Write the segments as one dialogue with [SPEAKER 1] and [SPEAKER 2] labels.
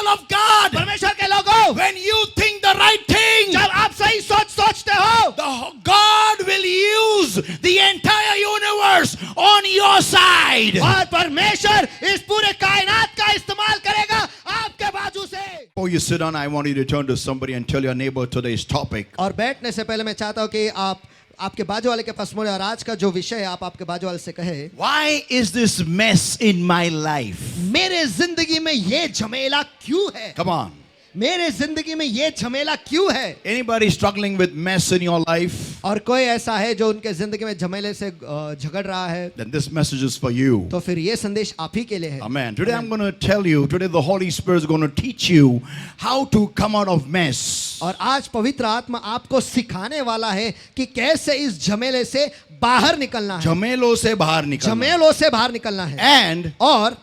[SPEAKER 1] people of God,
[SPEAKER 2] परमेश्वर के लोगों,
[SPEAKER 1] when you think the right thing,
[SPEAKER 2] जब आप सही सोच सोचते हो,
[SPEAKER 1] God will use the entire universe on your side.
[SPEAKER 2] और परमेश्वर इस पूरे कायनात का इस्तेमाल करेगा आपके बाजू से.
[SPEAKER 1] Before you sit down, I want you to turn to somebody and tell your neighbor today's topic.
[SPEAKER 2] और बैठने से पहले मैं चाहता हूँ कि आप आपके बाजू वाले के पास मुड़े और आज का जो विषय है आप आपके बाजू वाले से कहे,
[SPEAKER 1] Why is this mess in my life?
[SPEAKER 2] मेरे जिंदगी में ये झमेला क्यों है?
[SPEAKER 1] Come on.
[SPEAKER 2] मेरे जिंदगी में ये झमेला क्यों है?
[SPEAKER 1] Anybody struggling with mess in your life?
[SPEAKER 2] और कोई ऐसा है जो उनके जिंदगी में झमेले से झगड़ रहा है,
[SPEAKER 1] Then this message is for you.
[SPEAKER 2] तो फिर ये संदेश आप ही के लिए है.
[SPEAKER 1] Amen. Today I'm going to tell you, today the Holy Spirit is going to teach you how to come out of mess.
[SPEAKER 2] और आज पवित्र आत्मा आपको सिखाने वाला है कि कैसे इस झमेले से बाहर निकलना है.
[SPEAKER 1] झमेलों से बाहर निकलना.
[SPEAKER 2] झमेलों से बाहर निकलना है.
[SPEAKER 1] And
[SPEAKER 2] और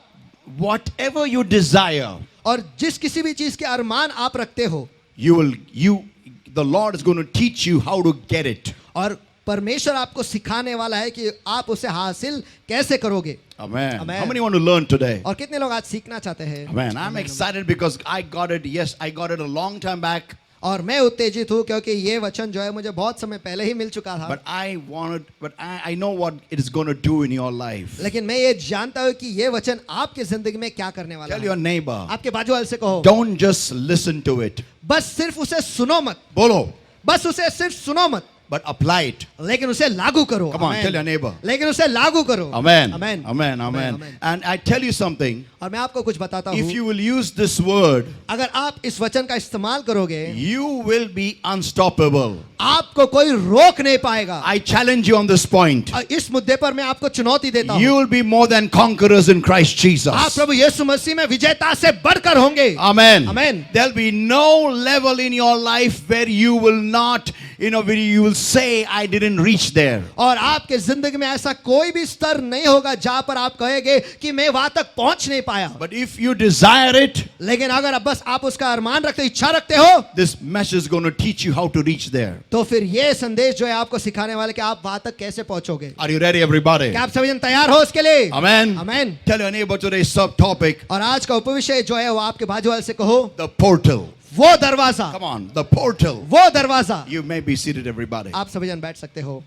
[SPEAKER 1] whatever you desire,
[SPEAKER 2] और जिस किसी भी चीज के अरमान आप रखते हो,
[SPEAKER 1] the Lord is going to teach you how to get it.
[SPEAKER 2] और परमेश्वर आपको सिखाने वाला है कि आप उसे हासिल कैसे करोगे.
[SPEAKER 1] Amen.
[SPEAKER 2] Amen.
[SPEAKER 1] How many want to learn today?
[SPEAKER 2] और कितने लोग आज सीखना चाहते हैं?
[SPEAKER 1] Amen. I'm excited because I got it. Yes, I got it a long time back.
[SPEAKER 2] और मैं उत्तेजित हूँ क्योंकि ये वचन जो है मुझे बहुत समय पहले ही मिल चुका था.
[SPEAKER 1] But I know what it is going to do in your life.
[SPEAKER 2] लेकिन मैं ये जानता हूँ कि ये वचन आपके जिंदगी में क्या करने वाला
[SPEAKER 1] Tell
[SPEAKER 2] है.
[SPEAKER 1] your neighbor,
[SPEAKER 2] आपके बाजू वाले से कहो,
[SPEAKER 1] don't just listen to it.
[SPEAKER 2] बस सिर्फ उसे सुनो मत.
[SPEAKER 1] Bolo,
[SPEAKER 2] बस उसे सिर्फ सुनो मत,
[SPEAKER 1] but apply it.
[SPEAKER 2] लेकिन उसे लागू करो.
[SPEAKER 1] Come on,
[SPEAKER 2] Amen.
[SPEAKER 1] tell your neighbor.
[SPEAKER 2] लेकिन उसे लागू करो.
[SPEAKER 1] Amen.
[SPEAKER 2] Amen.
[SPEAKER 1] Amen. Amen. And I tell you something.
[SPEAKER 2] और मैं आपको कुछ बताता
[SPEAKER 1] If
[SPEAKER 2] हूँ,
[SPEAKER 1] you will use this word,
[SPEAKER 2] अगर आप इस वचन का इस्तेमाल करोगे,
[SPEAKER 1] you will be unstoppable.
[SPEAKER 2] आपको कोई रोक नहीं पाएगा.
[SPEAKER 1] I challenge you on this point.
[SPEAKER 2] और इस मुद्दे पर मैं आपको चुनौती देता हूँ.
[SPEAKER 1] You will be more than conquerors in Christ
[SPEAKER 2] आप
[SPEAKER 1] Jesus.
[SPEAKER 2] प्रभु यीशु मसीह में विजेता से बढ़कर होंगे.
[SPEAKER 1] Amen.
[SPEAKER 2] Amen.
[SPEAKER 1] There'll be no level in your life where you will not, where you will say, I didn't reach there.
[SPEAKER 2] और आपके जिंदगी में ऐसा कोई भी स्तर नहीं होगा जहां पर आप कहेंगे कि मैं वहां तक पहुंच नहीं पाया.
[SPEAKER 1] But if you desire it,
[SPEAKER 2] लेकिन अगर अब बस आप उसका अरमान रखते, इच्छा रखते हो,
[SPEAKER 1] this message is going to teach you how to reach there.
[SPEAKER 2] तो फिर ये संदेश जो है आपको सिखाने वाले कि आप वहां तक कैसे पहुंचोगे.
[SPEAKER 1] Are you ready, everybody?
[SPEAKER 2] क्या आप सभी जन तैयार हो उसके लिए?
[SPEAKER 1] Amen.
[SPEAKER 2] Amen.
[SPEAKER 1] Tell your neighbor today's subtopic,
[SPEAKER 2] और आज का उपविषय जो है वो आपके बाजू वाले से कहो,
[SPEAKER 1] the portal.
[SPEAKER 2] वो दरवाजा.
[SPEAKER 1] Come on, the portal.
[SPEAKER 2] वो दरवाजा.
[SPEAKER 1] You may be seated, everybody.
[SPEAKER 2] आप सभी जन बैठ सकते हो.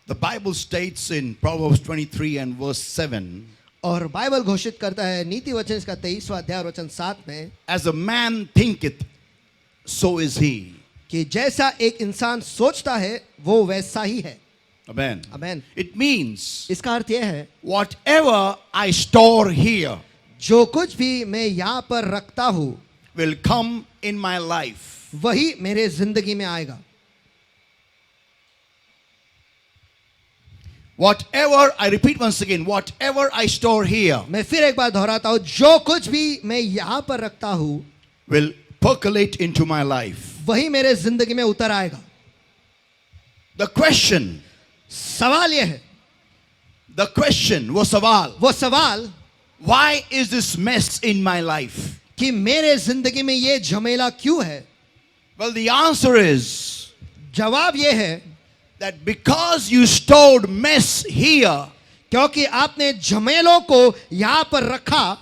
[SPEAKER 1] The Bible states in Proverbs 23 and verse 7,
[SPEAKER 2] और बाइबल घोषित करता है नीति वचन इसका 23वां अध्याय और वचन 7 में,
[SPEAKER 1] as a man thinketh, so is he.
[SPEAKER 2] कि जैसा एक इंसान सोचता है वो वैसा ही है.
[SPEAKER 1] Amen.
[SPEAKER 2] Amen.
[SPEAKER 1] It means
[SPEAKER 2] इसका अर्थ यह है,
[SPEAKER 1] whatever I store here
[SPEAKER 2] जो कुछ भी मैं यहाँ पर रखता हूँ
[SPEAKER 1] will come in my life.
[SPEAKER 2] वही मेरे जिंदगी में आएगा.
[SPEAKER 1] Whatever, I repeat once again, whatever I store here
[SPEAKER 2] मैं फिर एक बार दोहराता हूँ, जो कुछ भी मैं यहाँ पर रखता हूँ
[SPEAKER 1] will percolate into my life.
[SPEAKER 2] वही मेरे जिंदगी में उतर आएगा.
[SPEAKER 1] The question,
[SPEAKER 2] सवाल यह है,
[SPEAKER 1] the question was सवाल,
[SPEAKER 2] वो सवाल
[SPEAKER 1] why is this mess in my life?
[SPEAKER 2] कि मेरे जिंदगी में ये झमेला क्यों है.
[SPEAKER 1] Well, the answer is
[SPEAKER 2] जवाब ये है,
[SPEAKER 1] that because you stored mess here,
[SPEAKER 2] क्योंकि आपने झमेलों को यहाँ पर रखा,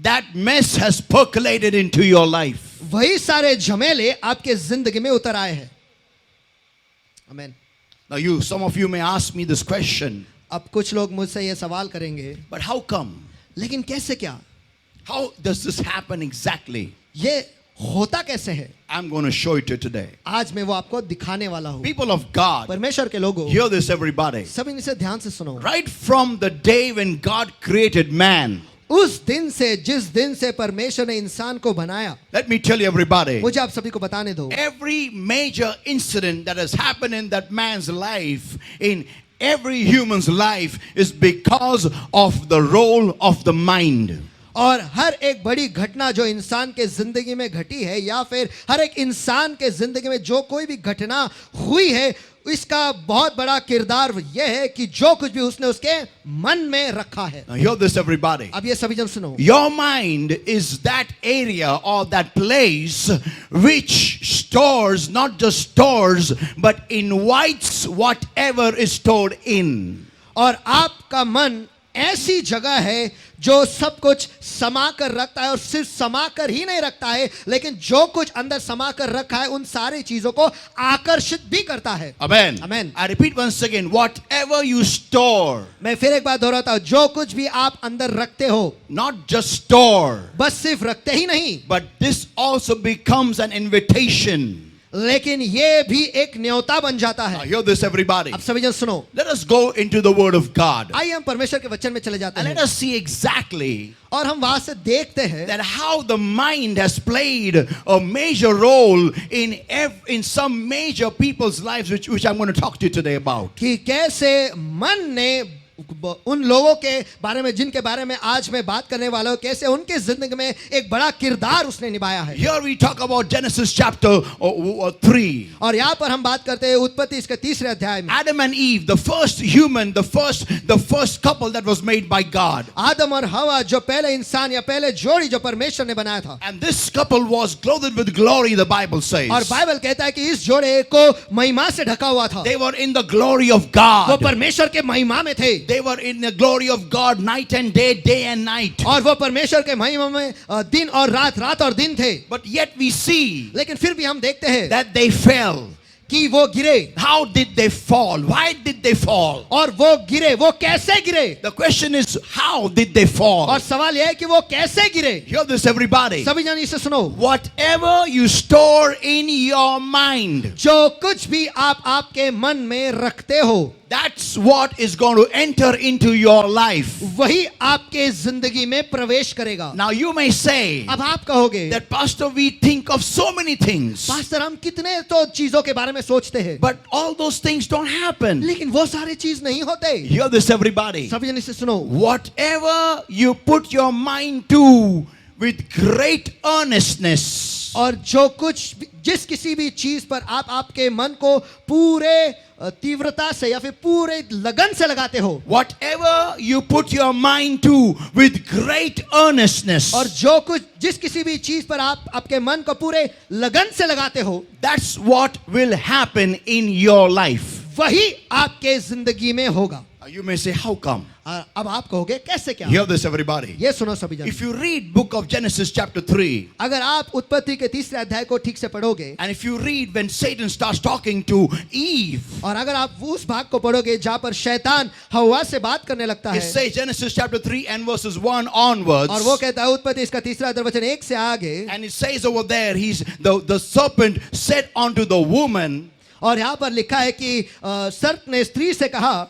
[SPEAKER 1] that mess has percolated into your life.
[SPEAKER 2] वही सारे झमेले आपके जिंदगी में उतर आए हैं. आमीन.
[SPEAKER 1] Now some of you may ask me this question,
[SPEAKER 2] अब कुछ लोग मुझसे ये सवाल करेंगे,
[SPEAKER 1] but how come?
[SPEAKER 2] लेकिन कैसे क्या,
[SPEAKER 1] How does this happen exactly?
[SPEAKER 2] ये होता कैसे है.
[SPEAKER 1] I'm going to show it to you today.
[SPEAKER 2] आज मैं वो आपको दिखाने वाला हूँ.
[SPEAKER 1] People of God,
[SPEAKER 2] परमेश्वर के लोगों,
[SPEAKER 1] hear this, everybody.
[SPEAKER 2] सभी इसे ध्यान से सुनो.
[SPEAKER 1] Right from the day when God created man,
[SPEAKER 2] उस दिन से, जिस दिन से परमेश्वर ने इंसान को बनाया,
[SPEAKER 1] let me tell you, everybody,
[SPEAKER 2] मुझे आप सभी को बताने दो,
[SPEAKER 1] every major incident that has happened in that man's life, in every human's life, is because of the role of the mind.
[SPEAKER 2] और हर एक बड़ी घटना जो इंसान के जिंदगी में घटी है या फिर हर एक इंसान के जिंदगी में जो कोई भी घटना हुई है, इसका बहुत बड़ा किरदार यह है कि जो कुछ भी उसने उसके मन में रखा है।
[SPEAKER 1] Now hear this, everybody.
[SPEAKER 2] अब ये सभी जन सुनो,
[SPEAKER 1] Your mind is that area or that place which stores, not just stores, but invites whatever is stored in.
[SPEAKER 2] और आपका मन ऐसी जगह है जो सब कुछ समा कर रखता है, और सिर्फ समा कर ही नहीं रखता है, लेकिन जो कुछ अंदर समा कर रखा है उन सारी चीजों को आकर्षित भी करता है।
[SPEAKER 1] Amen.
[SPEAKER 2] Amen.
[SPEAKER 1] I repeat once again, whatever you store,
[SPEAKER 2] मैं फिर एक बार दोहराता हूं, जो कुछ भी आप अंदर रखते हो,
[SPEAKER 1] not just store,
[SPEAKER 2] बस सिर्फ रखते ही नहीं,
[SPEAKER 1] but this also becomes an invitation.
[SPEAKER 2] लेकिन ये भी एक न्योता बन जाता
[SPEAKER 1] Now
[SPEAKER 2] है।
[SPEAKER 1] hear this, everybody.
[SPEAKER 2] अब सभी जन सुनो,
[SPEAKER 1] Let us go into the word of God.
[SPEAKER 2] आइए हम परमेश्वर के वचन में चले जाते
[SPEAKER 1] And let
[SPEAKER 2] हैं
[SPEAKER 1] us see exactly
[SPEAKER 2] और हम वहां से देखते हैं
[SPEAKER 1] that how the mind has played a major role in some major people's lives, which I'm going to talk to you today about.
[SPEAKER 2] कि कैसे मन ने उन लोगों के बारे में जिनके बारे में आज मैं बात करने वाला हूं, कैसे उनके जिंदगी में एक बड़ा किरदार उसने निभाया है।
[SPEAKER 1] Here we talk about Genesis chapter 3.
[SPEAKER 2] और यहाँ पर हम बात करते हैं उत्पत्ति इसके 3 अध्याय में।
[SPEAKER 1] Adam and Eve, the first human, the first couple that was made by God.
[SPEAKER 2] आदम और हवा जो पहले इंसान या पहले जोड़ी जो परमेश्वर ने बनाया था,
[SPEAKER 1] And this couple was clothed with glory, the Bible says.
[SPEAKER 2] और बाइबल कहता है कि इस जोड़े को महिमा से ढका हुआ था।
[SPEAKER 1] They were in the glory of
[SPEAKER 2] वो
[SPEAKER 1] God.
[SPEAKER 2] परमेश्वर के महिमा में थे,
[SPEAKER 1] They were in the glory of God night and day, day and night.
[SPEAKER 2] और वो परमेश्वर के महिमा में दिन और रात, रात और दिन थे।
[SPEAKER 1] But yet we see
[SPEAKER 2] लेकिन फिर भी हम देखते हैं
[SPEAKER 1] that they fell.
[SPEAKER 2] कि वो गिरे।
[SPEAKER 1] How did they fall? Why did they fall?
[SPEAKER 2] और वो गिरे, वो कैसे गिरे?
[SPEAKER 1] The question is, how did they fall?
[SPEAKER 2] और सवाल यह है कि वो कैसे गिरे?
[SPEAKER 1] Hear this, everybody.
[SPEAKER 2] सभी जन इसे सुनो,
[SPEAKER 1] Whatever you store in your mind,
[SPEAKER 2] जो कुछ भी आप आपके मन में रखते हो,
[SPEAKER 1] that's what is going to enter into your life.
[SPEAKER 2] वही आपके जिंदगी में प्रवेश करेगा।
[SPEAKER 1] Now you may say
[SPEAKER 2] अब आप कहोगे,
[SPEAKER 1] that, Pastor, we think of so many things,
[SPEAKER 2] pastor हम कितने तो चीजों के बारे में सोचते हैं,
[SPEAKER 1] but all those things don't happen.
[SPEAKER 2] लेकिन वो सारी चीज नहीं होते।
[SPEAKER 1] Hear this, everybody.
[SPEAKER 2] सभी जन इसे सुनो,
[SPEAKER 1] Whatever you put your mind to with great earnestness,
[SPEAKER 2] और जो कुछ जिस किसी भी चीज पर आप आपके मन को पूरे तीव्रता से या फिर पूरे लगन से लगाते हो,
[SPEAKER 1] whatever you put your mind to with great earnestness,
[SPEAKER 2] और जो कुछ जिस किसी भी चीज पर आप आपके मन को पूरे लगन से लगाते हो,
[SPEAKER 1] that's what will happen in your life.
[SPEAKER 2] वही आपके जिंदगी में होगा।
[SPEAKER 1] You may say, how come?
[SPEAKER 2] अब आप कहोगे कैसे क्या?
[SPEAKER 1] Hear this, everybody.
[SPEAKER 2] ये सुनो सभी जन,
[SPEAKER 1] If you read book of Genesis chapter 3,
[SPEAKER 2] अगर आप उत्पत्ति के 3 अध्याय को ठीक से पढ़ोगे,
[SPEAKER 1] and if you read when Satan starts talking to Eve,
[SPEAKER 2] और अगर आप उस भाग को पढ़ोगे जहां पर शैतान हव्वा से बात करने लगता
[SPEAKER 1] it
[SPEAKER 2] है,
[SPEAKER 1] says Genesis chapter 3 and verses 1 onwards,
[SPEAKER 2] और वो कहता है उत्पत्ति इसका 3 अध्याय वचन 1 से आगे,
[SPEAKER 1] and it says over there, the serpent said unto the woman,
[SPEAKER 2] और यहाँ पर लिखा है कि सर्प ने स्त्री से कहा,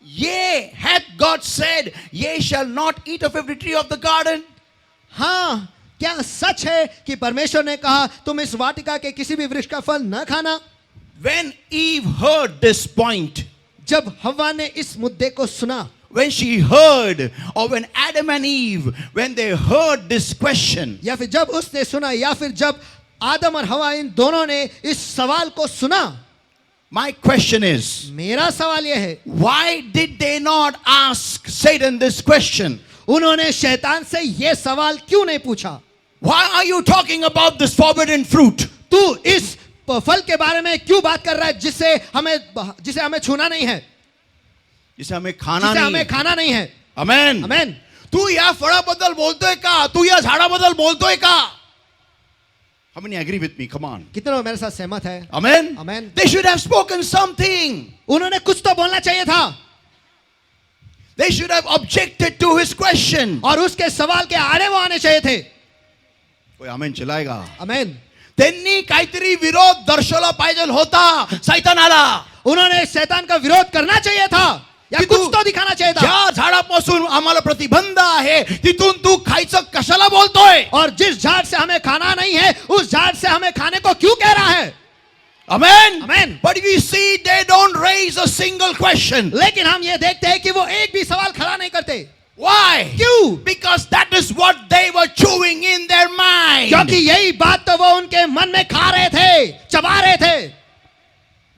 [SPEAKER 1] Yea, hath God said, ye shall not eat of every tree of the garden?
[SPEAKER 2] हाँ क्या सच है कि परमेश्वर ने कहा तुम इस वाटिका के किसी भी वृक्ष का फल न खाना?
[SPEAKER 1] When Eve heard this point,
[SPEAKER 2] जब हव्वा ने इस मुद्दे को सुना,
[SPEAKER 1] when she heard, or when Adam and Eve, when they heard this question,
[SPEAKER 2] या फिर जब उसने सुना, या फिर जब आदम और हवा इन दोनों ने इस सवाल को सुना,
[SPEAKER 1] my question is,
[SPEAKER 2] मेरा सवाल यह है,
[SPEAKER 1] why did they not ask Satan this question?
[SPEAKER 2] उन्होंने शैतान से यह सवाल क्यों नहीं पूछा?
[SPEAKER 1] Why are you talking about this forbidden fruit?
[SPEAKER 2] तू इस फल के बारे में क्यों बात कर रहा है जिसे हमें छूना नहीं है,
[SPEAKER 1] जिसे हमें खाना
[SPEAKER 2] जिसे
[SPEAKER 1] नहीं
[SPEAKER 2] हमें
[SPEAKER 1] है.
[SPEAKER 2] खाना नहीं है?
[SPEAKER 1] Amen.
[SPEAKER 2] आमेन।
[SPEAKER 1] तू या फळाबद्दल बोलतोय का? तू या झाडाबद्दल बोलतोय का? How many agree with me? Come on.
[SPEAKER 2] कितने लोग मेरे साथ सहमत है?
[SPEAKER 1] Amen.
[SPEAKER 2] Amen.
[SPEAKER 1] They should have spoken something.
[SPEAKER 2] उन्होंने कुछ तो बोलना चाहिए था,
[SPEAKER 1] They should have objected to his question.
[SPEAKER 2] और उसके सवाल के आड़े वो आने चाहिए थे।
[SPEAKER 1] कोई आमेन चलाएगा?
[SPEAKER 2] आमेन।
[SPEAKER 1] त्यांनी काहीतरी विरोध दर्शवला पाहिजे होता सैतानाला.
[SPEAKER 2] उन्होंने शैतान का विरोध करना चाहिए था, या
[SPEAKER 1] कि
[SPEAKER 2] कुछ
[SPEAKER 1] तू
[SPEAKER 2] तो दिखाना चाहिए था।
[SPEAKER 1] ज्या झाडापासून आम्हाला प्रतिबंध आहे तिथून तू खायचं कशाला बोलतोय?
[SPEAKER 2] और जिस झाड़ से हमें खाना नहीं है, उस झाड़ से हमें खाने को क्यों कह रहा है?
[SPEAKER 1] Amen.
[SPEAKER 2] Amen.
[SPEAKER 1] But we see they don't raise a single question.
[SPEAKER 2] लेकिन हम ये देखते हैं कि वो एक भी सवाल खड़ा नहीं करते।
[SPEAKER 1] Why?
[SPEAKER 2] क्यों?
[SPEAKER 1] Because that is what they were chewing in their mind.
[SPEAKER 2] क्योंकि यही बात तो वो उनके मन में खा रहे थे, चबा रहे थे,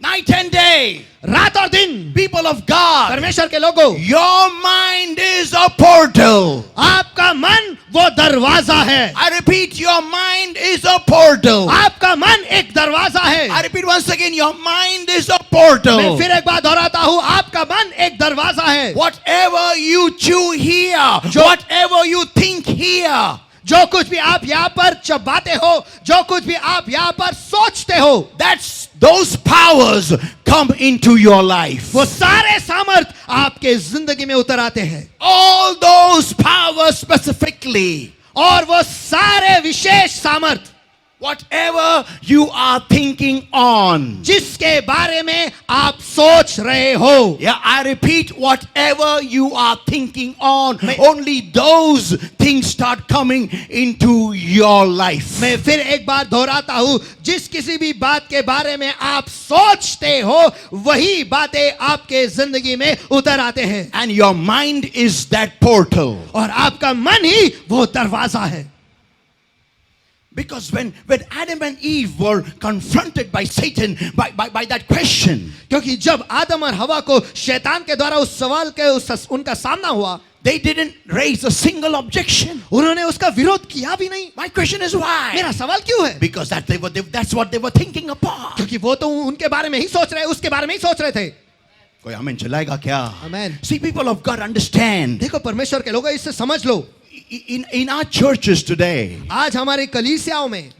[SPEAKER 1] Night and day.
[SPEAKER 2] रात और दिन।
[SPEAKER 1] People of God,
[SPEAKER 2] परमेश्वर के लोगों,
[SPEAKER 1] your mind is a portal.
[SPEAKER 2] आपका मन वो दरवाजा है।
[SPEAKER 1] I repeat, your mind is a portal.
[SPEAKER 2] आपका मन एक दरवाजा है।
[SPEAKER 1] I repeat once again, your mind is a portal.
[SPEAKER 2] मैं फिर एक बार दोहराता हूँ, आपका मन एक दरवाजा है।
[SPEAKER 1] Whatever you chew here, whatever you think here,
[SPEAKER 2] जो कुछ भी आप यहाँ पर चबाते हो, जो कुछ भी आप यहाँ पर सोचते हो,
[SPEAKER 1] those powers come into your life.
[SPEAKER 2] वो सारे सामर्थ आपके जिंदगी में उतर आते हैं।
[SPEAKER 1] All those powers specifically.
[SPEAKER 2] और वो सारे विशेष सामर्थ,
[SPEAKER 1] Whatever you are thinking on.
[SPEAKER 2] जिसके बारे में आप सोच रहे हो।
[SPEAKER 1] Yeah, I repeat, whatever you are thinking on, only those things start coming into your life.
[SPEAKER 2] मैं फिर एक बार दोहराता हूँ, जिस किसी भी बात के बारे में आप सोचते हो, वही बातें आपके जिंदगी में उतर आते हैं।
[SPEAKER 1] And your mind is that portal.
[SPEAKER 2] और आपका मन ही वो दरवाजा है।
[SPEAKER 1] Because when Adam and Eve were confronted by Satan by that question,
[SPEAKER 2] क्योंकि जब आदम और हवा को शैतान के द्वारा उस सवाल के उनका सामना हुआ,
[SPEAKER 1] they didn't raise a single objection.
[SPEAKER 2] उन्होंने उसका विरोध किया भी नहीं।
[SPEAKER 1] My question is why?
[SPEAKER 2] मेरा सवाल क्यों है?
[SPEAKER 1] Because that's what they were thinking upon.
[SPEAKER 2] क्योंकि वो तो उनके बारे में ही सोच रहे, उसके बारे में ही सोच रहे थे।
[SPEAKER 1] कोई आमीन चलाएगा क्या?
[SPEAKER 2] आमीन।
[SPEAKER 1] See, people of God, understand.
[SPEAKER 2] देखो परमेश्वर के लोगों, इससे समझ लो,
[SPEAKER 1] in our churches today,
[SPEAKER 2] आज हमारी कलीसियाओं में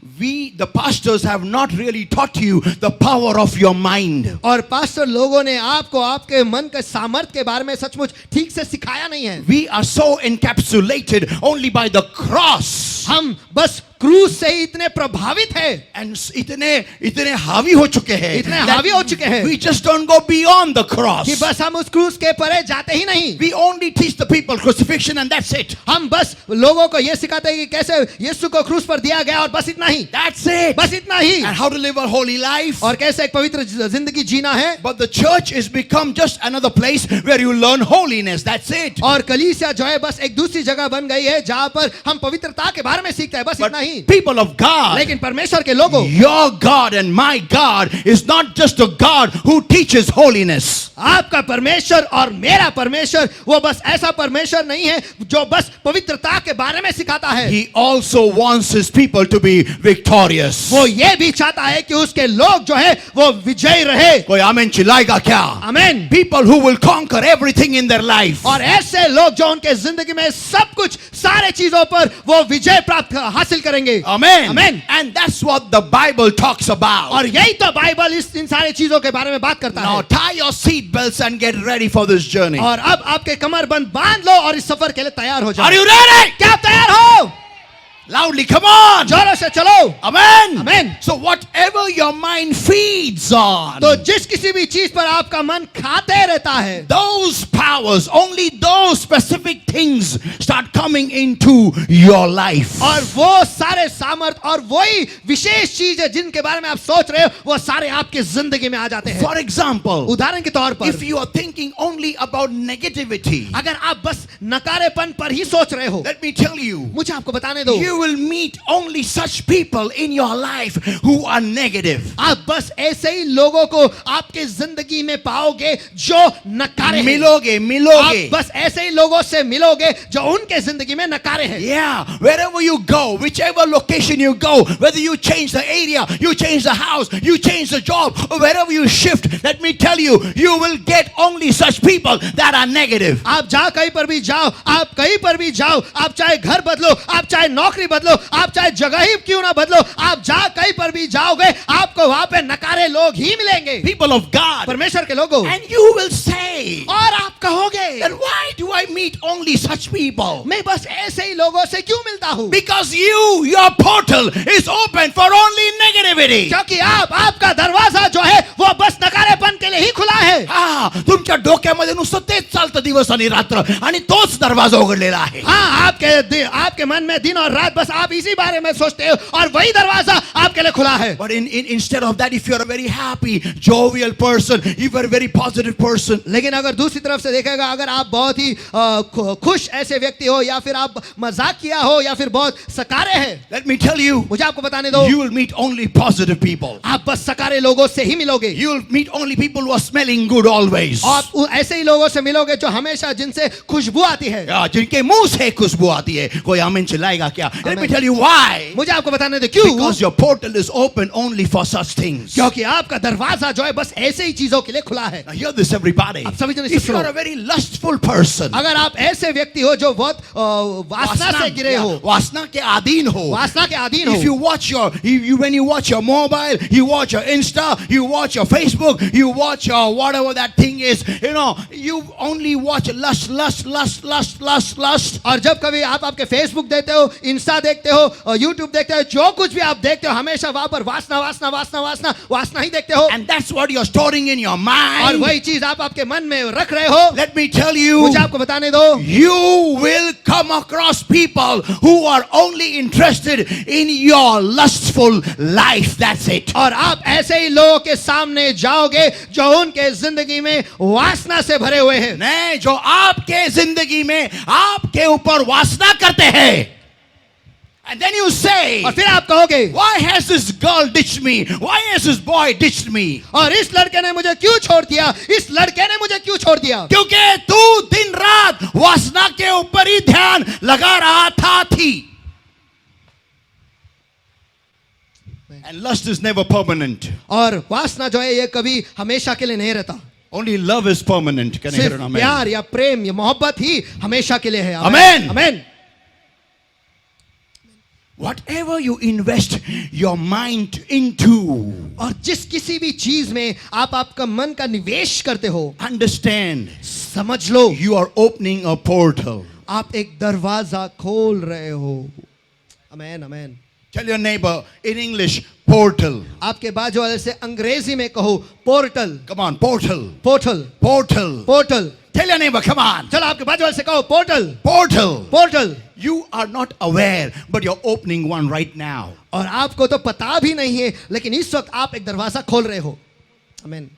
[SPEAKER 1] the pastors have not really taught you the power of your mind.
[SPEAKER 2] और पास्टर लोगों ने आपको आपके मन के सामर्थ के बारे में सचमुच ठीक से सिखाया नहीं है।
[SPEAKER 1] We are so encapsulated only by the cross.
[SPEAKER 2] हम बस क्रूस से इतने प्रभावित हैं,
[SPEAKER 1] and इतने हावी हो चुके हैं,
[SPEAKER 2] इतने हावी हो चुके हैं,
[SPEAKER 1] we just don't go beyond the cross.
[SPEAKER 2] कि बस हम उस क्रूस के परे जाते ही नहीं।
[SPEAKER 1] We only teach the people crucifixion and that's it.
[SPEAKER 2] हम बस लोगों को ये सिखाते हैं कि कैसे यीशु को क्रूस पर दिया गया और बस इतना ही।
[SPEAKER 1] That's it.
[SPEAKER 2] बस इतना ही।
[SPEAKER 1] And how to live a holy life.
[SPEAKER 2] और कैसे एक पवित्र जिंदगी जीना है।
[SPEAKER 1] But the church has become just another place where you learn holiness. That's it.
[SPEAKER 2] और कलीसिया जो है बस एक दूसरी जगह बन गई है जहां पर हम पवित्रता के बारे में सीखते हैं, बस
[SPEAKER 1] But
[SPEAKER 2] इतना ही।
[SPEAKER 1] people of God,
[SPEAKER 2] लेकिन परमेश्वर के लोगों,
[SPEAKER 1] your God and my God is not just a God who teaches holiness.
[SPEAKER 2] आपका परमेश्वर और मेरा परमेश्वर वो बस ऐसा परमेश्वर नहीं है जो बस पवित्रता के बारे में सिखाता है।
[SPEAKER 1] He also wants his people to be victorious.
[SPEAKER 2] वो ये भी चाहता है कि उसके लोग जो है वो विजयी रहे।
[SPEAKER 1] कोई आमीन चिल्लाएगा क्या?
[SPEAKER 2] आमीन।
[SPEAKER 1] People who will conquer everything in their life.
[SPEAKER 2] और ऐसे लोग जो उनके जिंदगी में सब कुछ सारे चीजों पर वो विजय प्राप्त हासिल करेंगे।
[SPEAKER 1] Amen.
[SPEAKER 2] Amen.
[SPEAKER 1] And that's what the Bible talks about.
[SPEAKER 2] और यही तो बाइबल इन सारी चीजों के बारे में बात करता
[SPEAKER 1] Now
[SPEAKER 2] है।
[SPEAKER 1] tie your seat belts and get ready for this journey.
[SPEAKER 2] और अब आपके कमरबंद बांध लो और इस सफर के लिए तैयार हो जाओ।
[SPEAKER 1] Are you ready?
[SPEAKER 2] क्या आप तैयार हो?
[SPEAKER 1] Loudly, come on.
[SPEAKER 2] जोरों से चलो।
[SPEAKER 1] Amen.
[SPEAKER 2] Amen.
[SPEAKER 1] So whatever your mind feeds on,
[SPEAKER 2] तो जिस किसी भी चीज पर आपका मन खाते रहता है,
[SPEAKER 1] those powers, only those specific things start coming into your life.
[SPEAKER 2] और वो सारे सामर्थ और वही विशेष चीज है जिनके बारे में आप सोच रहे हो, वो सारे आपकी जिंदगी में आ जाते हैं।
[SPEAKER 1] For example,
[SPEAKER 2] उदाहरण के तौर पर,
[SPEAKER 1] if you are thinking only about negativity,
[SPEAKER 2] अगर आप बस नकारेपन पर ही सोच रहे हो,
[SPEAKER 1] let me tell you,
[SPEAKER 2] मुझे आपको बताने दो,
[SPEAKER 1] you will meet only such people in your life who are negative.
[SPEAKER 2] आप बस ऐसे ही लोगों को आपके जिंदगी में पाओगे जो नकारे हैं।
[SPEAKER 1] मिलोगे।
[SPEAKER 2] आप बस ऐसे ही लोगों से मिलोगे जो उनके जिंदगी में नकारे हैं।
[SPEAKER 1] Yeah, wherever you go, whichever location you go, whether you change the area, you change the house, you change the job, or wherever you shift, let me tell you, you will get only such people that are negative.
[SPEAKER 2] आप जहां कहीं पर भी जाओ, आप कहीं पर भी जाओ, आप चाहे घर बदलो, आप चाहे नौकरी बदलो, आप चाहे जगह ही क्यों ना बदलो, आप जहां कहीं पर भी जाओगे, आपको वहां पे नकारे लोग ही मिलेंगे।
[SPEAKER 1] People of God.
[SPEAKER 2] परमेश्वर के लोगों,
[SPEAKER 1] And you will say,
[SPEAKER 2] और आप कहोगे,
[SPEAKER 1] then why do I meet only such people?
[SPEAKER 2] मैं बस ऐसे ही लोगों से क्यों मिलता हूं?
[SPEAKER 1] Because your portal is open for only negativity.
[SPEAKER 2] क्योंकि आपका दरवाजा जो है वो बस नकारेपन के लिए ही खुला है।
[SPEAKER 1] तुमच्या डोक्यामध्ये नुसतं तेच चालतं दिवस आणि रात्र आणि तोच दरवाजा उघडलेला आहे.
[SPEAKER 2] हाँ, आपके मन में दिन और रात बस आप इसी बारे में सोचते हो और वही दरवाजा आपके लिए खुला है.
[SPEAKER 1] But instead of that, if you are a very happy, jovial person, if you are a very positive person,
[SPEAKER 2] लेकिन अगर दूसरी तरफ से देखेगा, अगर आप बहुत ही खुश ऐसे व्यक्ति हो या फिर आप मजाकिया हो या फिर बहुत सकारे हैं,
[SPEAKER 1] let me tell you,
[SPEAKER 2] मुझे आपको बताने दो,
[SPEAKER 1] you will meet only positive people.
[SPEAKER 2] आप बस सकारे लोगों से ही मिलोगे.
[SPEAKER 1] You will meet only people who are smelling good always.
[SPEAKER 2] आप ऐसे ही लोगों से मिलोगे जो हमेशा जिनसे खुशबू आती है.
[SPEAKER 1] जिनके मुंह से खुशबू आती है. कोई आमीन चिल्लाएगा क्या? Let me tell you why.
[SPEAKER 2] मुझे आपको बताने दो क्यों.
[SPEAKER 1] Because your portal is open only for such things.
[SPEAKER 2] क्योंकि आपका दरवाजा जो है बस ऐसे ही चीजों के लिए खुला है.
[SPEAKER 1] Now hear this everybody.
[SPEAKER 2] आप सभी जन इसे
[SPEAKER 1] If you
[SPEAKER 2] सुनो.
[SPEAKER 1] are a very lustful person,
[SPEAKER 2] अगर आप ऐसे व्यक्ति हो जो बहुत वासना से गिरे हो,
[SPEAKER 1] वासना के अधीन हो,
[SPEAKER 2] वासना के अधीन हो,
[SPEAKER 1] if you watch when you watch your mobile, you watch your Insta, you watch your Facebook, you watch your whatever that thing is, you only watch lust.
[SPEAKER 2] और जब कभी आप आपके फेसबुक देखते हो, इंस्टा देखते हो, यूट्यूब देखते हो, जो कुछ भी आप देखते हो, हमेशा वहां पर वासना ही देखते हो.
[SPEAKER 1] And that's what you're storing in your mind.
[SPEAKER 2] और वही चीज आप आपके मन में रख रहे हो.
[SPEAKER 1] Let me tell you,
[SPEAKER 2] मुझे आपको बताने दो,
[SPEAKER 1] you will come across people who are only interested in your lustful life. That's it.
[SPEAKER 2] और आप ऐसे ही लोगों के सामने जाओगे जो उनके जिंदगी में वासना से भरे हुए हैं.
[SPEAKER 1] नहीं, जो आपके जिंदगी में आपके ऊपर वासना करते हैं. And then you say,
[SPEAKER 2] और फिर आप कहोगे,
[SPEAKER 1] why has this girl ditched me? Why has this boy ditched me?
[SPEAKER 2] और इस लड़के ने मुझे क्यों छोड़ दिया, इस लड़के ने मुझे क्यों छोड़ दिया.
[SPEAKER 1] क्योंकि तू दिन रात वासना के ऊपर ही ध्यान लगा रहा थी. And lust is never permanent.
[SPEAKER 2] और वासना जो है ये कभी हमेशा के लिए नहीं रहता.
[SPEAKER 1] Only love is permanent. Can I hear
[SPEAKER 2] सिर्फ
[SPEAKER 1] an amen?
[SPEAKER 2] प्यार या प्रेम या मोहब्बत ही हमेशा के लिए है.
[SPEAKER 1] Amen.
[SPEAKER 2] Amen.
[SPEAKER 1] Whatever you invest your mind into,
[SPEAKER 2] और जिस किसी भी चीज में आप आपका मन का निवेश करते हो,
[SPEAKER 1] understand,
[SPEAKER 2] समझ लो,
[SPEAKER 1] you are opening a portal.
[SPEAKER 2] आप एक दरवाजा खोल रहे हो. आमेन आमेन.
[SPEAKER 1] Tell your neighbor in English, portal.
[SPEAKER 2] आपके बाजू वाले से अंग्रेजी में कहो portal.
[SPEAKER 1] Come on, portal.
[SPEAKER 2] Portal.
[SPEAKER 1] Portal.
[SPEAKER 2] Portal.
[SPEAKER 1] Tell your neighbor, come on.
[SPEAKER 2] चलो आपके बाजू वाले से कहो portal.
[SPEAKER 1] Portal.
[SPEAKER 2] Portal.
[SPEAKER 1] You are not aware, but you're opening one right now.
[SPEAKER 2] और आपको तो पता भी नहीं है, लेकिन इस वक्त आप एक दरवाजा खोल रहे हो. आमेन.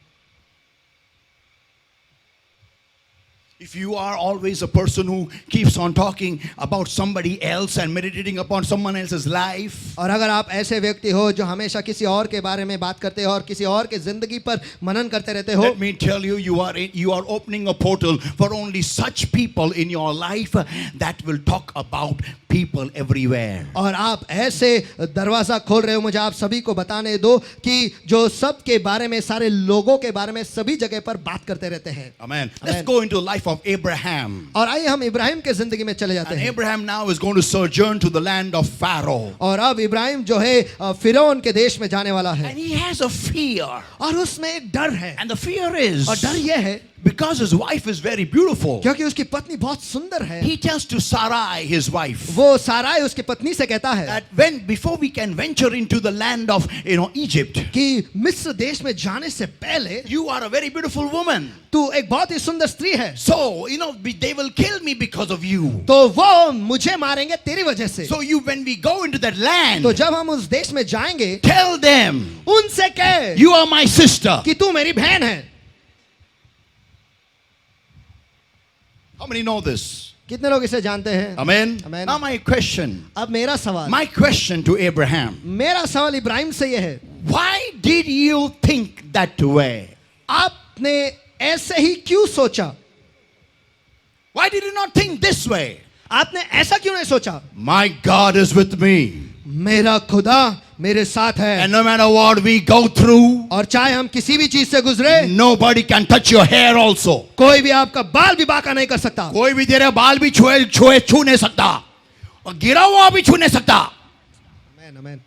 [SPEAKER 1] If you are always a person who keeps on talking about somebody else and meditating upon someone else's life,
[SPEAKER 2] और अगर आप ऐसे व्यक्ति हो जो हमेशा किसी और के बारे में बात करते हो और किसी और के जिंदगी पर मनन करते रहते हो,
[SPEAKER 1] let me tell you, you are opening a portal for only such people in your life that will talk about people everywhere.
[SPEAKER 2] और आप ऐसे दरवाजा खोल रहे हो. मुझे आप सभी को बताने दो कि जो सब के बारे में, सारे लोगों के बारे में सभी जगह पर बात करते रहते हैं.
[SPEAKER 1] Amen. Let's go into the life of Abraham.
[SPEAKER 2] और आइए हम इब्राहिम के जिंदगी में चले जाते
[SPEAKER 1] And
[SPEAKER 2] हैं.
[SPEAKER 1] Abraham now is going to sojourn to the land of Pharaoh.
[SPEAKER 2] और अब इब्राहिम जो है फिरौन के देश में जाने वाला है.
[SPEAKER 1] And he has a fear.
[SPEAKER 2] और उसमें एक डर है.
[SPEAKER 1] And the fear is,
[SPEAKER 2] और डर यह है
[SPEAKER 1] because his wife is very beautiful,
[SPEAKER 2] क्योंकि उसकी पत्नी बहुत सुंदर है.
[SPEAKER 1] he tells to Sarai, his wife,
[SPEAKER 2] वो साराई उसकी पत्नी से कहता है
[SPEAKER 1] that before we can venture into the land of Egypt,
[SPEAKER 2] कि मिस्र देश में जाने से पहले
[SPEAKER 1] you are a very beautiful woman.
[SPEAKER 2] तू एक बहुत ही सुंदर स्त्री है.
[SPEAKER 1] So they will kill me because of you.
[SPEAKER 2] तो वो मुझे मारेंगे तेरी वजह से.
[SPEAKER 1] So when we go into that land,
[SPEAKER 2] तो जब हम उस देश में जाएंगे,
[SPEAKER 1] tell them,
[SPEAKER 2] उनसे कह
[SPEAKER 1] you are my sister.
[SPEAKER 2] कि तू मेरी बहन है.
[SPEAKER 1] How many know this?
[SPEAKER 2] कितने लोग इसे जानते हैं?
[SPEAKER 1] Amen.
[SPEAKER 2] Amen.
[SPEAKER 1] Now my question to Abraham,
[SPEAKER 2] मेरा सवाल इब्राहिम से यह है,
[SPEAKER 1] why did you think that way?
[SPEAKER 2] आपने ऐसे ही क्यों सोचा?
[SPEAKER 1] Why did you not think this way?
[SPEAKER 2] आपने ऐसा क्यों नहीं सोचा?
[SPEAKER 1] My God is with me.
[SPEAKER 2] मेरा खुदा मेरे साथ है.
[SPEAKER 1] And no matter what we go through,
[SPEAKER 2] और चाहे हम किसी भी चीज से गुजरे,
[SPEAKER 1] nobody can touch your hair also.
[SPEAKER 2] कोई भी आपका बाल भी बांका नहीं कर सकता.
[SPEAKER 1] कोई भी तेरे बाल भी छू नहीं सकता और गिरा हुआ भी छू नहीं सकता.
[SPEAKER 2] Amen, amen.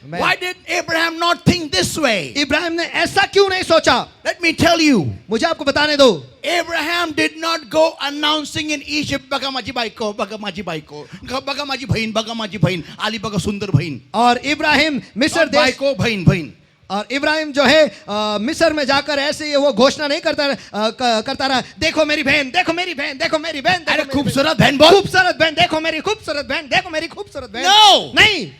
[SPEAKER 1] Why did Abraham not think this way?
[SPEAKER 2] Ibrahim ने ऐसा क्यों नहीं सोचा?
[SPEAKER 1] Let me tell you,
[SPEAKER 2] मुझे आपको बताने दो.
[SPEAKER 1] Abraham did not go announcing in Egypt, बघा माझी बायको, बघा माझी बायको, बघा माझी बहीण, बघा माझी बहीण, आली बघा सुंदर बहीण.
[SPEAKER 2] और इब्राहिम मिस्र देश
[SPEAKER 1] बायको बहीण बहीण
[SPEAKER 2] और इब्राहिम जो है मिस्र में जाकर ऐसे ही वो घोषणा नहीं करता रहा, देखो मेरी बहन, देखो मेरी बहन, देखो मेरी बहन, देखो
[SPEAKER 1] अरे
[SPEAKER 2] मेरी
[SPEAKER 1] खूबसूरत बहन बोल।
[SPEAKER 2] खूबसूरत बहन, देखो मेरी खूबसूरत बहन, देखो मेरी खूबसूरत बहन।
[SPEAKER 1] No.
[SPEAKER 2] नहीं,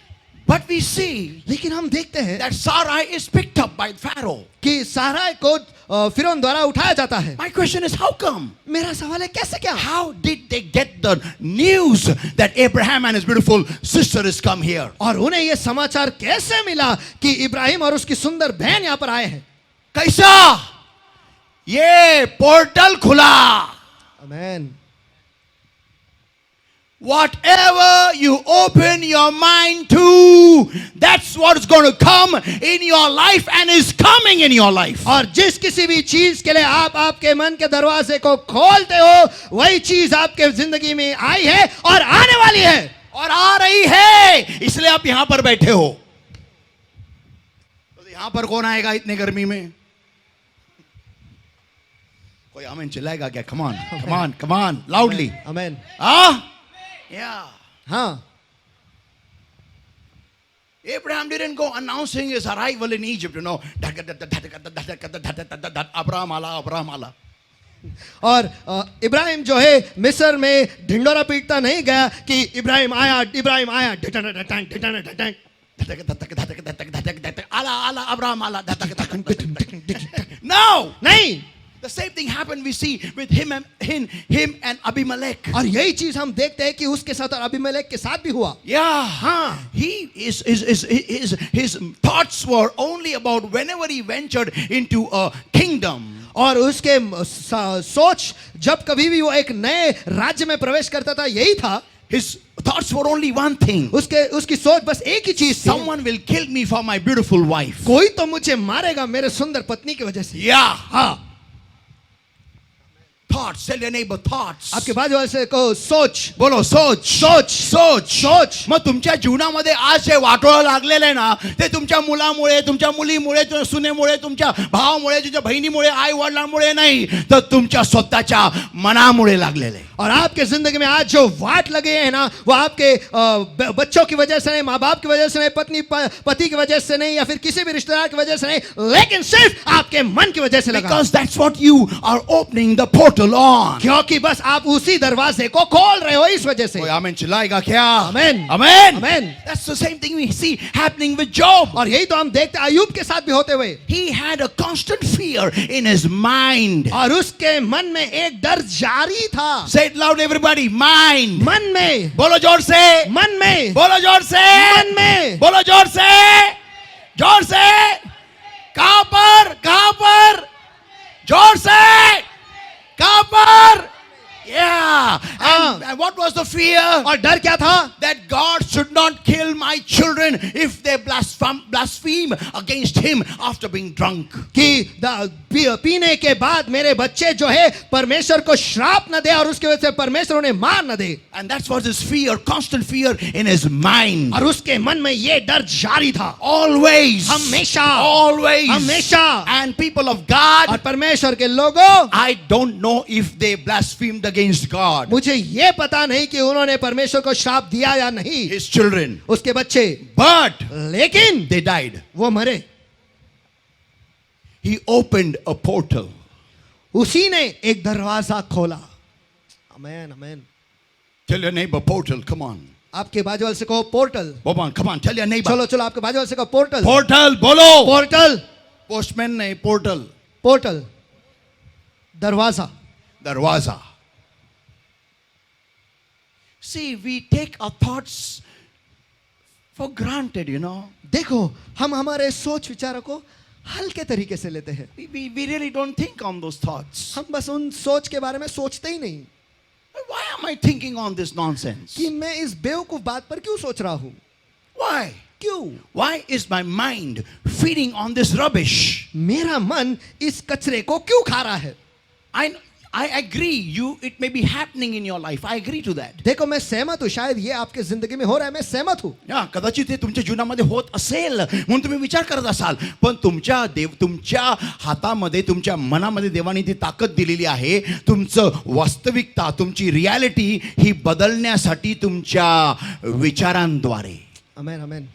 [SPEAKER 1] But we see
[SPEAKER 2] लेकिन हम देखते हैं
[SPEAKER 1] that Sarai is picked up by Pharaoh.
[SPEAKER 2] कि सारा को फिरौन द्वारा उठाया जाता है।
[SPEAKER 1] My question is, how come?
[SPEAKER 2] मेरा सवाल है कैसे क्या?
[SPEAKER 1] How did they get the news that Abraham and his beautiful sister has come here?
[SPEAKER 2] और उन्हें ये समाचार कैसे मिला कि इब्राहिम और उसकी सुंदर बहन यहाँ पर आए हैं?
[SPEAKER 1] कैसा? ये पोर्टल खुला।
[SPEAKER 2] आमीन।
[SPEAKER 1] Whatever you open your mind to, that's what's going to come in your life and is coming in your life.
[SPEAKER 2] और जिस किसी भी चीज के लिए आप आपके मन के दरवाजे को खोलते हो, वही चीज आपके जिंदगी में आई है और आने वाली है
[SPEAKER 1] और आ रही है, इसलिए आप यहां पर बैठे हो। तो यहां पर कौन आएगा इतने गर्मी में? कोई आमीन चिल्लाएगा क्या? Come on, come on, come on, loudly.
[SPEAKER 2] आमीन।
[SPEAKER 1] Yeah.
[SPEAKER 2] हाँ,
[SPEAKER 1] Abraham didn't go announcing his arrival in Egypt, Abraham आला, Abraham आला.
[SPEAKER 2] और इब्राहिम जो है मिस्र में ढिंडोरा पीटता नहीं गया कि इब्राहिम आया, इब्राहिम आया,
[SPEAKER 1] आला, Abraham आला. No!
[SPEAKER 2] नहीं।
[SPEAKER 1] The same thing happened we see with him and Abimelech.
[SPEAKER 2] और यही चीज हम देखते हैं कि उसके साथ और अबीमेलेक के साथ भी हुआ।
[SPEAKER 1] Yeah.
[SPEAKER 2] हाँ,
[SPEAKER 1] His thoughts were only about whenever he ventured into a kingdom.
[SPEAKER 2] और उसके सोच जब कभी भी वो एक नए राज्य में प्रवेश करता था, यही था।
[SPEAKER 1] His thoughts were only one thing.
[SPEAKER 2] उसकी सोच बस एक ही चीज थी,
[SPEAKER 1] Someone will kill me for my beautiful wife.
[SPEAKER 2] कोई तो मुझे मारेगा मेरे सुंदर पत्नी की वजह से।
[SPEAKER 1] Yeah.
[SPEAKER 2] हाँ,
[SPEAKER 1] Thoughts. Tell your neighbor thoughts.
[SPEAKER 2] आपके बाजू वाले से कहो सोच,
[SPEAKER 1] बोलो सोच.
[SPEAKER 2] सोच।
[SPEAKER 1] मग तुमच्या जीवनामध्ये आज जे वाटोळं लागलेलं आहे ना, ते तुमच्या मुलामुळे, तुमच्या मुलीमुळे, तुमच्या सुनेमुळे, तुमच्या भावामुळे, तुमच्या बहिणीमुळे, आई वडिलांमुळे नाही, तर तुमच्या स्वतःच्या मनामुळे लागलेलं आहे.
[SPEAKER 2] और आपके जिंदगी में आज जो वाट लगे हैं ना, वो आपके बच्चों की वजह से नहीं, माँ बाप की वजह से नहीं, पति की वजह से नहीं, या फिर किसी भी रिश्तेदार की वजह से नहीं, लेकिन सिर्फ आपके मन की वजह से लगा।
[SPEAKER 1] Because that's what you are opening the portal on.
[SPEAKER 2] क्योंकि बस आप उसी दरवाजे को खोल रहे हो इस वजह से।
[SPEAKER 1] कोई आमीन चिल्लाएगा क्या?
[SPEAKER 2] Amen.
[SPEAKER 1] Amen.
[SPEAKER 2] Amen.
[SPEAKER 1] That's the same thing we see happening with Job.
[SPEAKER 2] और यही तो हम देखते हैं अय्यूब के साथ भी होते हुए।
[SPEAKER 1] He had a constant fear in his mind.
[SPEAKER 2] और उसके मन में एक डर जारी था।
[SPEAKER 1] Say it loud everybody. Mind.
[SPEAKER 2] मन में,
[SPEAKER 1] बोलो जोर से.
[SPEAKER 2] मन में,
[SPEAKER 1] बोलो जोर से.
[SPEAKER 2] मन में,
[SPEAKER 1] बोलो जोर से. जोर से. कहां पर? जोर से. कहां पर? Yeah. And what was the fear?
[SPEAKER 2] और डर क्या था?
[SPEAKER 1] That God should not kill my children if they blaspheme against him after being drunk.
[SPEAKER 2] कि पीने के बाद मेरे बच्चे जो है परमेश्वर को श्राप न दे और उसकी वजह से परमेश्वर उन्हें मार न दे।
[SPEAKER 1] And that's what his fear, constant fear in his mind.
[SPEAKER 2] और उसके मन में ये डर जारी था।
[SPEAKER 1] Always.
[SPEAKER 2] हमेशा।
[SPEAKER 1] And people of God,
[SPEAKER 2] और परमेश्वर के लोगों,
[SPEAKER 1] I don't know if they blasphemed against God.
[SPEAKER 2] मुझे ये पता नहीं कि उन्होंने परमेश्वर को श्राप दिया या नहीं,
[SPEAKER 1] His children.
[SPEAKER 2] उसके बच्चे,
[SPEAKER 1] But
[SPEAKER 2] लेकिन
[SPEAKER 1] they died.
[SPEAKER 2] वो मरे।
[SPEAKER 1] He opened a portal.
[SPEAKER 2] उसी ने एक दरवाजा खोला। आमीन, आमीन।
[SPEAKER 1] Tell your neighbor portal. Come on.
[SPEAKER 2] आपके बाजू वाले से कहो portal.
[SPEAKER 1] Come on. Tell your neighbor.
[SPEAKER 2] चलो आपके बाजू वाले से कहो पोर्टल।
[SPEAKER 1] Portal. बोलो.
[SPEAKER 2] पोर्टल।
[SPEAKER 1] Postman नहीं, portal.
[SPEAKER 2] पोर्टल, दरवाजा।
[SPEAKER 1] Darwaza. See, we take our thoughts for granted, you know.
[SPEAKER 2] देखो, हम हमारे सोच विचारों को हल्के तरीके से लेते हैं।
[SPEAKER 1] We really don't think on those thoughts.
[SPEAKER 2] हम बस उन सोच के बारे में सोचते ही नहीं
[SPEAKER 1] Why am I thinking on this nonsense?
[SPEAKER 2] कि मैं इस बेवकूफ बात पर क्यों सोच रहा हूं।
[SPEAKER 1] Why?
[SPEAKER 2] क्यों?
[SPEAKER 1] Why is my mind feeding on this rubbish?
[SPEAKER 2] मेरा मन इस कचरे को क्यों खा रहा है।
[SPEAKER 1] I agree, it may be happening in your life. I agree to that.
[SPEAKER 2] देखो, मैं सहमत हूं, शायद ये आपके जिंदगी में हो रहा है, मैं सहमत हूं।
[SPEAKER 1] या कदाचित ते तुमच्या जीवनामध्ये होत असेल म्हणून तुम्ही विचार करत असाल, पण तुमच्या हातामध्ये, तुमच्या मनामध्ये देवाने ती ताकद दिलेली आहे। तुमचं वास्तविकता, तुमची रियालिटी ही बदलण्यासाठी तुमच्या विचारांद्वारे।
[SPEAKER 2] आमेन, आमेन।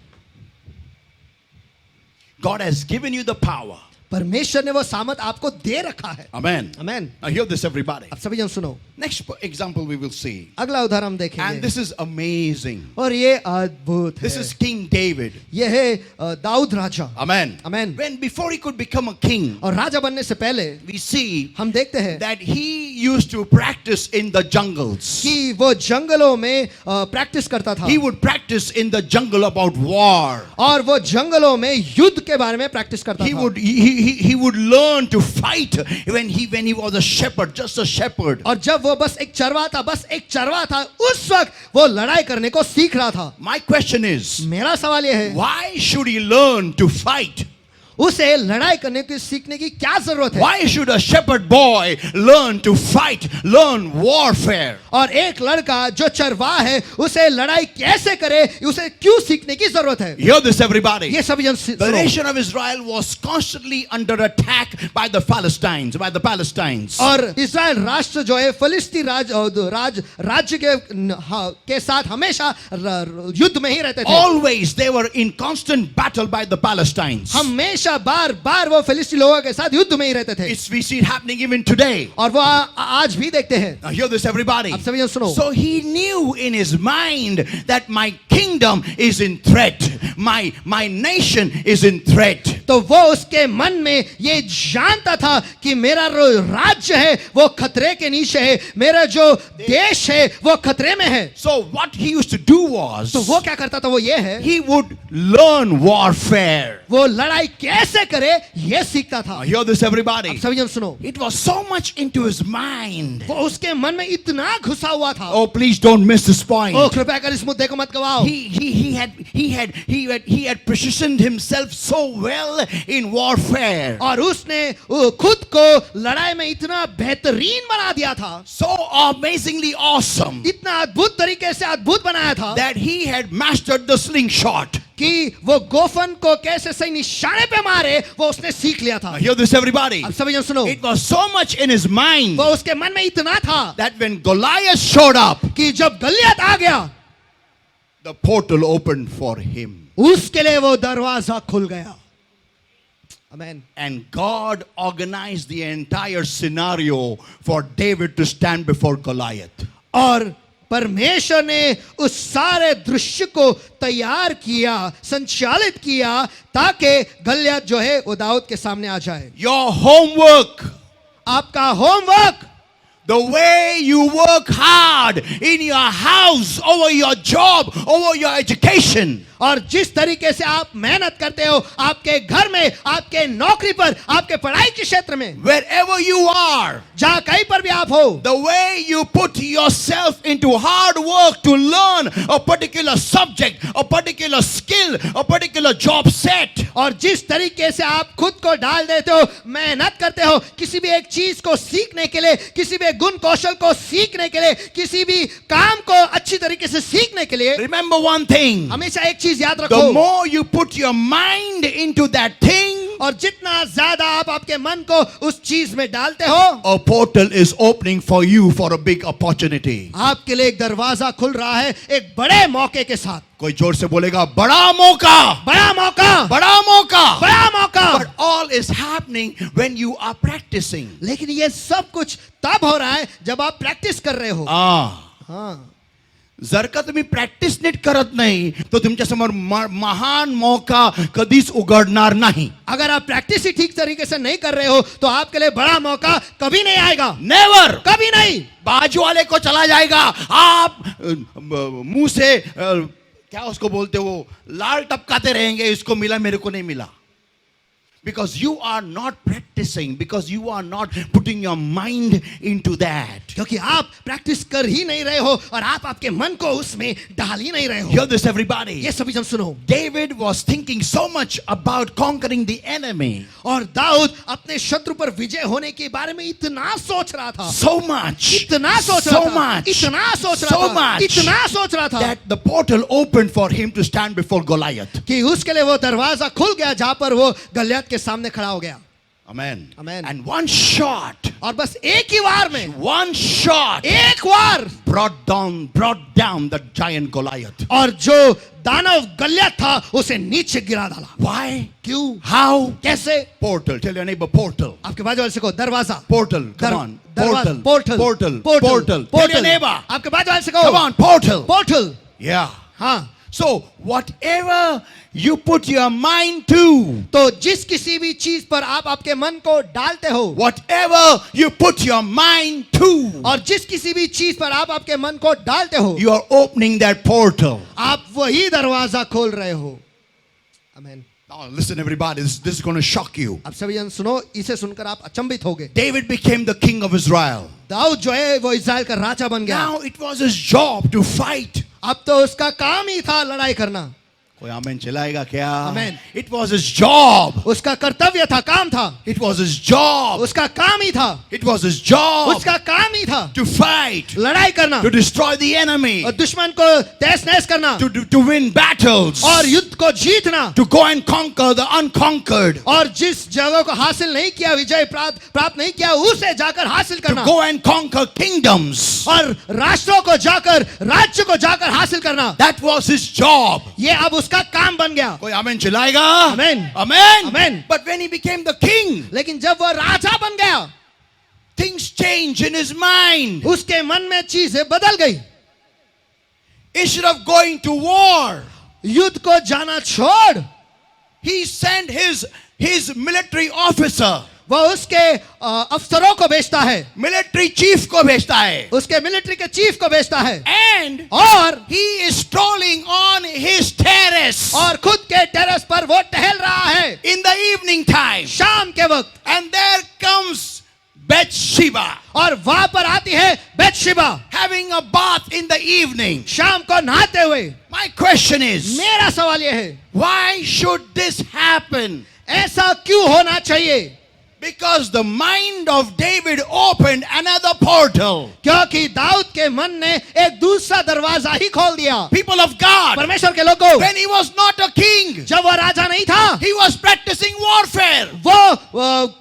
[SPEAKER 1] God has given you the power.
[SPEAKER 2] परमेश्वर ने वो सामर्थ आपको दे रखा है.
[SPEAKER 1] Amen.
[SPEAKER 2] Amen.
[SPEAKER 1] Now hear this, everybody.
[SPEAKER 2] अब सभी जन सुनो.
[SPEAKER 1] Next example we will see.
[SPEAKER 2] अगला उदाहरण हम देखेंगे.
[SPEAKER 1] And this is amazing.
[SPEAKER 2] और ये अद्भुत है.
[SPEAKER 1] This is King David.
[SPEAKER 2] ये है दाऊद राजा.
[SPEAKER 1] Amen.
[SPEAKER 2] Amen.
[SPEAKER 1] When before he could become a king,
[SPEAKER 2] और राजा बनने से पहले
[SPEAKER 1] we see
[SPEAKER 2] हम देखते हैं
[SPEAKER 1] that he used to practice in the jungles.
[SPEAKER 2] कि वो जंगलों में प्रैक्टिस करता था.
[SPEAKER 1] He would practice in the jungle about war.
[SPEAKER 2] और वो जंगलों में युद्ध के बारे में प्रैक्टिस करता था.
[SPEAKER 1] He would learn to fight when he was a shepherd, just a shepherd.
[SPEAKER 2] और जब वो बस एक चरवा था उस वक्त वो लड़ाई करने को सीख रहा था.
[SPEAKER 1] My question is,
[SPEAKER 2] मेरा सवाल ये है,
[SPEAKER 1] why should he learn to fight?
[SPEAKER 2] उसे लड़ाई करने की सीखने की क्या जरूरत है?
[SPEAKER 1] Why should a shepherd boy learn to fight, learn warfare?
[SPEAKER 2] और एक लड़का जो चरवाहा है उसे लड़ाई कैसे करे, उसे क्यों सीखने की जरूरत है?
[SPEAKER 1] Hear this, everybody.
[SPEAKER 2] ये सभी जन
[SPEAKER 1] The
[SPEAKER 2] सुनो.
[SPEAKER 1] nation of Israel was constantly under attack by the Palestinians.
[SPEAKER 2] और इस्राएल राष्ट्र जो है फलिस्ती राज्य के साथ हमेशा युद्ध में ही रहते थे.
[SPEAKER 1] Always they were in constant battle by the Palestinians.
[SPEAKER 2] हमेशा बार वो फिलिस्ती लोगों के साथ युद्ध में ही रहते थे.
[SPEAKER 1] We see it happening even today.
[SPEAKER 2] और वो आज भी देखते हैं.
[SPEAKER 1] Now hear this, everybody.
[SPEAKER 2] अब सभी जन सुनो.
[SPEAKER 1] So he knew in his mind that my kingdom is in threat. My nation is in threat.
[SPEAKER 2] तो वो उसके मन में ये जानता था कि मेरा राज्य है वो खतरे के नीचे है, मेरा जो देश है वो खतरे में है.
[SPEAKER 1] So what he used to do was,
[SPEAKER 2] तो वो क्या करता था वो ये है,
[SPEAKER 1] he would learn warfare.
[SPEAKER 2] वो लड़ाई कैसे करे ये सीखता था.
[SPEAKER 1] Now hear this, everybody.
[SPEAKER 2] अब सभी जन सुनो.
[SPEAKER 1] It was so much into his mind.
[SPEAKER 2] वो उसके मन में इतना घुसा हुआ था.
[SPEAKER 1] Oh, please don't miss this point.
[SPEAKER 2] ओ कृपया कर इस मुद्दे को मत गवाओ.
[SPEAKER 1] He had positioned himself so well in warfare.
[SPEAKER 2] और उसने खुद को लड़ाई में इतना बेहतरीन बना दिया था.
[SPEAKER 1] So amazingly awesome.
[SPEAKER 2] इतना अद्भुत तरीके से अद्भुत बनाया था.
[SPEAKER 1] That he had mastered the slingshot.
[SPEAKER 2] कि वो गोफन को कैसे सही निशाने पे मारे वो उसने सीख लिया था.
[SPEAKER 1] Now hear this, everybody.
[SPEAKER 2] अब सभी जन सुनो.
[SPEAKER 1] It was so much in his mind
[SPEAKER 2] वो उसके मन में इतना था
[SPEAKER 1] that when Goliath showed up,
[SPEAKER 2] कि जब गलियत आ गया
[SPEAKER 1] the portal opened for him.
[SPEAKER 2] उसके लिए वो दरवाजा खुल गया. Amen.
[SPEAKER 1] And God organized the entire scenario for David to stand before Goliath.
[SPEAKER 2] और परमेश्वर ने उस सारे दृश्य को तैयार किया, संचालित किया ताकि गलियत जो है वो दाऊद के सामने आ जाए.
[SPEAKER 1] Your homework,
[SPEAKER 2] आपका homework,
[SPEAKER 1] the way you work hard in your house, over your job, over your education,
[SPEAKER 2] और जिस तरीके से आप मेहनत करते हो आपके घर में, आपके नौकरी पर, आपके पढ़ाई के क्षेत्र में,
[SPEAKER 1] wherever you are,
[SPEAKER 2] जहां कहीं पर भी आप हो,
[SPEAKER 1] the way you put yourself into hard work to learn a particular subject, a particular skill, a particular job set,
[SPEAKER 2] और जिस तरीके से आप खुद को डाल देते हो, मेहनत करते हो किसी भी एक चीज को सीखने के लिए, किसी भी गुण कौशल को सीखने के लिए, किसी भी काम को अच्छी तरीके से सीखने के लिए,
[SPEAKER 1] remember one thing.
[SPEAKER 2] हमेशा एक चीज याद
[SPEAKER 1] The
[SPEAKER 2] रखो.
[SPEAKER 1] more you put your mind into that thing,
[SPEAKER 2] और जितना ज्यादा आप आपके मन को उस चीज में डालते हो,
[SPEAKER 1] a portal is opening for you for a big opportunity.
[SPEAKER 2] आपके लिए एक दरवाजा खुल रहा है एक बड़े मौके के साथ.
[SPEAKER 1] कोई जोर से बोलेगा बड़ा मौका,
[SPEAKER 2] बड़ा मौका,
[SPEAKER 1] बड़ा मौका.
[SPEAKER 2] बड़ा मौका.
[SPEAKER 1] But all is happening when you are practicing.
[SPEAKER 2] लेकिन ये सब कुछ तब हो रहा है जब आप प्रॅक्टिस कर रहे हो. हाँ.
[SPEAKER 1] जर का तुम्ही प्रॅक्टिस नीट करत नाही तर तुमच्या समोर महान मौका कधीच उघडणार नाही.
[SPEAKER 2] अगर आप प्रैक्टिस ही ठीक तरीके से नहीं कर रहे हो तो आपके लिए बड़ा मौका कभी नहीं आएगा.
[SPEAKER 1] नेवर,
[SPEAKER 2] कभी नहीं.
[SPEAKER 1] बाजू वाले को चला जाएगा. आप मुंह से क्या उसको बोलते हो, लाल टपकाते रहेंगे, इसको मिला मेरे को नहीं मिला. Because you are not practicing, because you are not putting your mind into that.
[SPEAKER 2] क्योंकि आप प्रैक्टिस कर ही नहीं रहे हो और आप आपके मन को उसमें डाल ही नहीं रहे हो.
[SPEAKER 1] Hear this, everybody.
[SPEAKER 2] ये सभी जन सुनो.
[SPEAKER 1] David was thinking so much about conquering the enemy.
[SPEAKER 2] और दाऊद अपने शत्रु पर विजय होने के बारे में इतना सोच रहा था.
[SPEAKER 1] So much.
[SPEAKER 2] इतना सोच रहा था. इतना सोच रहा था. इतना सोच रहा था.
[SPEAKER 1] That the portal opened for him to stand before Goliath.
[SPEAKER 2] कि उसके लिए वो दरवाजा खुल गया जहां पर वो गलियत के सामने खड़ा हो गया.
[SPEAKER 1] Amen.
[SPEAKER 2] Amen.
[SPEAKER 1] And one shot,
[SPEAKER 2] और बस एक ही वार में,
[SPEAKER 1] one shot
[SPEAKER 2] एक वार,
[SPEAKER 1] brought down the giant Goliath.
[SPEAKER 2] और जो दानव गलियात था उसे नीचे गिरा डाला.
[SPEAKER 1] Why?
[SPEAKER 2] क्यों?
[SPEAKER 1] How?
[SPEAKER 2] कैसे?
[SPEAKER 1] Portal. Tell your neighbor, portal.
[SPEAKER 2] आपके बाजू वाले से कहो दरवाजा.
[SPEAKER 1] Portal. Come on. Portal.
[SPEAKER 2] Portal.
[SPEAKER 1] Portal.
[SPEAKER 2] Portal.
[SPEAKER 1] Portal. Tell your neighbor.
[SPEAKER 2] आपके बाजू वाले से कहो.
[SPEAKER 1] Come on, portal.
[SPEAKER 2] Portal.
[SPEAKER 1] Yeah.
[SPEAKER 2] हाँ.
[SPEAKER 1] So, whatever you put your mind to,
[SPEAKER 2] तो जिस किसी भी चीज पर आप आपके मन को डालते हो,
[SPEAKER 1] whatever you put your mind to,
[SPEAKER 2] और जिस किसी भी चीज पर आप आपके मन को डालते हो,
[SPEAKER 1] you are opening that portal.
[SPEAKER 2] आप वही दरवाजा खोल रहे हो. आमीन.
[SPEAKER 1] Now, listen, everybody. This is going to shock you.
[SPEAKER 2] अब सभी जन सुनो, इसे सुनकर आप अचंभित होगे.
[SPEAKER 1] David became the king of Israel.
[SPEAKER 2] Dawood जो है वो इस्राएल का राजा बन गया.
[SPEAKER 1] Now it was his job to fight.
[SPEAKER 2] अब तो उसका काम ही था लड़ाई करना.
[SPEAKER 1] कोई आमीन चिल्लाएगा क्या?
[SPEAKER 2] Amen.
[SPEAKER 1] It was his job.
[SPEAKER 2] उसका कर्तव्य था, काम था.
[SPEAKER 1] It was his job.
[SPEAKER 2] उसका काम ही था.
[SPEAKER 1] It was his job
[SPEAKER 2] उसका काम ही था
[SPEAKER 1] to fight,
[SPEAKER 2] लड़ाई करना,
[SPEAKER 1] to destroy the enemy,
[SPEAKER 2] और दुश्मन को तहस नहस करना,
[SPEAKER 1] to win battles,
[SPEAKER 2] और युद्ध को जीतना,
[SPEAKER 1] to go and conquer the unconquered,
[SPEAKER 2] और जिस जगह को हासिल नहीं किया, विजय प्राप्त नहीं किया, उसे जाकर हासिल
[SPEAKER 1] to
[SPEAKER 2] करना,
[SPEAKER 1] go and conquer kingdoms.
[SPEAKER 2] और राष्ट्रों को जाकर, राज्य को जाकर हासिल करना.
[SPEAKER 1] That was his job.
[SPEAKER 2] ये अब उसका काम बन गया.
[SPEAKER 1] कोई आमीन चिल्लाएगा?
[SPEAKER 2] Amen.
[SPEAKER 1] Amen.
[SPEAKER 2] Amen.
[SPEAKER 1] But when he became the king,
[SPEAKER 2] लेकिन जब वो राजा बन गया,
[SPEAKER 1] things changed in his mind.
[SPEAKER 2] उसके मन में चीजें बदल गई.
[SPEAKER 1] Instead of going to war,
[SPEAKER 2] युद्ध को जाना छोड़,
[SPEAKER 1] he sent his military officer,
[SPEAKER 2] वो उसके अफसरों को भेजता है,
[SPEAKER 1] military chief को भेजता है,
[SPEAKER 2] उसके मिलिट्री के चीफ को भेजता है,
[SPEAKER 1] and
[SPEAKER 2] और
[SPEAKER 1] he is strolling on his terrace
[SPEAKER 2] और खुद के टेरेस पर वो टहल रहा है
[SPEAKER 1] in the evening time,
[SPEAKER 2] शाम के वक्त,
[SPEAKER 1] and there comes Bathsheba
[SPEAKER 2] और वहां पर आती है बेतशेबा
[SPEAKER 1] having a bath in the evening.
[SPEAKER 2] शाम को नहाते हुए.
[SPEAKER 1] My question is,
[SPEAKER 2] मेरा सवाल ये है,
[SPEAKER 1] why should this happen?
[SPEAKER 2] ऐसा क्यों होना चाहिए?
[SPEAKER 1] Because the mind of David opened another portal.
[SPEAKER 2] क्योंकि दाऊद के मन ने एक दूसरा दरवाजा ही खोल दिया.
[SPEAKER 1] People of God,
[SPEAKER 2] परमेश्वर के लोगों,
[SPEAKER 1] when he was not a king,
[SPEAKER 2] जब वो राजा नहीं था,
[SPEAKER 1] he was practicing warfare.
[SPEAKER 2] वो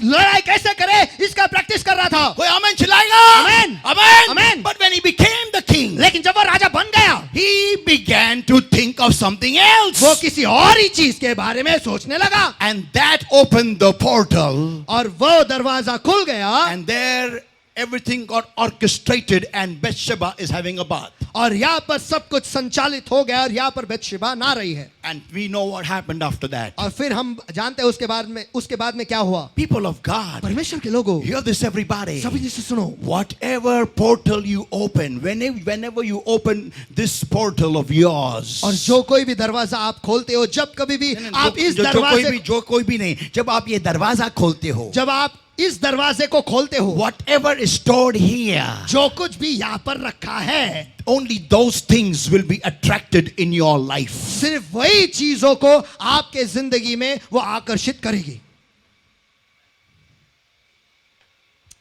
[SPEAKER 2] लड़ाई कैसे करे इसका प्रैक्टिस कर रहा था.
[SPEAKER 1] कोई आमीन चिल्लाएगा?
[SPEAKER 2] Amen.
[SPEAKER 1] Amen.
[SPEAKER 2] Amen.
[SPEAKER 1] But when he became the king,
[SPEAKER 2] लेकिन जब वो राजा बन गया,
[SPEAKER 1] he began to think of something else.
[SPEAKER 2] वो किसी और ही चीज के बारे में सोचने लगा,
[SPEAKER 1] And that opened the portal.
[SPEAKER 2] और वो दरवाजा खुल गया,
[SPEAKER 1] And there everything got orchestrated and Bathsheba is having a bath.
[SPEAKER 2] और यहाँ पर सब कुछ संचालित हो गया, और यहाँ पर बेतशेबा ना रही है.
[SPEAKER 1] And we know what happened after that.
[SPEAKER 2] और फिर हम जानते हैं उसके बाद में क्या हुआ.
[SPEAKER 1] People of God,
[SPEAKER 2] परमेश्वर के लोगों,
[SPEAKER 1] hear this everybody.
[SPEAKER 2] सभी जिसे सुनो,
[SPEAKER 1] Whatever portal you open, whenever you open this portal of yours,
[SPEAKER 2] और जो कोई भी दरवाजा आप खोलते हो, जब कभी भी आप इस दरवाजे,
[SPEAKER 1] जो कोई भी नहीं, जब आप ये दरवाजा खोलते हो,
[SPEAKER 2] जब आप इस दरवाजे को खोलते हो,
[SPEAKER 1] whatever is stored here,
[SPEAKER 2] जो कुछ भी यहाँ पर रखा है,
[SPEAKER 1] only those things will be attracted in your life.
[SPEAKER 2] सिर्फ वही चीजों को आपके जिंदगी में वो आकर्षित करेगी.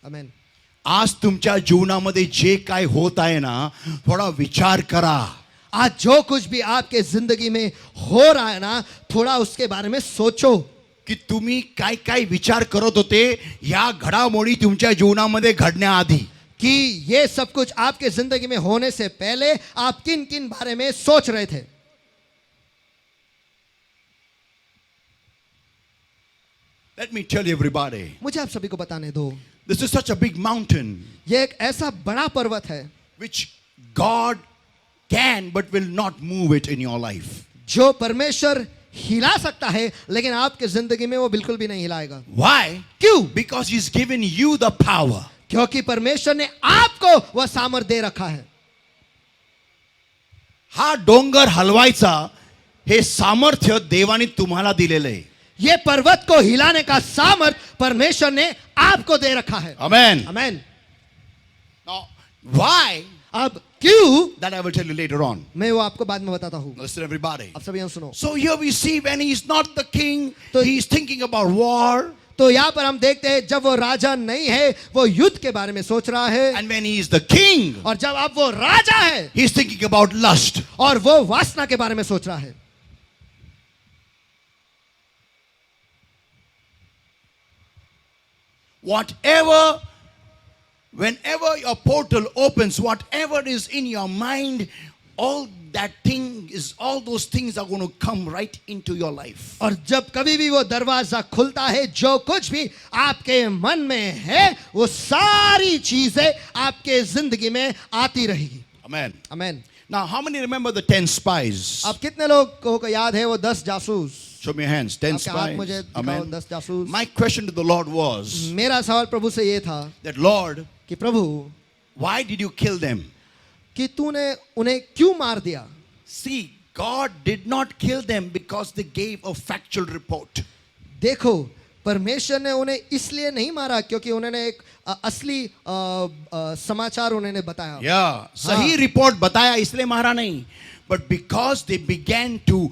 [SPEAKER 2] आमीन.
[SPEAKER 1] आज तुमच्या जीवनामध्ये जे काय होत आहे ना, थोडा विचार करा.
[SPEAKER 2] आज जो कुछ भी आपके जिंदगी में हो रहा है ना, थोड़ा उसके बारे में सोचो
[SPEAKER 1] की तुम्ही काय काय विचार करत होते या घडामोडी तुमच्या जीवनामध्ये घडण्याआधी.
[SPEAKER 2] कि ये सब कुछ आपके जिंदगी में होने से पहले आप किन किन बारे में सोच रहे थे.
[SPEAKER 1] Let me tell you everybody,
[SPEAKER 2] मुझे आप सभी को बताने दो,
[SPEAKER 1] this is such a big mountain
[SPEAKER 2] ये एक ऐसा बड़ा पर्वत है
[SPEAKER 1] which God can but will not move it in your life.
[SPEAKER 2] जो परमेश्वर हिला सकता है, लेकिन आपके जिंदगी में वो बिल्कुल भी नहीं हिलाएगा.
[SPEAKER 1] Why?
[SPEAKER 2] क्यों?
[SPEAKER 1] Because he's given you the power.
[SPEAKER 2] क्योंकि परमेश्वर ने आपको वह सामर्थ्य दे रखा है.
[SPEAKER 1] हा डोंगर हलवायचा हे सामर्थ्य देवाने तुम्हाला दिलेलं आहे.
[SPEAKER 2] ये पर्वत को हिलाने का सामर्थ्य परमेश्वर ने आपको दे रखा है.
[SPEAKER 1] Amen.
[SPEAKER 2] आमीन.
[SPEAKER 1] Now, why?
[SPEAKER 2] अब क्यों,
[SPEAKER 1] That I will tell you later on.
[SPEAKER 2] मैं वो आपको बाद में बताता हूँ.
[SPEAKER 1] Listen everybody.
[SPEAKER 2] अब सभी यहाँ सुनो.
[SPEAKER 1] So here we see when he is not the king,
[SPEAKER 2] तो-
[SPEAKER 1] he is thinking about war.
[SPEAKER 2] तो यहाँ पर हम देखते हैं जब वो राजा नहीं है, वो युद्ध के बारे में सोच रहा है,
[SPEAKER 1] And when he is the king,
[SPEAKER 2] और जब अब वो राजा है,
[SPEAKER 1] he is thinking about lust.
[SPEAKER 2] और वो वासना के बारे में सोच रहा है.
[SPEAKER 1] whatever, whenever your portal opens, whatever is in your mind, all those things are going to come right into your life.
[SPEAKER 2] और जब कभी भी वो दरवाजा खुलता है, जो कुछ भी आपके मन में है, वो सारी चीजें आपके जिंदगी में आती रहेगी.
[SPEAKER 1] Amen.
[SPEAKER 2] Amen.
[SPEAKER 1] Now, how many remember the 10 spies?
[SPEAKER 2] अब कितने लोग को याद है वो 10 जासूस?
[SPEAKER 1] Show me your hands. 10
[SPEAKER 2] आपके हाथ मुझे
[SPEAKER 1] spies.
[SPEAKER 2] दिखाओ,
[SPEAKER 1] Amen.
[SPEAKER 2] 10 जासूस.
[SPEAKER 1] My question to the Lord was
[SPEAKER 2] मेरा सवाल प्रभु से ये था
[SPEAKER 1] that, Lord,
[SPEAKER 2] कि प्रभु,
[SPEAKER 1] why did you kill them?
[SPEAKER 2] कि तूने उन्हें क्यों मार दिया?
[SPEAKER 1] See, God did not kill them because they gave a factual report.
[SPEAKER 2] देखो, परमेश्वर ने उन्हें इसलिए नहीं मारा क्योंकि उन्होंने एक असली समाचार उन्होंने बताया.
[SPEAKER 1] Yeah, सही रिपोर्ट बताया इसलिए मारा नहीं. But because they began to,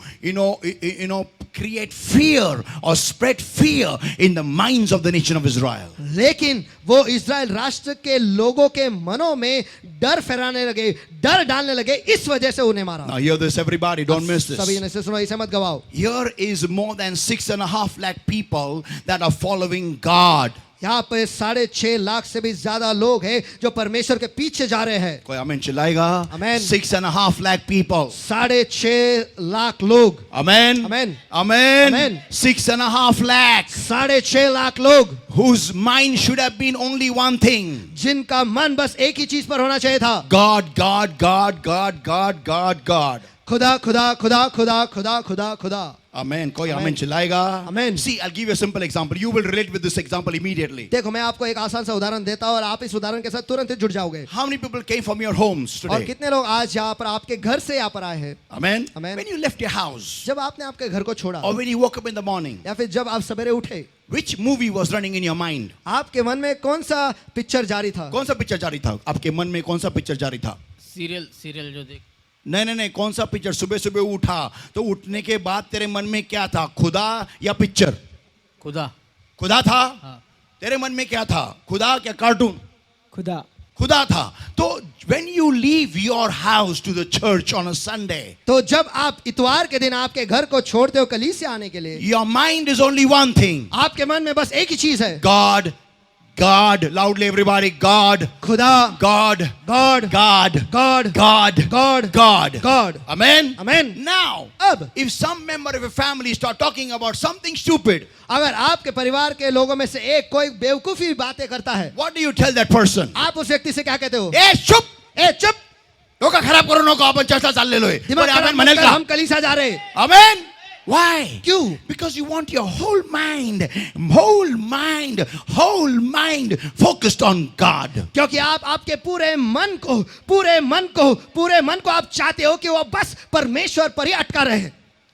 [SPEAKER 1] create fear or spread fear in the minds of the nation of Israel.
[SPEAKER 2] लेकिन वो इज़राइल राष्ट्र के लोगों के मनों में डर फैलाने लगे, डर डालने लगे, इस वजह से उन्हें मारा.
[SPEAKER 1] Now hear this, everybody, don't miss this.
[SPEAKER 2] सभी ने से सुनो, इसे मत गवाओ.
[SPEAKER 1] Here is more than 6.5 lakh people that are following God.
[SPEAKER 2] यहाँ पे 6.5 लाख से भी ज्यादा लोग हैं जो परमेश्वर के पीछे जा रहे हैं.
[SPEAKER 1] कोई आमेन चिल्लाएगा?
[SPEAKER 2] Amen.
[SPEAKER 1] 6.5 lakh people.
[SPEAKER 2] 6.5 लाख लोग.
[SPEAKER 1] Amen.
[SPEAKER 2] Amen.
[SPEAKER 1] Amen.
[SPEAKER 2] Amen.
[SPEAKER 1] 6.5 lakh.
[SPEAKER 2] 6.5 lakh लोग
[SPEAKER 1] Whose mind should have been only one thing.
[SPEAKER 2] जिनका मन बस एक ही चीज पर होना चाहिए था.
[SPEAKER 1] God, God, God, God, God, God, God.
[SPEAKER 2] खुदा खुदा खुदा खुदा खुदा खुदा खुदा.
[SPEAKER 1] Amen. कोई
[SPEAKER 2] Amen.
[SPEAKER 1] Amen चिल्लाएगा?
[SPEAKER 2] Amen.
[SPEAKER 1] See, I'll give you a simple example. You will relate with this example immediately.
[SPEAKER 2] देखो, मैं आपको एक आसान सा उदाहरण देता हूं और आप इस उदाहरण के साथ तुरंत ही जुड़ जाओगे.
[SPEAKER 1] How many people came from your homes
[SPEAKER 2] और
[SPEAKER 1] today?
[SPEAKER 2] कितने लोग आज यहाँ पर आपके घर से यहाँ पर आए हैं?
[SPEAKER 1] Amen.
[SPEAKER 2] Amen.
[SPEAKER 1] When you left your house,
[SPEAKER 2] जब आपने आपके घर को छोड़ा
[SPEAKER 1] or when you woke up in the morning,
[SPEAKER 2] या फिर जब आप सवेरे उठे,
[SPEAKER 1] which movie was running in your mind?
[SPEAKER 2] आपके मन में कौन सा पिक्चर जारी था?
[SPEAKER 1] कौन सा पिक्चर जारी था? आपके मन में कौन सा पिक्चर जारी था?
[SPEAKER 3] सीरियल जो देख.
[SPEAKER 1] नहीं, कौन सा पिक्चर? सुबह सुबह उठा तो उठने के बाद तेरे मन में क्या था? खुदा या पिक्चर? खुदा था.
[SPEAKER 3] हाँ.
[SPEAKER 1] तेरे मन में क्या था? खुदा क्या कार्टून? खुदा था. तो when you leave your house to the church on a Sunday,
[SPEAKER 2] तो जब आप इतवार के दिन आपके घर को छोड़ते हो कलीसिया आने के लिए,
[SPEAKER 1] your mind is only one thing.
[SPEAKER 2] आपके मन में बस एक ही चीज है.
[SPEAKER 1] God, loudly everybody, God,
[SPEAKER 2] खुदा,
[SPEAKER 1] God,
[SPEAKER 2] God,
[SPEAKER 1] God,
[SPEAKER 2] God,
[SPEAKER 1] God,
[SPEAKER 2] God,
[SPEAKER 1] God.
[SPEAKER 2] God.
[SPEAKER 1] Amen.
[SPEAKER 2] Amen.
[SPEAKER 1] Now,
[SPEAKER 2] अब
[SPEAKER 1] if some member of a family start talking about something stupid,
[SPEAKER 2] अगर आपके परिवार के लोगों में से एक कोई बेवकूफी बातें करता है,
[SPEAKER 1] what do you tell that person?
[SPEAKER 2] आप उस व्यक्ति से क्या कहते हो?
[SPEAKER 1] ए चुप,
[SPEAKER 2] ए चुप,
[SPEAKER 1] डोका खराब करो नको, अपन चर्चा चाल ले लो है.
[SPEAKER 2] दिमाग
[SPEAKER 1] बड़े
[SPEAKER 2] खराब
[SPEAKER 1] आमेन
[SPEAKER 2] मत
[SPEAKER 1] मनेल
[SPEAKER 2] कर,
[SPEAKER 1] का.
[SPEAKER 2] हम कलीसिया जा रहे हैं.
[SPEAKER 1] Amen. Why?
[SPEAKER 2] क्यों?
[SPEAKER 1] Because you want your whole mind focused on God.
[SPEAKER 2] क्योंकि आप आपके पूरे मन को आप चाहते हो कि वो बस परमेश्वर पर ही अटका रहे.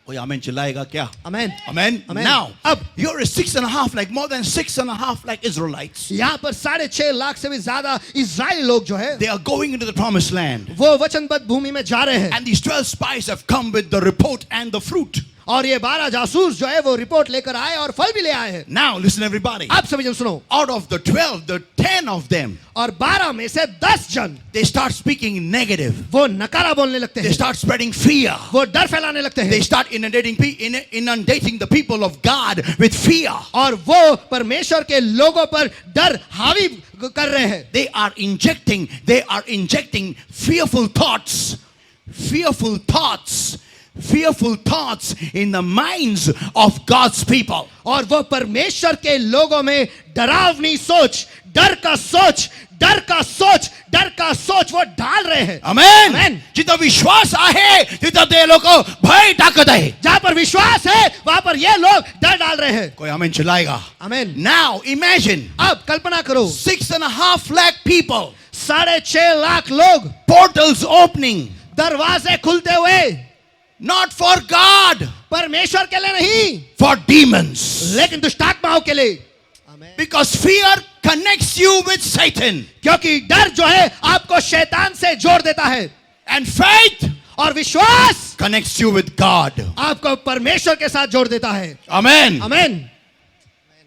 [SPEAKER 1] कोई आमेन चिल्लाएगा क्या?
[SPEAKER 2] Amen.
[SPEAKER 1] Amen.
[SPEAKER 2] Amen.
[SPEAKER 1] Now,
[SPEAKER 2] अब
[SPEAKER 1] you're a 6.5 lakh, more than 6.5 lakh Israelites.
[SPEAKER 2] यहाँ पर 6.5 लाख से भी ज्यादा इज़राइल लोग जो है,
[SPEAKER 1] They are going into the promised land.
[SPEAKER 2] वो वचनबद्ध भूमि में जा रहे हैं.
[SPEAKER 1] And these 12 spies have come with the report and the fruit.
[SPEAKER 2] और ये 12 जासूस जो है वो रिपोर्ट लेकर आए और फल भी ले आए हैं.
[SPEAKER 1] Now, listen everybody.
[SPEAKER 2] आप सभी जन सुनो.
[SPEAKER 1] Out of the 12, the 10 of them,
[SPEAKER 2] और 12 में से 10 जन
[SPEAKER 1] they start speaking negative.
[SPEAKER 2] वो नकारा बोलने लगते
[SPEAKER 1] They
[SPEAKER 2] हैं,
[SPEAKER 1] start spreading fear.
[SPEAKER 2] वो डर फैलाने लगते
[SPEAKER 1] They
[SPEAKER 2] हैं
[SPEAKER 1] start inundating the people of God with fear.
[SPEAKER 2] और वो परमेश्वर के लोगों पर डर हावी कर रहे हैं.
[SPEAKER 1] They are injecting fearful thoughts in the minds of God's people.
[SPEAKER 2] और वो परमेश्वर के लोगों में डरावनी सोच, डर का सोच वो डाल रहे हैं.
[SPEAKER 1] Amen.
[SPEAKER 2] Amen.
[SPEAKER 1] जितना विश्वास आहे तिथं ते लोक भय टाकत आहे.
[SPEAKER 2] जहां पर विश्वास है वहां पर ये लोग डर डाल रहे हैं.
[SPEAKER 1] कोई आमेन चिल्लाएगा?
[SPEAKER 2] Amen.
[SPEAKER 1] Now imagine
[SPEAKER 2] अब कल्पना करो,
[SPEAKER 1] 6.5 lakh people,
[SPEAKER 2] 6.5 लाख लोग,
[SPEAKER 1] portals opening,
[SPEAKER 2] दरवाजे खुलते हुए,
[SPEAKER 1] not for God,
[SPEAKER 2] परमेश्वर के लिए नहीं,
[SPEAKER 1] for demons.
[SPEAKER 2] लेकिन दुष्टात्माओं के लिए.
[SPEAKER 1] Because fear connects you with Satan.
[SPEAKER 2] क्योंकि डर जो है आपको शैतान से जोड़ देता है,
[SPEAKER 1] And faith
[SPEAKER 2] और विश्वास
[SPEAKER 1] connects you with God.
[SPEAKER 2] आपको परमेश्वर के साथ जोड़ देता है.
[SPEAKER 1] Amen.
[SPEAKER 2] Amen.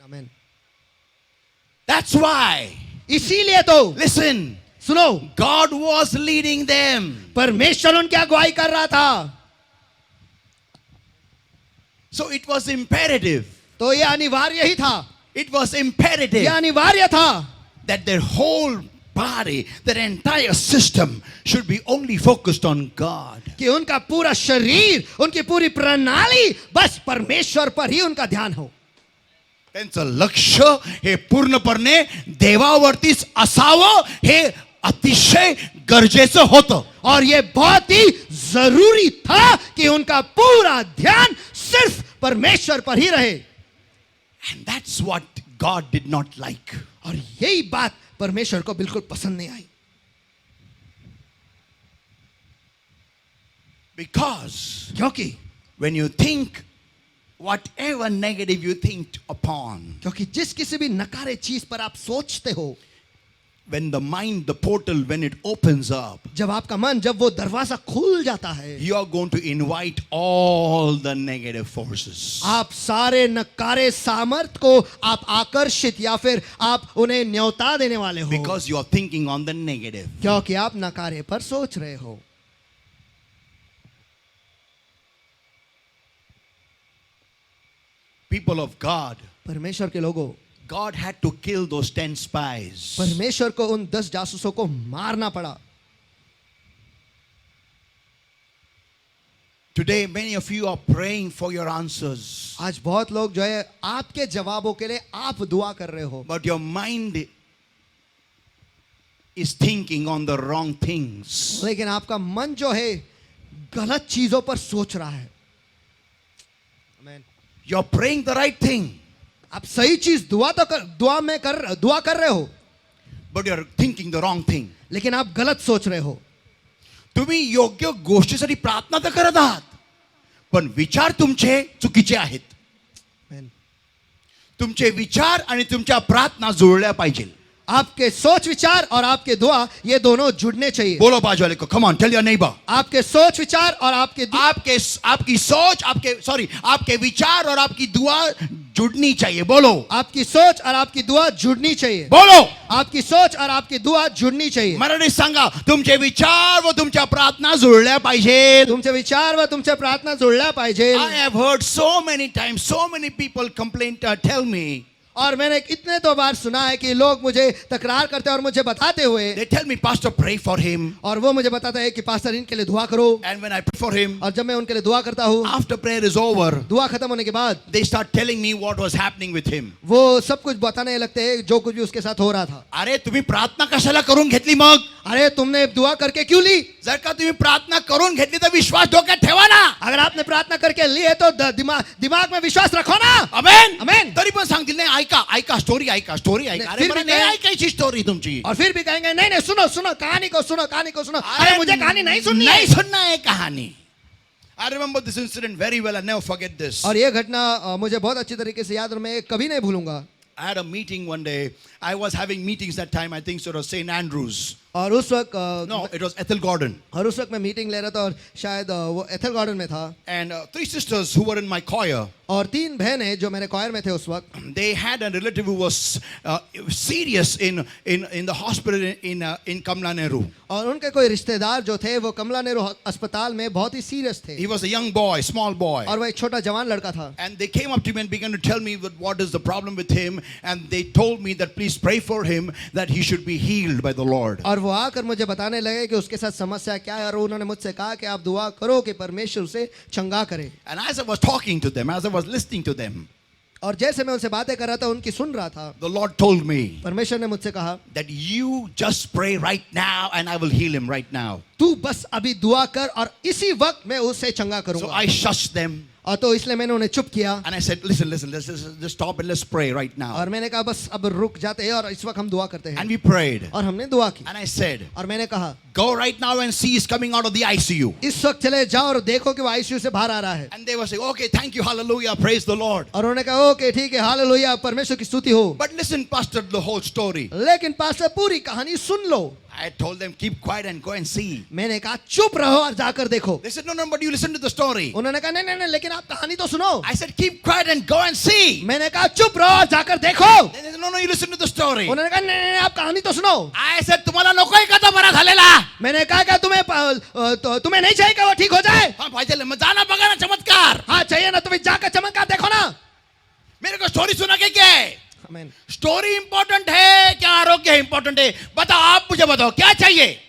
[SPEAKER 2] Amen.
[SPEAKER 1] That's why,
[SPEAKER 2] इसीलिए तो
[SPEAKER 1] listen,
[SPEAKER 2] सुनो,
[SPEAKER 1] God was leading them.
[SPEAKER 2] परमेश्वर उनकी अगुवाई कर रहा था.
[SPEAKER 1] So it was imperative
[SPEAKER 2] तो ये अनिवार्य ही था
[SPEAKER 1] It was imperative
[SPEAKER 2] यह अनिवार्य था
[SPEAKER 1] that their whole body, their entire system should be only focused on God.
[SPEAKER 2] कि उनका पूरा शरीर, उनकी पूरी प्रणाली बस परमेश्वर पर ही उनका ध्यान हो.
[SPEAKER 1] त्यांचं लक्ष हे पूर्णपणे देवावरतीच असावं हे अतिशय गरजेचं होतं.
[SPEAKER 2] और ये बहुत ही जरूरी था कि उनका पूरा ध्यान सिर्फ परमेश्वर पर ही रहे.
[SPEAKER 1] And that's what God did not like.
[SPEAKER 2] और यही बात परमेश्वर को बिल्कुल पसंद नहीं आई.
[SPEAKER 1] Because
[SPEAKER 2] क्योंकि
[SPEAKER 1] when you think whatever negative you think upon,
[SPEAKER 2] जिस किसी भी नकारे चीज पर आप सोचते हो,
[SPEAKER 1] when the mind, the portal, when it opens up,
[SPEAKER 2] जब आपका मन, जब वो दरवाजा खुल जाता है,
[SPEAKER 1] you are going to invite all the negative forces.
[SPEAKER 2] आप सारे नकारे सामर्थ को आप आकर्षित या फिर आप उन्हें न्योता देने वाले हो.
[SPEAKER 1] Because you are thinking on the negative.
[SPEAKER 2] क्योंकि आप नकारे पर सोच रहे हो.
[SPEAKER 1] People of God,
[SPEAKER 2] परमेश्वर के लोगों,
[SPEAKER 1] God had to kill those 10 spies.
[SPEAKER 2] परमेश्वर को उन 10 जासूसों को मारना पड़ा.
[SPEAKER 1] Today, many of you are praying for your answers,
[SPEAKER 2] आज बहुत लोग जो है आपके जवाबों के लिए आप दुआ कर रहे हो,
[SPEAKER 1] but your mind is thinking on the wrong things.
[SPEAKER 2] लेकिन आपका मन जो है गलत चीजों पर सोच रहा है. आमीन.
[SPEAKER 1] You're praying the right thing,
[SPEAKER 2] आप सही चीज दुआ कर रहे हो,
[SPEAKER 1] but you're thinking the wrong thing.
[SPEAKER 2] लेकिन आप गलत सोच रहे हो.
[SPEAKER 1] तुम्ही योग्य गोष्टीसाठी प्रार्थना तर करत आहात, पण विचार तुमचे चुकीचे आहेत.
[SPEAKER 2] आमीन.
[SPEAKER 1] तुमचे विचार आणि तुमच्या प्रार्थना जुळल्या पाहिजे.
[SPEAKER 2] आपके सोच विचार और आपके दुआ ये दोनों जुड़ने चाहिए.
[SPEAKER 1] बोलो बाजूवाले को, come on, tell your neighbor.
[SPEAKER 2] आपके सोच विचार और आपके
[SPEAKER 1] आपकी सोच, आपके विचार और आपकी दुआ जुड़नी चाहिए. बोलो.
[SPEAKER 2] आपकी सोच और आपकी दुआ जुड़नी चाहिए.
[SPEAKER 1] बोलो.
[SPEAKER 2] आपकी सोच और आपकी दुआ जुड़नी चाहिए.
[SPEAKER 1] मराठीत सांगा, तुमचे विचार व तुमच्या प्रार्थना जुळल्या पाहिजेत.
[SPEAKER 2] तुमचे विचार व तुमच्या प्रार्थना जुळल्या पाहिजे.
[SPEAKER 1] I have heard so many times, so many people tell me,
[SPEAKER 2] और मैंने इतने तो बार सुना है कि लोग मुझे तकरार करते हैं और मुझे बताते हुए,
[SPEAKER 1] they tell me, Pastor, pray for him.
[SPEAKER 2] और वो मुझे बताता है कि पास्टर इनके लिए दुआ करो.
[SPEAKER 1] And when I pray for him,
[SPEAKER 2] और जब मैं उनके लिए दुआ करता हूँ,
[SPEAKER 1] after prayer is over,
[SPEAKER 2] दुआ खत्म होने के बाद
[SPEAKER 1] they start telling me what was happening with him.
[SPEAKER 2] वो सब कुछ बताने लगते हैं जो कुछ भी उसके साथ हो रहा था.
[SPEAKER 1] अरे तुम्ही प्रार्थना कशाला करून घेतली मग?
[SPEAKER 2] अरे तुमने दुआ करके क्यों ली?
[SPEAKER 1] जर का तुम्ही प्रार्थना करून घेतली तर विश्वास डोक्यात ठेवा ना.
[SPEAKER 2] अगर आपने प्रार्थना करके ली है तो दिमाग में विश्वास रखो ना.
[SPEAKER 1] आमेन.
[SPEAKER 2] आमेन.
[SPEAKER 1] तरी पण सांगतील नाही, ऐका स्टोरी ऐका. अरे
[SPEAKER 2] फिर
[SPEAKER 1] मला
[SPEAKER 2] भी
[SPEAKER 1] नाही
[SPEAKER 2] काय?
[SPEAKER 1] ऐकायची स्टोरी तुमची.
[SPEAKER 2] और फिर भी कहेंगे नहीं सुनो कहानी को सुनो. अरे मुझे कहानी नहीं सुननी
[SPEAKER 1] नहीं
[SPEAKER 2] है.
[SPEAKER 1] सुनना है कहानी. I remember this incident very well. I never forget this.
[SPEAKER 2] और ये घटना मुझे बहुत अच्छी तरीके से याद और मैं कभी नहीं भूलूंगा.
[SPEAKER 1] I had a meeting one day. I was having meetings that time. I think so it was St. Andrews.
[SPEAKER 2] और उस वक्त
[SPEAKER 1] No, it was Ethel Gordon.
[SPEAKER 2] और उस वक्त मैं मीटिंग ले रहा था और शायद वो एथल गार्डन में था.
[SPEAKER 1] And 3 sisters who were in my choir,
[SPEAKER 2] और 3 बहनें जो मेरे choir में थे उस वक्त,
[SPEAKER 1] they had a relative who was serious in the hospital in Kamla Nehru.
[SPEAKER 2] और उनके कोई रिश्तेदार जो थे वो कमला नेहरू अस्पताल में बहुत ही सीरियस थे.
[SPEAKER 1] He was a young boy, small boy.
[SPEAKER 2] और वो एक छोटा जवान लड़का था.
[SPEAKER 1] And they came up to me and began to tell me what is the problem with him. And they told me that please pray for him, that he should be healed by the Lord.
[SPEAKER 2] और वो आकर मुझे बताने लगे कि उसके साथ समस्या क्या है और उन्होंने मुझसे कहा कि आप दुआ करो कि परमेश्वर उसे चंगा करे.
[SPEAKER 1] And as I was talking to them, as I was listening to them,
[SPEAKER 2] और जैसे मैं उनसे बातें कर रहा था उनकी सुन रहा था,
[SPEAKER 1] the Lord told me
[SPEAKER 2] परमेश्वर ने मुझसे कहा
[SPEAKER 1] that you just pray right now and I will heal him right now.
[SPEAKER 2] तू बस अभी दुआ कर और इसी वक्त मैं उसे चंगा
[SPEAKER 1] So
[SPEAKER 2] करूंगा.
[SPEAKER 1] I shushed them
[SPEAKER 2] और तो इसलिए मैंने उन्हें चुप किया.
[SPEAKER 1] and I said, listen, let's just stop and let's pray right now.
[SPEAKER 2] और मैंने कहा बस अब रुक जाते हैं और इस वक्त हम दुआ करते हैं.
[SPEAKER 1] And we prayed.
[SPEAKER 2] और हमने दुआ की.
[SPEAKER 1] And I said,
[SPEAKER 2] और मैंने कहा
[SPEAKER 1] go right now and see he's coming out of the ICU.
[SPEAKER 2] इस वक्त चले जाओ और देखो कि वो आईसीयू से बाहर आ रहा है.
[SPEAKER 1] And they were saying, okay, thank you, hallelujah, praise the Lord.
[SPEAKER 2] और उन्होंने कहा ओके ठीक है, हालेलुया, परमेश्वर की स्तुति हो.
[SPEAKER 1] But listen, Pastor, the whole story.
[SPEAKER 2] लेकिन पास्टर पूरी कहानी सुन लो.
[SPEAKER 1] I told them, keep quiet and go and see.
[SPEAKER 2] मैंने कहा चुप रहो और जाकर देखो.
[SPEAKER 1] They said, no, but you listen to the story.
[SPEAKER 2] उन्होंने कहा नहीं लेकिन आप कहानी तो सुनो.
[SPEAKER 1] I said, keep quiet and go and see.
[SPEAKER 2] मैंने कहा चुप रहो और जाकर देखो.
[SPEAKER 1] They said, no, you listen to the story.
[SPEAKER 2] उन्होंने कहा नहीं आप कहानी तो सुनो.
[SPEAKER 1] I said, तुम्हाला नकोय का तो बरा झालेला?
[SPEAKER 2] मैंने कहा क्या तुम्हें नहीं चाहिए कि वो ठीक हो जाए?
[SPEAKER 1] हाँ पाहिजे, मग जाना बघा ना चमत्कार.
[SPEAKER 2] हाँ चाहिए ना, तुम्हें जाकर चमत्कार देखो ना.
[SPEAKER 1] मेरे को स्टोरी सुना के क्या है?
[SPEAKER 2] आमेन।
[SPEAKER 1] स्टोरी इंपॉर्टेंट है क्या आरोग्य इंपॉर्टेंट है? बताओ, आप मुझे बताओ क्या चाहिए?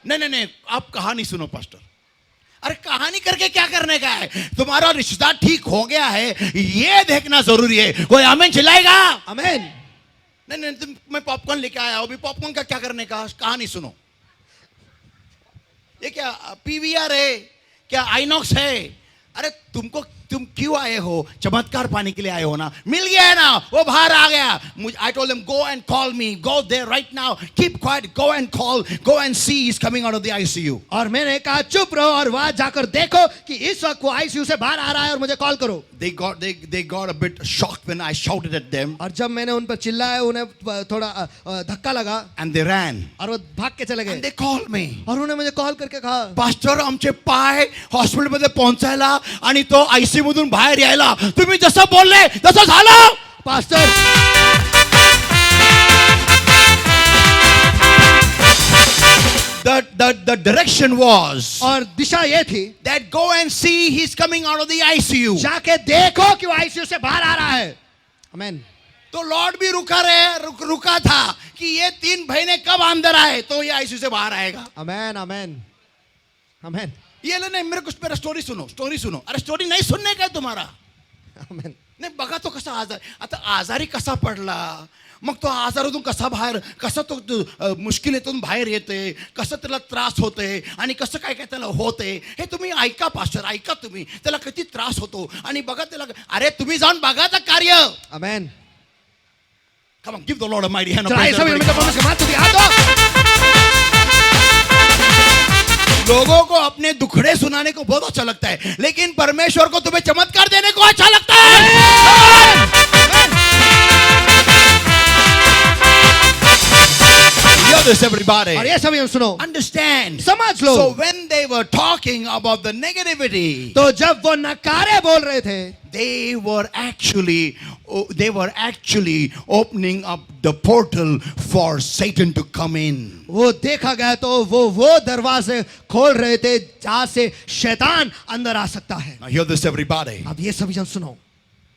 [SPEAKER 1] नहीं, आप कहानी सुनो पास्टर। अरे कहानी करके क्या करने का है? तुम्हारा रिश्ता ठीक हो गया है ये देखना जरूरी है। कोई आमीन चिल्लाएगा?
[SPEAKER 2] आमेन।
[SPEAKER 1] नहीं, मैं पॉपकॉर्न लेके आया हूं। अभी पॉपकॉर्न का क्या करने का? कहानी सुनो। ये क्या पीवीआर है क्या आइनॉक्स है? अरे तुम क्यों आए हो? चमत्कार पाने के लिए आए हो ना? मिल गया है ना, वो बाहर आ गया। I told them go and call me, go there right now, keep quiet, go and call, go and see he's coming out of the ICU.
[SPEAKER 2] और मैंने कहा चुप रहो और वहां जाकर देखो कि इस वक्त वो आईसीयू से बाहर आ रहा है और मुझे कॉल करो।
[SPEAKER 1] They got a bit shocked when I shouted at them,
[SPEAKER 2] और जब मैंने उन पर चिल्लाया उन्हें थोड़ा धक्का लगा
[SPEAKER 1] and they ran
[SPEAKER 2] और वो भाग के चले
[SPEAKER 1] and
[SPEAKER 2] गए
[SPEAKER 1] they called me.
[SPEAKER 2] और उन्होंने मुझे कॉल करके कहा
[SPEAKER 1] पास्टर आमचे पाय हॉस्पिटलमध्ये पोहोचायला आणि तो आयसीयू मधून बाहेर यायला तुम्ही जसं बोलले तसं झालं.
[SPEAKER 2] पास्टर
[SPEAKER 1] The direction was
[SPEAKER 2] और दिशा ये थी
[SPEAKER 1] that go and see he's coming out of the ICU.
[SPEAKER 2] जाके देखो कि वो आईसीयू से बाहर आ रहा है। आमेन।
[SPEAKER 1] तो लॉर्ड भी रुका था कि ये 3 महीने कब अंदर आए तो ये आईसीयू से बाहर आएगा.
[SPEAKER 2] आमेन आमेन आमेन
[SPEAKER 1] ये ले नहीं मेरा स्टोरी सुनो. अरे स्टोरी नहीं सुनने का तुम्हारा.
[SPEAKER 2] आमेन।
[SPEAKER 1] नाही बघा तो कसा आजार आता आजारी कसा पडला मग तो आजारातून कसा बाहेर कसा तो मुश्किलीतून बाहेर येते कसं त्याला त्रास होते आणि कसं काय काय त्याला होते हे तुम्ही ऐका पास्टर ऐका तुम्ही त्याला किती त्रास होतो आणि बघा त्याला अरे तुम्ही जाऊन बघा तर कार्य.
[SPEAKER 2] आमेन।
[SPEAKER 1] Come on, give the Lord a mighty hand of
[SPEAKER 2] चला
[SPEAKER 1] praise.
[SPEAKER 2] ऐसा भी उनका परमेश्वर का हाथ दिखा दो।
[SPEAKER 1] लोगों को अपने दुखड़े सुनाने को बहुत अच्छा लगता है लेकिन परमेश्वर को तुम्हें चमत्कार देने को अच्छा लगता है. Hear this everybody.
[SPEAKER 2] और ये सभी हम सुनो
[SPEAKER 1] Understand.
[SPEAKER 2] समझ लो।
[SPEAKER 1] So when they were talking about the negativity,
[SPEAKER 2] तो जब वो नकारे बोल रहे थे
[SPEAKER 1] they were actually opening up the portal for Satan to come in.
[SPEAKER 2] वो देखा गया तो वो दरवाजे खोल रहे थे जहां से शैतान अंदर आ सकता है।
[SPEAKER 1] Now hear this everybody.
[SPEAKER 2] अब ये सभी जन सुनो।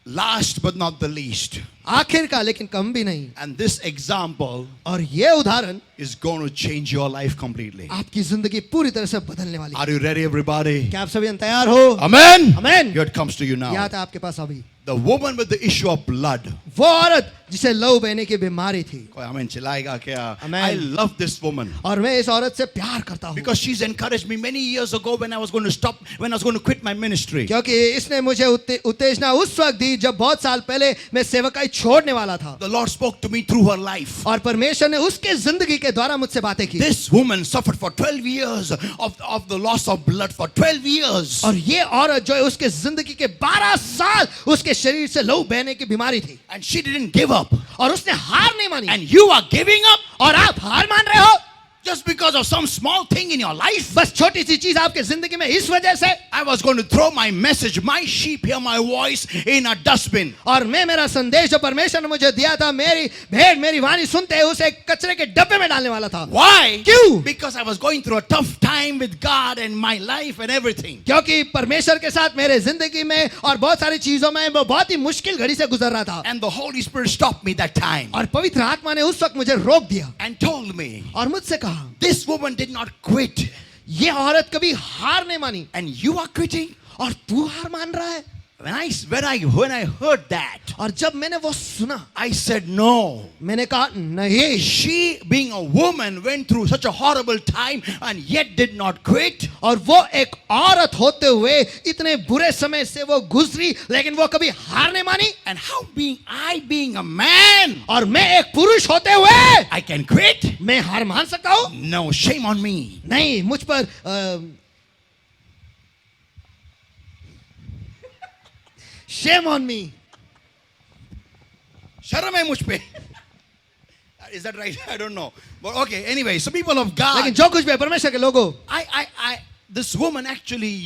[SPEAKER 1] Last but not the least.
[SPEAKER 2] आखिर का लेकिन कम भी नहीं।
[SPEAKER 1] And this example
[SPEAKER 2] और ये उदाहरण
[SPEAKER 1] is going to change your life completely.
[SPEAKER 2] आपकी जिंदगी पूरी तरह से बदलने वाली है।
[SPEAKER 1] Are you ready everybody?
[SPEAKER 2] क्या आप सभी तैयार हो?
[SPEAKER 1] Amen.
[SPEAKER 2] Amen.
[SPEAKER 1] Here it comes to you now.
[SPEAKER 2] यहाँ था आपके पास अभी
[SPEAKER 1] The woman with the issue of blood.
[SPEAKER 2] वो औरत जिसे लहू बहने की बीमारी थी।
[SPEAKER 1] कोई आमीन चिल्लाएगा क्या?
[SPEAKER 2] Amen.
[SPEAKER 1] I love this woman.
[SPEAKER 2] और मैं इस औरत से प्यार करता हूँ
[SPEAKER 1] Because she's encouraged me many years ago when I was going to quit my ministry.
[SPEAKER 2] क्योंकि इसने मुझे उत्तेजना उस वक्त दी जब बहुत साल पहले मैं सेवकाई छोड़ने वाला था।
[SPEAKER 1] The Lord spoke to me through her life.
[SPEAKER 2] और परमेश्वर ने उसके जिंदगी के द्वारा मुझसे बातें की।
[SPEAKER 1] This woman suffered for 12 years of the loss of blood for 12 years.
[SPEAKER 2] और ये औरत जो है उसके जिंदगी के 12 साल उसके शरीर से लहू बहने की बीमारी थी।
[SPEAKER 1] And she didn't give up.
[SPEAKER 2] और उसने हार नहीं मानी।
[SPEAKER 1] And you are giving up
[SPEAKER 2] और आप हार मान रहे हो
[SPEAKER 1] just because of some small thing in your life.
[SPEAKER 2] बस छोटी सी चीज आपके जिंदगी में इस वजह से।
[SPEAKER 1] I was going to throw my message, my sheep hear my voice, in a dustbin.
[SPEAKER 2] और मैं मेरा संदेश जो परमेश्वर ने मुझे दिया था मेरी भेड़ मेरी वाणी सुनते हैं उसे कचरे के डब्बे में डालने वाला था।
[SPEAKER 1] Why?
[SPEAKER 2] क्यों?
[SPEAKER 1] Because I was going through a tough time with God and my life and everything.
[SPEAKER 2] क्योंकि परमेश्वर के साथ मेरे जिंदगी में और बहुत सारी चीजों में वो बहुत ही मुश्किल घड़ी से गुजर रहा था।
[SPEAKER 1] And the Holy Spirit stopped me that time
[SPEAKER 2] और पवित्र आत्मा ने उस वक्त मुझे रोक दिया
[SPEAKER 1] and told me,
[SPEAKER 2] और मुझसे कहा
[SPEAKER 1] this woman did not quit.
[SPEAKER 2] ये औरत कभी हार नहीं मानी
[SPEAKER 1] And you are quitting?
[SPEAKER 2] और तू हार मान रहा है।
[SPEAKER 1] When I heard that,
[SPEAKER 2] और जब मैंने वो सुना
[SPEAKER 1] I said no.
[SPEAKER 2] मैंने कहा नहीं।
[SPEAKER 1] She, being a woman, went through such a horrible time and yet did not quit.
[SPEAKER 2] और वो एक औरत होते हुए इतने बुरे समय से वो गुजरी लेकिन वो कभी हार नहीं मानी।
[SPEAKER 1] And how being a man,
[SPEAKER 2] और मैं एक पुरुष होते हुए
[SPEAKER 1] I can quit?
[SPEAKER 2] मैं हार मान सकता हूँ?
[SPEAKER 1] No, shame on me.
[SPEAKER 2] नहीं, मुझ पर shame on me.
[SPEAKER 1] शर्म है मुझ पे. Is that right? I don't know. But okay, anyway, so people of God,
[SPEAKER 2] लेकिन जो कुछ भी है परमेश्वर के लोगों,
[SPEAKER 1] this woman actually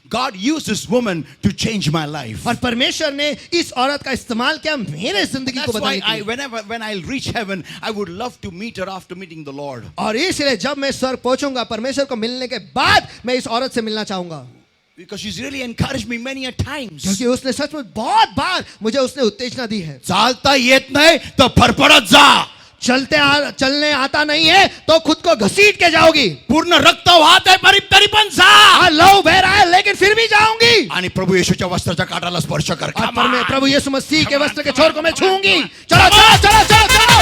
[SPEAKER 1] God used this woman to change my life.
[SPEAKER 2] और परमेश्वर ने इस औरत का इस्तेमाल किया मेरे जिंदगी को
[SPEAKER 1] That's why
[SPEAKER 2] बदलने के लिए।
[SPEAKER 1] when I reach heaven, I would love to meet her after meeting the Lord.
[SPEAKER 2] और इसलिए जब मैं स्वर्ग पहुंचूंगा परमेश्वर को मिलने के बाद मैं इस औरत से मिलना चाहूंगा।
[SPEAKER 1] Because she's really encouraged me many a times.
[SPEAKER 2] क्योंकि उसने सच में बहुत बार मुझे उसने उत्तेजना दी है।
[SPEAKER 1] चालता येत नाही तर फरफरत जा.
[SPEAKER 2] चलने आता नहीं है तो खुद को घसीट के जाओगी।
[SPEAKER 1] पूर्ण रक्त वाहत आहे तरी पण जा.
[SPEAKER 2] लहू बह रहा है लेकिन फिर भी जाऊंगी।
[SPEAKER 1] आणि प्रभू येशूच्या वस्त्राच्या काठाला स्पर्श कर.
[SPEAKER 2] और प्रभु यीशु मसीह के वस्त्र के छोर को मैं छूऊंगी। चलो चलो चलो चलो चलो।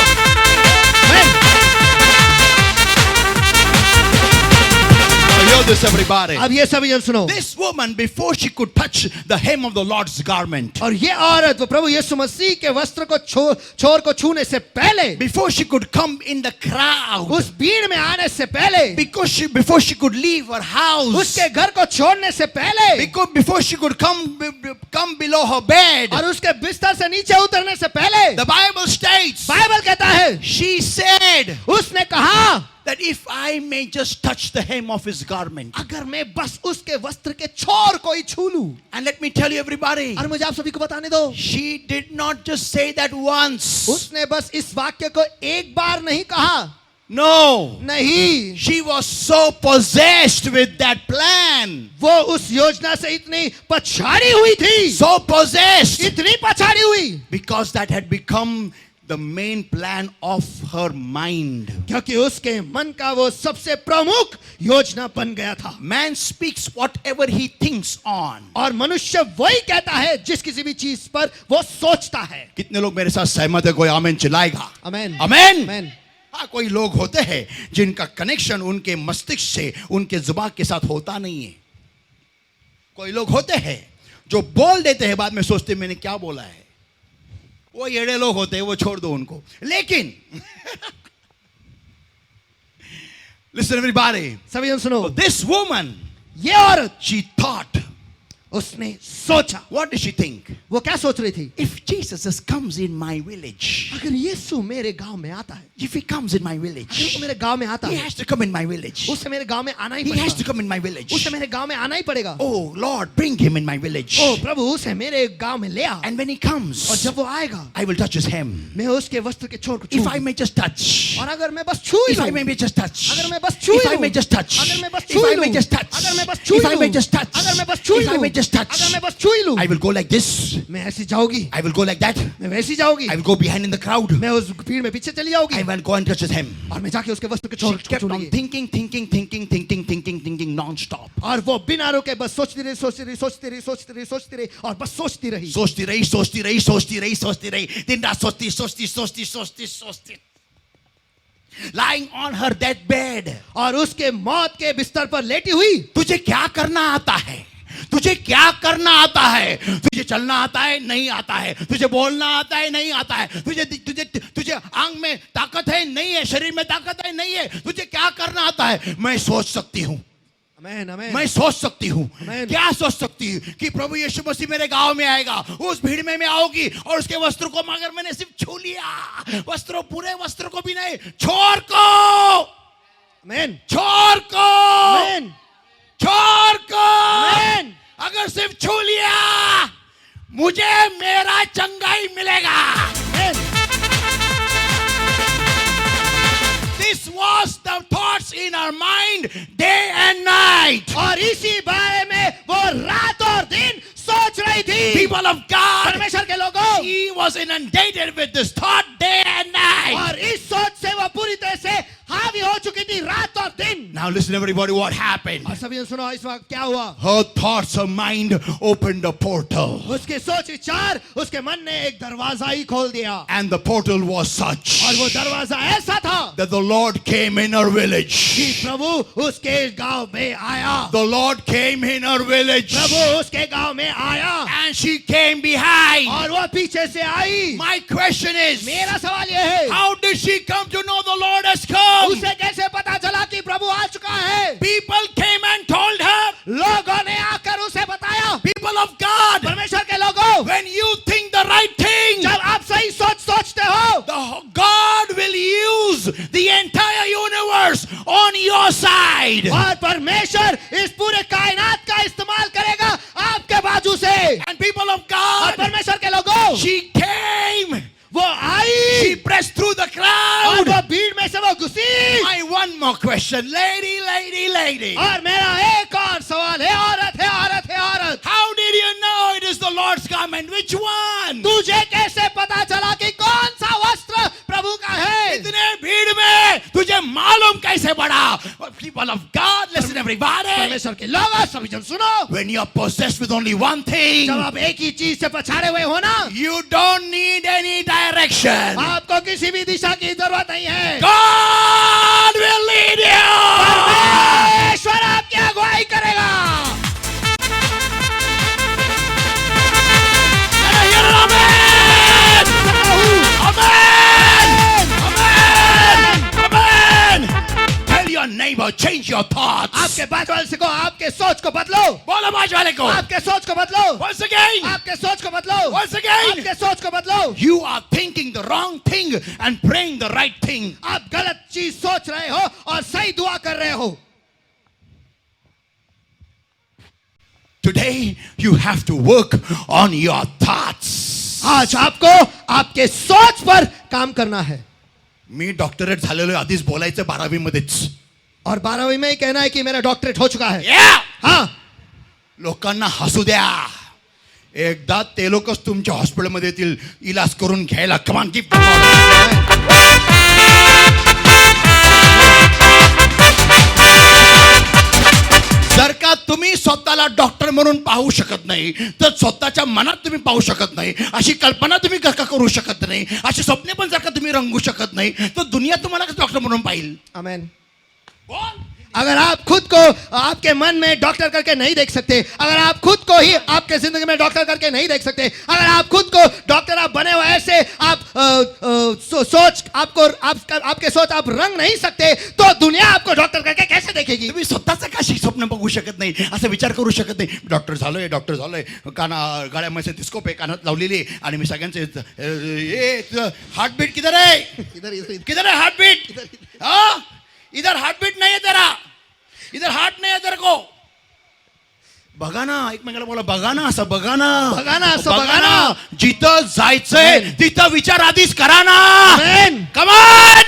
[SPEAKER 1] Hear this, everybody.
[SPEAKER 2] अब ये सभी जन सुनो।
[SPEAKER 1] This woman, before she could touch the hem of the Lord's garment,
[SPEAKER 2] और ये औरत वो प्रभु यीशु मसीह के वस्त्र को छोर को छूने से पहले,
[SPEAKER 1] before she could come in the crowd,
[SPEAKER 2] उस भीड़ में आने से पहले,
[SPEAKER 1] before she could leave her house,
[SPEAKER 2] उसके घर को छोड़ने से पहले,
[SPEAKER 1] before she could come below her bed,
[SPEAKER 2] और उसके बिस्तर से नीचे उतरने से पहले,
[SPEAKER 1] the Bible states,
[SPEAKER 2] बाइबल कहता है,
[SPEAKER 1] she said,
[SPEAKER 2] उसने कहा
[SPEAKER 1] that if I may just touch the hem of his garment,
[SPEAKER 2] अगर मैं बस उसके वस्त्र के छोर को ही छू लूं।
[SPEAKER 1] and let me tell you, everybody,
[SPEAKER 2] और मुझे आप सभी को बताने दो,
[SPEAKER 1] she did not just say that once.
[SPEAKER 2] उसने बस इस वाक्य को एक बार नहीं कहा।
[SPEAKER 1] No,
[SPEAKER 2] नहीं,
[SPEAKER 1] she was so possessed with that plan,
[SPEAKER 2] वो उस योजना से इतनी पछाड़ी हुई थी,
[SPEAKER 1] so possessed,
[SPEAKER 2] इतनी पछाड़ी हुई,
[SPEAKER 1] because that had become the main plan of her mind.
[SPEAKER 2] क्योंकि उसके मन का वो सबसे प्रमुख योजना बन गया था।
[SPEAKER 1] Man speaks whatever he thinks on.
[SPEAKER 2] और मनुष्य वही कहता है जिस किसी भी चीज पर वो सोचता है।
[SPEAKER 1] कितने लोग मेरे साथ सहमत है? कोई आमेन चिल्लाएगा?
[SPEAKER 2] आमेन,
[SPEAKER 1] आमेन।
[SPEAKER 2] आमेन।
[SPEAKER 1] हाँ, कोई लोग होते हैं जिनका कनेक्शन उनके मस्तिष्क से उनके जुबान के साथ होता नहीं है। कोई लोग होते हैं जो बोल देते हैं, बाद में सोचते मैंने क्या बोला है। वो येड़े लोग होते हैं, वो छोड़ दो उनको। लेकिन listen everybody,
[SPEAKER 2] सभी जन सुनो,
[SPEAKER 1] this woman,
[SPEAKER 2] ये औरत,
[SPEAKER 1] she thought,
[SPEAKER 2] उसने सोचा।
[SPEAKER 1] what did she think?
[SPEAKER 2] वो क्या सोच रही थी?
[SPEAKER 1] If Jesus just comes in my village,
[SPEAKER 2] अगर यीशु मेरे गांव में आता है,
[SPEAKER 1] if he comes in my
[SPEAKER 2] अगर
[SPEAKER 1] village,
[SPEAKER 2] वो मेरे गांव में आता
[SPEAKER 1] he
[SPEAKER 2] है,
[SPEAKER 1] has to come in my village.
[SPEAKER 2] उसे मेरे गांव में आना ही
[SPEAKER 1] He has to
[SPEAKER 2] पड़ेगा।
[SPEAKER 1] come in my village.
[SPEAKER 2] उसे मेरे गांव में आना ही पड़ेगा।
[SPEAKER 1] Oh Lord, bring him in my village.
[SPEAKER 2] ओ प्रभु, उसे मेरे गांव में ले आ।
[SPEAKER 1] And when he
[SPEAKER 2] और
[SPEAKER 1] comes,
[SPEAKER 2] जब वो आएगा,
[SPEAKER 1] I will touch his hem.
[SPEAKER 2] मैं उसके वस्त्र के छोर को
[SPEAKER 1] If I
[SPEAKER 2] छूऊंगी।
[SPEAKER 1] may just touch.
[SPEAKER 2] और अगर मैं बस छू ही
[SPEAKER 1] If I
[SPEAKER 2] लूं,
[SPEAKER 1] may just touch.
[SPEAKER 2] अगर मैं बस छू ही
[SPEAKER 1] If I
[SPEAKER 2] लूं,
[SPEAKER 1] may just touch.
[SPEAKER 2] अगर मैं बस
[SPEAKER 1] If
[SPEAKER 2] छू ही
[SPEAKER 1] I may
[SPEAKER 2] लूं,
[SPEAKER 1] just touch.
[SPEAKER 2] अगर मैं बस छू ही
[SPEAKER 1] If I may
[SPEAKER 2] लूं,
[SPEAKER 1] just touch.
[SPEAKER 2] अगर मैं बस छू ही
[SPEAKER 1] If I may
[SPEAKER 2] लूं,
[SPEAKER 1] just touch.
[SPEAKER 2] अगर मैं बस छू ही लूं,
[SPEAKER 1] I will go like this.
[SPEAKER 2] मैं ऐसी जाऊंगी,
[SPEAKER 1] I will go like that.
[SPEAKER 2] मैं वैसी जाऊंगी,
[SPEAKER 1] I will go behind in the crowd.
[SPEAKER 2] मैं उस भीड़ में पीछे चली जाऊंगी,
[SPEAKER 1] I will go and touch his hem.
[SPEAKER 2] और मैं जाके उसके वस्त्र के
[SPEAKER 1] She
[SPEAKER 2] छोर को
[SPEAKER 1] kept on
[SPEAKER 2] छूऊंगी।
[SPEAKER 1] thinking non-stop.
[SPEAKER 2] और वो बिना रुके बस सोचती रही और बस सोचती रही।
[SPEAKER 1] दिन रात सोचती. Lying on her deathbed.
[SPEAKER 2] और उसके मौत के बिस्तर पर लेटी हुई।
[SPEAKER 1] तुझे क्या करना आता है? तुझे क्या करना आता है? तुझे चलना आता है? नहीं आता है। तुझे बोलना आता है? नहीं आता है। तुझे आंग में ताकत है? नहीं है। शरीर में ताकत है? नहीं है। तुझे क्या करना आता है? मैं सोच सकती हूँ।
[SPEAKER 2] आमेन, आमेन।
[SPEAKER 1] मैं सोच सकती हूँ।
[SPEAKER 2] आमेन।
[SPEAKER 1] क्या सोच सकती हूँ? कि प्रभु यीशु मसीह मेरे गांव में आएगा, उस भीड़ में मैं आऊंगी और उसके वस्त्र को मगर मैंने सिर्फ छू लिया, पूरे वस्त्र को भी नहीं, छोर को,
[SPEAKER 2] आमेन,
[SPEAKER 1] छोर को,
[SPEAKER 2] आमेन,
[SPEAKER 1] छोर को,
[SPEAKER 2] आमेन।
[SPEAKER 1] अगर सिर्फ छू लिया, मुझे मेरा चंगाई मिलेगा।
[SPEAKER 2] आमेन।
[SPEAKER 1] This was the thoughts in our mind day and night.
[SPEAKER 2] और इसी बारे में वो रात और दिन सोच रही थी।
[SPEAKER 1] People of God,
[SPEAKER 2] परमेश्वर के लोगों,
[SPEAKER 1] she was inundated with this thought day and night.
[SPEAKER 2] और इस सोच से वो पूरी तरह से हावी हो चुकी थी रात और दिन।
[SPEAKER 1] Now listen everybody, what happened?
[SPEAKER 2] और सभी सुनो इस वक्त क्या हुआ।
[SPEAKER 1] Her thoughts, her mind opened a portal.
[SPEAKER 2] उसके सोच विचार, उसके मन ने एक दरवाजा ही खोल दिया।
[SPEAKER 1] And the portal was such
[SPEAKER 2] और वो दरवाजा ऐसा था
[SPEAKER 1] that the Lord came in her village.
[SPEAKER 2] कि प्रभु उसके गांव में आया।
[SPEAKER 1] The Lord came in her village.
[SPEAKER 2] प्रभु उसके गांव में आया।
[SPEAKER 1] And she came behind.
[SPEAKER 2] और वो पीछे से आई।
[SPEAKER 1] My question is,
[SPEAKER 2] मेरा सवाल ये है,
[SPEAKER 1] how did she come to know the Lord has come?
[SPEAKER 2] उसे कैसे पता चला कि प्रभु आ चुका है?
[SPEAKER 1] People came and told her.
[SPEAKER 2] लोगों ने आकर उसे बताया।
[SPEAKER 1] People of God,
[SPEAKER 2] परमेश्वर के लोगों,
[SPEAKER 1] when you think the right thing,
[SPEAKER 2] जब आप सही सोचते हो,
[SPEAKER 1] God will use the entire universe on your side.
[SPEAKER 2] और परमेश्वर इस पूरे कायनात का इस्तेमाल करेगा आपके बाजू से।
[SPEAKER 1] And people of
[SPEAKER 2] और
[SPEAKER 1] God,
[SPEAKER 2] परमेश्वर के लोगों,
[SPEAKER 1] she came.
[SPEAKER 2] वो आई।
[SPEAKER 1] She pressed through the
[SPEAKER 2] और
[SPEAKER 1] crowd.
[SPEAKER 2] वो भीड़ में से वो घुसी।
[SPEAKER 1] My one more question, lady.
[SPEAKER 2] और मेरा एक और सवाल है, औरत औरत,
[SPEAKER 1] How did you know it is the Lord's garment? Which one?
[SPEAKER 2] तुझे कैसे पता चला कि कौन सा वस्त्र प्रभु का है?
[SPEAKER 1] इतने भीड़ में तुझे मालूम कैसे पड़ा? People of God, listen everybody.
[SPEAKER 2] परमेश्वर के लोगों, सभी जन सुनो,
[SPEAKER 1] When you are possessed with only one thing,
[SPEAKER 2] जब आप एक ही चीज से पछाड़े हुए हो ना,
[SPEAKER 1] you don't need any direction.
[SPEAKER 2] आपको किसी भी दिशा की जरूरत नहीं है।
[SPEAKER 1] God will lead you.
[SPEAKER 2] परमेश्वर आपकी अगुवाई करेगा।
[SPEAKER 1] Can I hear an amen? Amen. Amen. Amen. Tell your neighbor, change your thoughts.
[SPEAKER 2] आपके बात वाले से कहो, आपके सोच को बदलो,
[SPEAKER 1] बोलो बाज वाले को.
[SPEAKER 2] आपके सोच को बदलो,
[SPEAKER 1] Once again.
[SPEAKER 2] आपके सोच को बदलो,
[SPEAKER 1] Once again.
[SPEAKER 2] आपके सोच को बदलो।
[SPEAKER 1] You are thinking the wrong thing and praying the right thing.
[SPEAKER 2] आप गलत चीज सोच रहे हो और सही दुआ कर रहे हो।
[SPEAKER 1] Today you have to work on your thoughts.
[SPEAKER 2] आज आपको आपके सोच पर काम करना है।
[SPEAKER 1] मी डॉक्टरेट झालेलो आधीच बोलायचं 12वी मध्येच.
[SPEAKER 2] और 12वीं में ही कहना है कि मेरा डॉक्टरेट हो चुका है।
[SPEAKER 1] Yeah.
[SPEAKER 2] हाँ,
[SPEAKER 1] लोकांना हसू द्या. एकदा ते लोकच तुमच्या हॉस्पिटलमध्ये येतील इलाज करून घ्यायला. कमान की जर का तुम्ही स्वतःला डॉक्टर म्हणून पाहू शकत नाही तर स्वतःच्या मनात तुम्ही पाहू शकत नाही, अशी कल्पना तुम्ही जर का करू शकत नाही, अशी स्वप्ने पण जर का तुम्ही रंगू शकत नाही तर दुनिया तुम्हाला कसं डॉक्टर म्हणून पाहिल?
[SPEAKER 2] आमेन।
[SPEAKER 1] बोल.
[SPEAKER 2] अगर आप खुद को आपके मन में डॉक्टर करके नहीं देख सकते, अगर आप खुद को ही आपके जिंदगी में डॉक्टर करके नहीं देख सकते, अगर आप खुद को डॉक्टर आप बने हुए ऐसे आप सोच आपको आपके सोच आप रंग नहीं सकते तो दुनिया आपको डॉक्टर करके कैसे देखेगी?
[SPEAKER 1] तुम्ही स्वतःचं कशी स्वप्न बघू शकत नाही, असं विचार करू शकत नाही. डॉक्टर झालोय, गळ्यामध्ये स्कोप आहे कानात लावलेली आणि मी सगळ्यांचे हार्टबीट किधर आहे? किधर है हार्टबीट? हाँ, इधर हार्टबीट नहीं है तेरा, इधर हार्ट नहीं है तेरे को. बघा ना, एकमेकाला बोला बघा ना, असं बघा ना,
[SPEAKER 2] बघा ना, असं बघा ना.
[SPEAKER 1] जिथं जायचंय तिथं विचार आधीच करा ना.
[SPEAKER 2] आमेन.
[SPEAKER 1] कमान.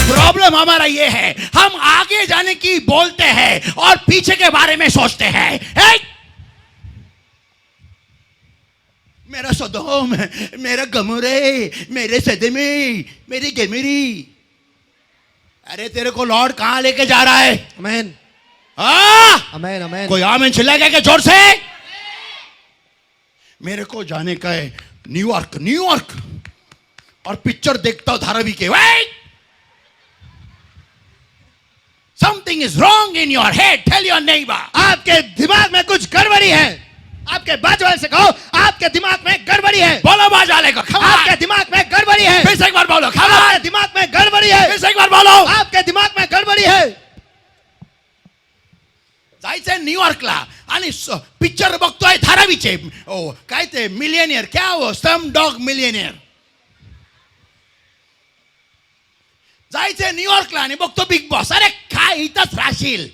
[SPEAKER 1] प्रॉब्लम हमारा ये है, हम आगे जाने की बोलते हैं और पीछे के बारे में सोचते हैं. मेरा सदोम, मेरा गमुरे, मेरे सदमे, मेरी गेमेरी. अरे तेरे को लॉर्ड कहां लेके जा रहा है?
[SPEAKER 2] आमेन, आमेन, आमेन।
[SPEAKER 1] कोई आमीन चिल्लाएगा क्या जोर से? मेरे को जाने का है न्यूयॉर्क और पिक्चर देखता हूं धारावी के. Something is wrong in your head. Tell your neighbour.
[SPEAKER 2] आपके दिमाग में कुछ गड़बड़ी है। आपके बाजू वाले से कहो, आपके दिमाग में गड़बड़ी है।
[SPEAKER 1] बोलो बाज वाले को,
[SPEAKER 2] आपके दिमाग में गड़बड़ी है।
[SPEAKER 1] फिर से एक बार बोलो.
[SPEAKER 2] आपके दिमाग में गड़बड़ी है।
[SPEAKER 1] फिर से एक बार बोलो.
[SPEAKER 2] आपके दिमाग में गड़बड़ी है।
[SPEAKER 1] जायचंय न्यूयॉर्कला आणि पिक्चर बघतोय धारावीचे. काय ते मिलियनियर, क्या हो सम डॉग मिलियनियर. जायचंय न्यूयॉर्कला आणि बघतो बिग बॉस. अरे काय इथंच राहशील.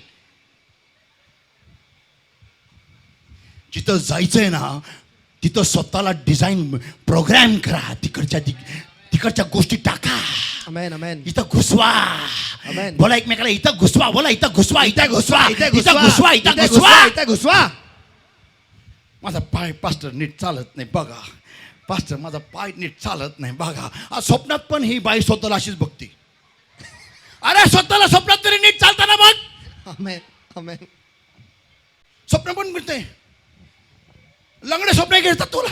[SPEAKER 1] जिथं जायचंय ना तिथं स्वतःला डिझाईन प्रोग्राम करा. तिकडच्या गोष्टी टाका.
[SPEAKER 2] आमेन, आमेन।
[SPEAKER 1] इथं घुसवा.
[SPEAKER 2] आमेन।
[SPEAKER 1] बोला एकमेकाला इथं घुसवा. बोला इथं घुसवा, इथं घुसवा,
[SPEAKER 2] इथे
[SPEAKER 1] इथं घुसवा, इथं
[SPEAKER 2] इथे
[SPEAKER 1] घुसवा.
[SPEAKER 2] इथे घुसवा.
[SPEAKER 1] माझा पाय पास्टर नीट चालत नाही बघा. पास्टर माझा पाय नीट चालत नाही बघा. आज स्वप्नात पण ही बाई स्वतःला अशीच बघते. अरे स्वतःला स्वप्नात तरी नीट चालताना बघ.
[SPEAKER 2] आमेन, आमेन।
[SPEAKER 1] स्वप्न पण मिळते. लंगडे स्वप्न घेतात तुला.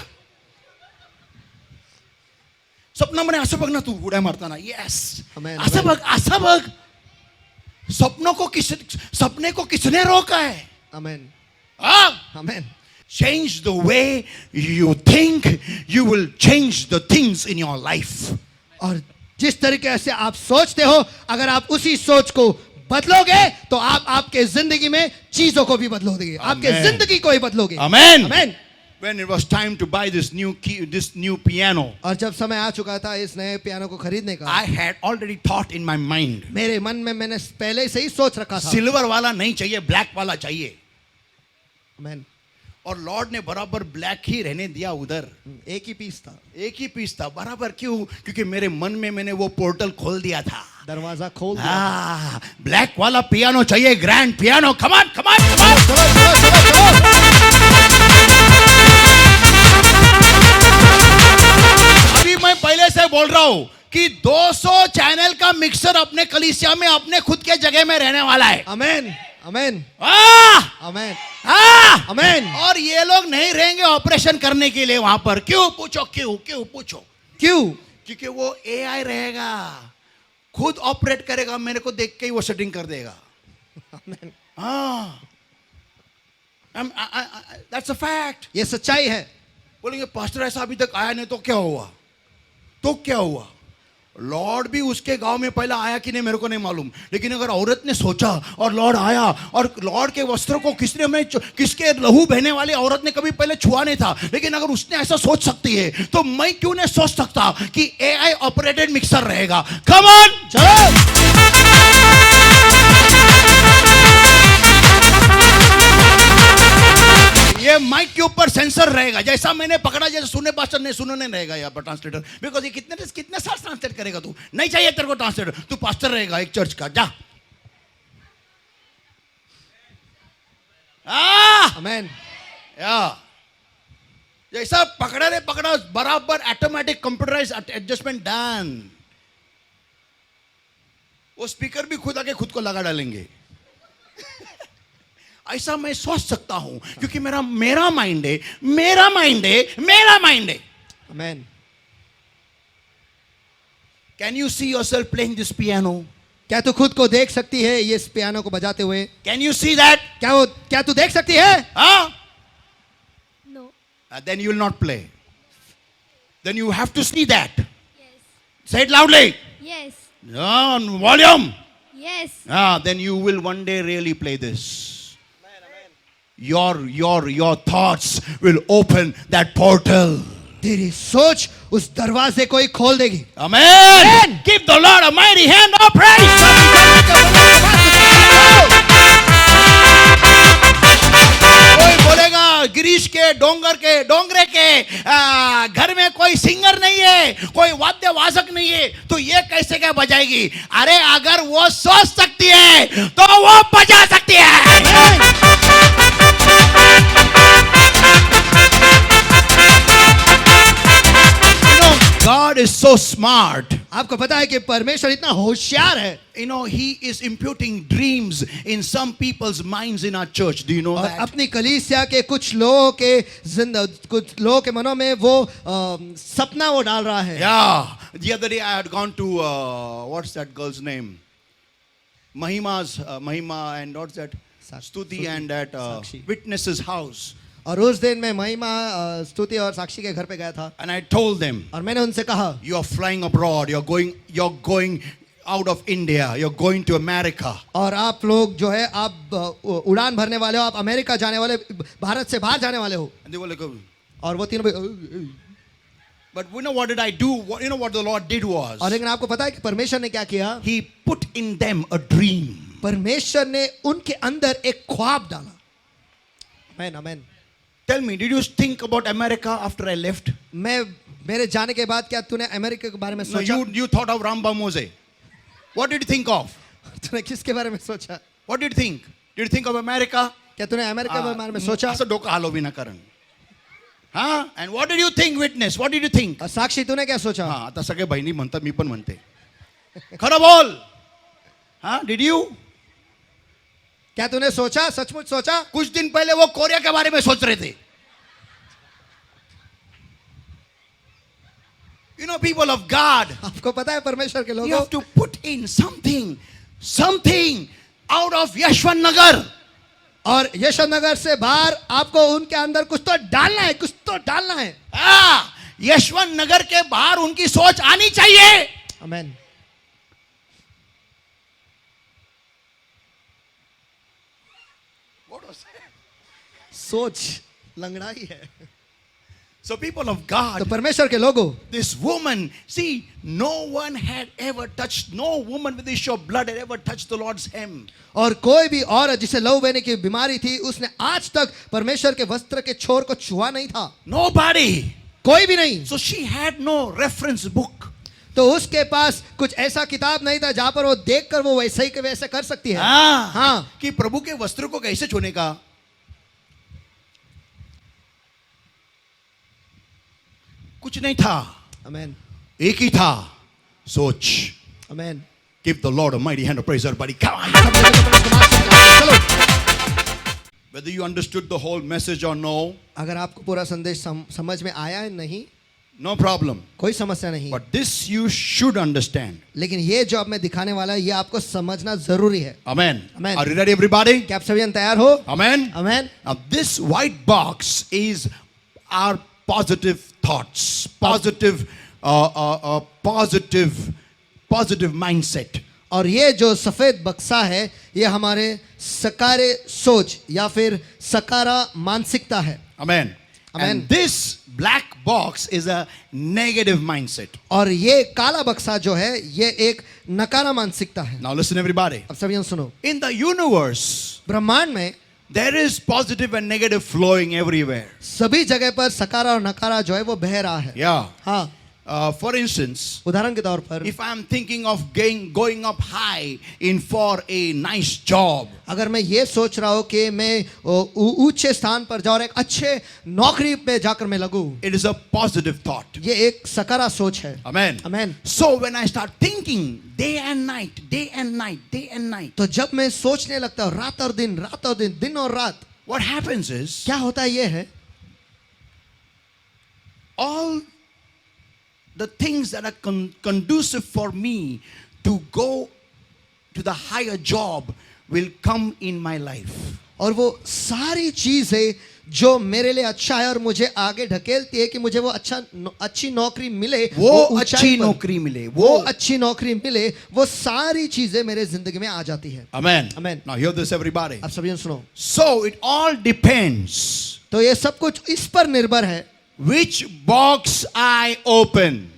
[SPEAKER 1] स्वप्नामध्ये असं बघ ना तू उड्या मारताना. येस,
[SPEAKER 2] आमेन,
[SPEAKER 1] असं
[SPEAKER 2] आमेन।
[SPEAKER 1] बघ, असं बघ. सपने को किसने रोका है?
[SPEAKER 2] आमेन,
[SPEAKER 1] हाँ?
[SPEAKER 2] आमेन।
[SPEAKER 1] Change the way you think, you will change the things in your life.
[SPEAKER 2] और जिस तरीके से आप सोचते हो, अगर आप उसी सोच को बदलोगे तो आप आपके जिंदगी में चीजों को भी बदलोगे, आपके
[SPEAKER 1] Amen.
[SPEAKER 2] जिंदगी को ही बदलोगे.
[SPEAKER 1] Amen.
[SPEAKER 2] Amen.
[SPEAKER 1] When it was time to buy this new piano,
[SPEAKER 2] और जब समय आ चुका था इस नए पियानो को खरीदने का,
[SPEAKER 1] I had already thought in my mind.
[SPEAKER 2] मेरे मन में मैंने पहले से ही सोच रखा था.
[SPEAKER 1] सिल्वर वाला नहीं चाहिए, ब्लैक वाला चाहिए.
[SPEAKER 2] आमेन।
[SPEAKER 1] और लॉर्ड ने बराबर ब्लैक ही रहने दिया उधर.
[SPEAKER 2] एक ही पीस था.
[SPEAKER 1] एक ही पीस था. बराबर क्यों? क्योंकि मेरे मन में मैंने वो पोर्टल खोल दिया था.
[SPEAKER 2] दरवाजा खोल दिया।
[SPEAKER 1] ब्लैक वाला पियानो चाहिए, ग्रैंड पियानो। कमान कमान कमान।
[SPEAKER 2] चलो चलो चलो चलो।
[SPEAKER 1] अभी मैं पहले से बोल रहा हूं कि 200 चैनल का मिक्सर अपने कलीसिया में अपने खुद के जगह में रहने वाला है।
[SPEAKER 2] आमेन आमेन आमेन आमेन।
[SPEAKER 1] और ये लोग नहीं रहेंगे ऑपरेशन करने के लिए वहां पर। क्यों पूछो? क्यों पूछो?
[SPEAKER 2] क्यों?
[SPEAKER 1] क्योंकि वो एआई रहेगा, खुद ऑपरेट करेगा, मेरे को देख के ही वो सेटिंग कर देगा।
[SPEAKER 2] आमेन।
[SPEAKER 1] That's a fact.
[SPEAKER 2] ये सच्चाई है।
[SPEAKER 1] बोलेंगे पास्टर ऐसा अभी तक आया नहीं तो क्या हुआ? तो क्या हुआ? लॉर्ड भी उसके गांव में पहला आया कि नहीं मेरे को नहीं मालूम, लेकिन अगर औरत ने सोचा और लॉर्ड आया, और लॉर्ड के वस्त्रों को किसके लहू बहने वाली औरत ने कभी पहले छुआ नहीं था, लेकिन अगर उसने ऐसा सोच सकती है तो मैं क्यों नहीं सोच सकता कि एआई ऑपरेटेड मिक्सर रहेगा? कम ऑन, चलो। ये माइक के ऊपर सेंसर रहेगा, जैसा मैंने पकड़ा जैसे सुने पास्टर ने सुनो नहीं रहेगा यहाँ पर ट्रांसलेटर। बिकॉज ये कितने साल ट्रांसलेट करेगा तू? नहीं चाहिए तेरे को ट्रांसलेटर, तू पास्टर रहेगा एक चर्च का। जा।
[SPEAKER 2] आमेन।
[SPEAKER 1] जैसा पकड़ा रे पकड़ा, बराबर ऑटोमेटिक कंप्यूटराइज एडजस्टमेंट डन। वो स्पीकर भी खुद आके खुद को लगा डालेंगे। ऐसा मैं सोच सकता हूं क्योंकि मेरा माइंड है।
[SPEAKER 2] Amen.
[SPEAKER 1] Can you see yourself playing this piano?
[SPEAKER 2] क्या तू खुद को देख सकती है ये इस पियानो को बजाते हुए?
[SPEAKER 1] Can you see that?
[SPEAKER 2] क्या तू देख सकती है?
[SPEAKER 4] No.
[SPEAKER 1] Then you will not play. Then you have to see that.
[SPEAKER 4] Yes.
[SPEAKER 1] Say it loudly.
[SPEAKER 4] Yes.
[SPEAKER 1] On volume.
[SPEAKER 4] Yes.
[SPEAKER 1] Then you will one day really play this. Your thoughts will open that portal.
[SPEAKER 2] तेरी सोच उस दरवाजे को ही खोल देगी।
[SPEAKER 1] Amen. Give the Lord a mighty hand of praise. कोई बोलेगा गिरीश के डोंगरे के घर में कोई सिंगर नहीं है, कोई वाद्य वादक नहीं है, तो ये कैसे क्या बजाएगी? अरे अगर वो सोच सकती है तो वो बजा सकती है। God is so smart.
[SPEAKER 2] आपको पता है कि परमेश्वर इतना होशियार है।
[SPEAKER 1] You know, he is imputing dreams in some people's minds in our church. Do you know
[SPEAKER 2] और
[SPEAKER 1] that?
[SPEAKER 2] अपनी कलीसिया के कुछ लोगों के मनों में वो सपना वो डाल रहा है।
[SPEAKER 1] Yeah. The other day I had gone to what's that girl's name? Mahima and what's that? Stuti and that
[SPEAKER 2] Sakshi.
[SPEAKER 1] witness's house.
[SPEAKER 2] और उस दिन मैं महिमा स्तुति और साक्षी के घर पे गया था।
[SPEAKER 1] And I told them,
[SPEAKER 2] और मैंने उनसे कहा,
[SPEAKER 1] you are flying abroad. You're going out of India. You're going to America.
[SPEAKER 2] और आप लोग जो है आप उड़ान भरने वाले हो, आप अमेरिका जाने वाले, भारत से बाहर जाने वाले हो।
[SPEAKER 1] And they were like,
[SPEAKER 2] और वो तीनों
[SPEAKER 1] but you know what did I do? You know what the Lord did was,
[SPEAKER 2] और लेकिन आपको पता है कि परमेश्वर ने क्या किया?
[SPEAKER 1] He put in them a dream.
[SPEAKER 2] परमेश्वर ने उनके अंदर एक ख्वाब डाला। आमेन आमेन।
[SPEAKER 1] Tell me, did you think about America after I left?
[SPEAKER 2] मेरे जाने के बाद क्या तूने अमेरिका के बारे में
[SPEAKER 1] No,
[SPEAKER 2] सोचा?
[SPEAKER 1] you thought of Ramba Mose. What did you think of?
[SPEAKER 2] तूने किसके बारे में सोचा?
[SPEAKER 1] What did you think? Did you think of America?
[SPEAKER 2] क्या तूने अमेरिका के बारे में सोचा?
[SPEAKER 1] असं डोकं हलव ना कारण. Huh? And what did you think, witness? What did you think?
[SPEAKER 2] और साक्षी तूने क्या सोचा?
[SPEAKER 1] हा, आता सगळे बहिणी म्हणतात, मी पण म्हणते. खरं बोल. हाँ, did you?
[SPEAKER 2] क्या तूने सोचा? सचमुच सोचा?
[SPEAKER 1] कुछ दिन पहले वो कोरिया के बारे में सोच रहे थे. You know, people of God,
[SPEAKER 2] आपको पता है परमेश्वर के
[SPEAKER 1] you
[SPEAKER 2] लोगों,
[SPEAKER 1] have to put in something out of Yashwan Nagar.
[SPEAKER 2] और यशवंतनगर से बाहर आपको उनके अंदर कुछ तो डालना है, कुछ तो डालना है।
[SPEAKER 1] यशवंत नगर के बाहर उनकी सोच आनी चाहिए।
[SPEAKER 2] आमेन। सोच लंगड़ाई है।
[SPEAKER 1] So people of God,
[SPEAKER 2] तो परमेश्वर के लोगों,
[SPEAKER 1] this woman, see, no woman with the issue of blood had ever touched the Lord's hem.
[SPEAKER 2] और कोई भी औरत जिसे लहू बहने की बीमारी थी, उसने आज तक परमेश्वर के वस्त्र के छोर को छुआ नहीं था।
[SPEAKER 1] Nobody.
[SPEAKER 2] कोई भी नहीं।
[SPEAKER 1] So she had no reference book.
[SPEAKER 2] तो उसके पास कुछ ऐसा किताब नहीं था जहां पर वो देखकर वो वैसे ही के वैसे कर सकती है।
[SPEAKER 1] हाँ
[SPEAKER 2] हाँ।
[SPEAKER 1] कि प्रभु के वस्त्र को कैसे छूने का। कुछ नहीं था,
[SPEAKER 2] आमेन,
[SPEAKER 1] एक ही था, सोच।
[SPEAKER 2] आमेन।
[SPEAKER 1] Give the Lord a mighty hand of praise, everybody. Come on.
[SPEAKER 2] चलो,
[SPEAKER 1] Whether you understood the whole message or no,
[SPEAKER 2] अगर आपको पूरा संदेश समझ में आया है नहीं,
[SPEAKER 1] no problem.
[SPEAKER 2] कोई समस्या नहीं,
[SPEAKER 1] But this you should understand.
[SPEAKER 2] लेकिन ये जो अब मैं दिखाने वाला है ये आपको समझना जरूरी है।
[SPEAKER 1] Amen.
[SPEAKER 2] Amen.
[SPEAKER 1] Are you ready, everybody?
[SPEAKER 2] क्या आप सभी तैयार हो?
[SPEAKER 1] Amen.
[SPEAKER 2] Amen.
[SPEAKER 1] Now, this white box is our positive thoughts, positive mindset.
[SPEAKER 2] और ये जो सफेद बक्सा है ये हमारे सकारे सोच या फिर सकारा मानसिकता है।
[SPEAKER 1] Amen.
[SPEAKER 2] Amen.
[SPEAKER 1] And this black box is a negative mindset.
[SPEAKER 2] और ये काला बक्सा जो है ये एक नकारा मानसिकता है।
[SPEAKER 1] Now, listen, everybody.
[SPEAKER 2] अब सभी सुनो,
[SPEAKER 1] In the universe,
[SPEAKER 2] ब्रह्मांड में
[SPEAKER 1] there is positive and negative flowing everywhere.
[SPEAKER 2] सभी जगह पर सकारा और नकारा जो है वो बह रहा है।
[SPEAKER 1] Yeah.
[SPEAKER 2] हाँ,
[SPEAKER 1] For instance,
[SPEAKER 2] उदाहरण के तौर पर
[SPEAKER 1] if I'm thinking of going up high in for a nice job,
[SPEAKER 2] अगर मैं ये सोच रहा हूँ कि मैं ऊंचे स्थान पर जाऊँ और एक अच्छे नौकरी पे जाकर मैं लगूँ,
[SPEAKER 1] it is a positive thought.
[SPEAKER 2] ये एक सकारा सोच है।
[SPEAKER 1] Amen.
[SPEAKER 2] Amen.
[SPEAKER 1] So when I start thinking day and night, day and night, day and night,
[SPEAKER 2] तो जब मैं सोचने लगता हूँ रात और दिन, रात और दिन, दिन और रात,
[SPEAKER 1] what happens is
[SPEAKER 2] क्या होता है ये है,
[SPEAKER 1] all the things that are conducive for me to go to the higher job will come in my life.
[SPEAKER 2] और वो सारी चीजें जो मेरे लिए अच्छा है और मुझे आगे ढकेलती है कि मुझे वो अच्छी नौकरी मिले,
[SPEAKER 1] वो
[SPEAKER 2] ऊंचाई
[SPEAKER 1] अच्छी
[SPEAKER 2] पर,
[SPEAKER 1] नौकरी मिले,
[SPEAKER 2] वो अच्छी नौकरी मिले, वो सारी चीजें मेरे जिंदगी में आ जाती है।
[SPEAKER 1] Amen.
[SPEAKER 2] Amen.
[SPEAKER 1] Now hear this, everybody.
[SPEAKER 2] अब सभी सुनो,
[SPEAKER 1] So it all depends
[SPEAKER 2] तो ये सब कुछ इस पर निर्भर है
[SPEAKER 1] which box I open.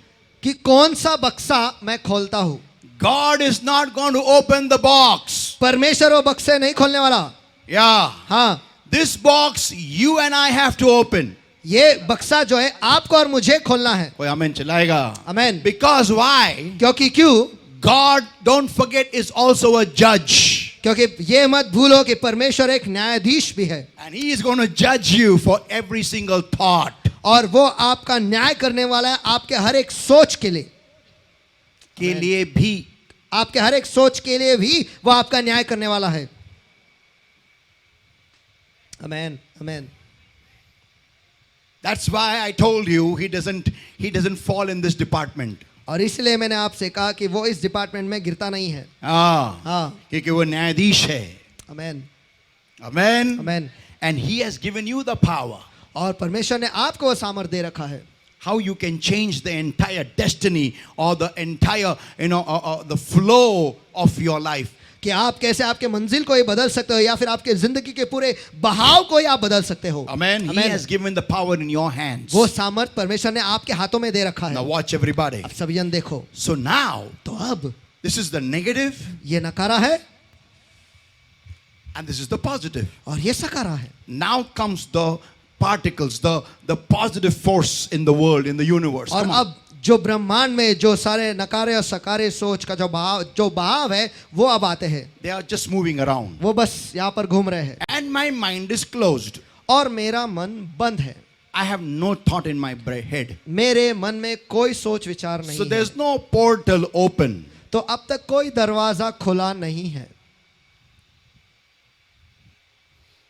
[SPEAKER 2] कि कौन सा बक्सा मैं खोलता हूँ।
[SPEAKER 1] God is not going to open the box.
[SPEAKER 2] परमेश्वर वो बक्से नहीं खोलने वाला।
[SPEAKER 1] Yeah.
[SPEAKER 2] हाँ,
[SPEAKER 1] This box you and I have to open.
[SPEAKER 2] ये बक्सा जो है आपको और मुझे खोलना है।
[SPEAKER 1] कोई आमेन चलाएगा?
[SPEAKER 2] आमेन।
[SPEAKER 1] Because why?
[SPEAKER 2] क्योंकि क्यों?
[SPEAKER 1] God, don't forget, is also a judge.
[SPEAKER 2] क्योंकि ये मत भूलो कि परमेश्वर एक न्यायाधीश भी है
[SPEAKER 1] And he is going to judge you for every single thought.
[SPEAKER 2] और वो आपका न्याय करने वाला है आपके हर एक सोच के लिए,
[SPEAKER 1] के लिए भी.
[SPEAKER 2] आपके हर एक सोच के लिए भी वो आपका न्याय करने वाला है। आमेन, आमेन।
[SPEAKER 1] That's why I told you he doesn't fall in this department.
[SPEAKER 2] और इसलिए मैंने आपसे कहा कि वो इस डिपार्टमेंट में गिरता नहीं है। हाँ,
[SPEAKER 1] क्योंकि वो न्यायाधीश है.
[SPEAKER 2] आमेन,
[SPEAKER 1] Amen.
[SPEAKER 2] Amen.
[SPEAKER 1] And he has given you the power.
[SPEAKER 2] और परमेश्वर ने आपको वो सामर्थ्य दे रखा है
[SPEAKER 1] How you can change the entire destiny or the entire, the flow of your life.
[SPEAKER 2] कि आप कैसे आपके मंजिल को ही बदल सकते हो या फिर आपके जिंदगी के पूरे बहाव को ही आप बदल सकते हो।
[SPEAKER 1] Amen. He has given the power in your hands.
[SPEAKER 2] वो सामर्थ परमेश्वर ने आपके हाथों में दे रखा
[SPEAKER 1] Now
[SPEAKER 2] है।
[SPEAKER 1] watch, everybody.
[SPEAKER 2] अब सभी जन देखो,
[SPEAKER 1] So now,
[SPEAKER 2] तो अब
[SPEAKER 1] this is the negative
[SPEAKER 2] ये नकारा है
[SPEAKER 1] and this is the positive.
[SPEAKER 2] और ये सकारा है।
[SPEAKER 1] Now comes the particles, the positive force in the world, in the universe.
[SPEAKER 2] और
[SPEAKER 1] Come on.
[SPEAKER 2] अब जो ब्रह्मांड में जो सारे नकारे और सकारे सोच का जो बहाव है वो अब आते हैं।
[SPEAKER 1] They are just moving around.
[SPEAKER 2] वो बस यहाँ पर घूम रहे हैं
[SPEAKER 1] And my mind is closed.
[SPEAKER 2] और मेरा मन बंद है।
[SPEAKER 1] I have no thought in my head.
[SPEAKER 2] मेरे मन में कोई सोच विचार
[SPEAKER 1] So
[SPEAKER 2] नहीं है।
[SPEAKER 1] there's no portal open.
[SPEAKER 2] तो अब तक कोई दरवाजा खुला नहीं है।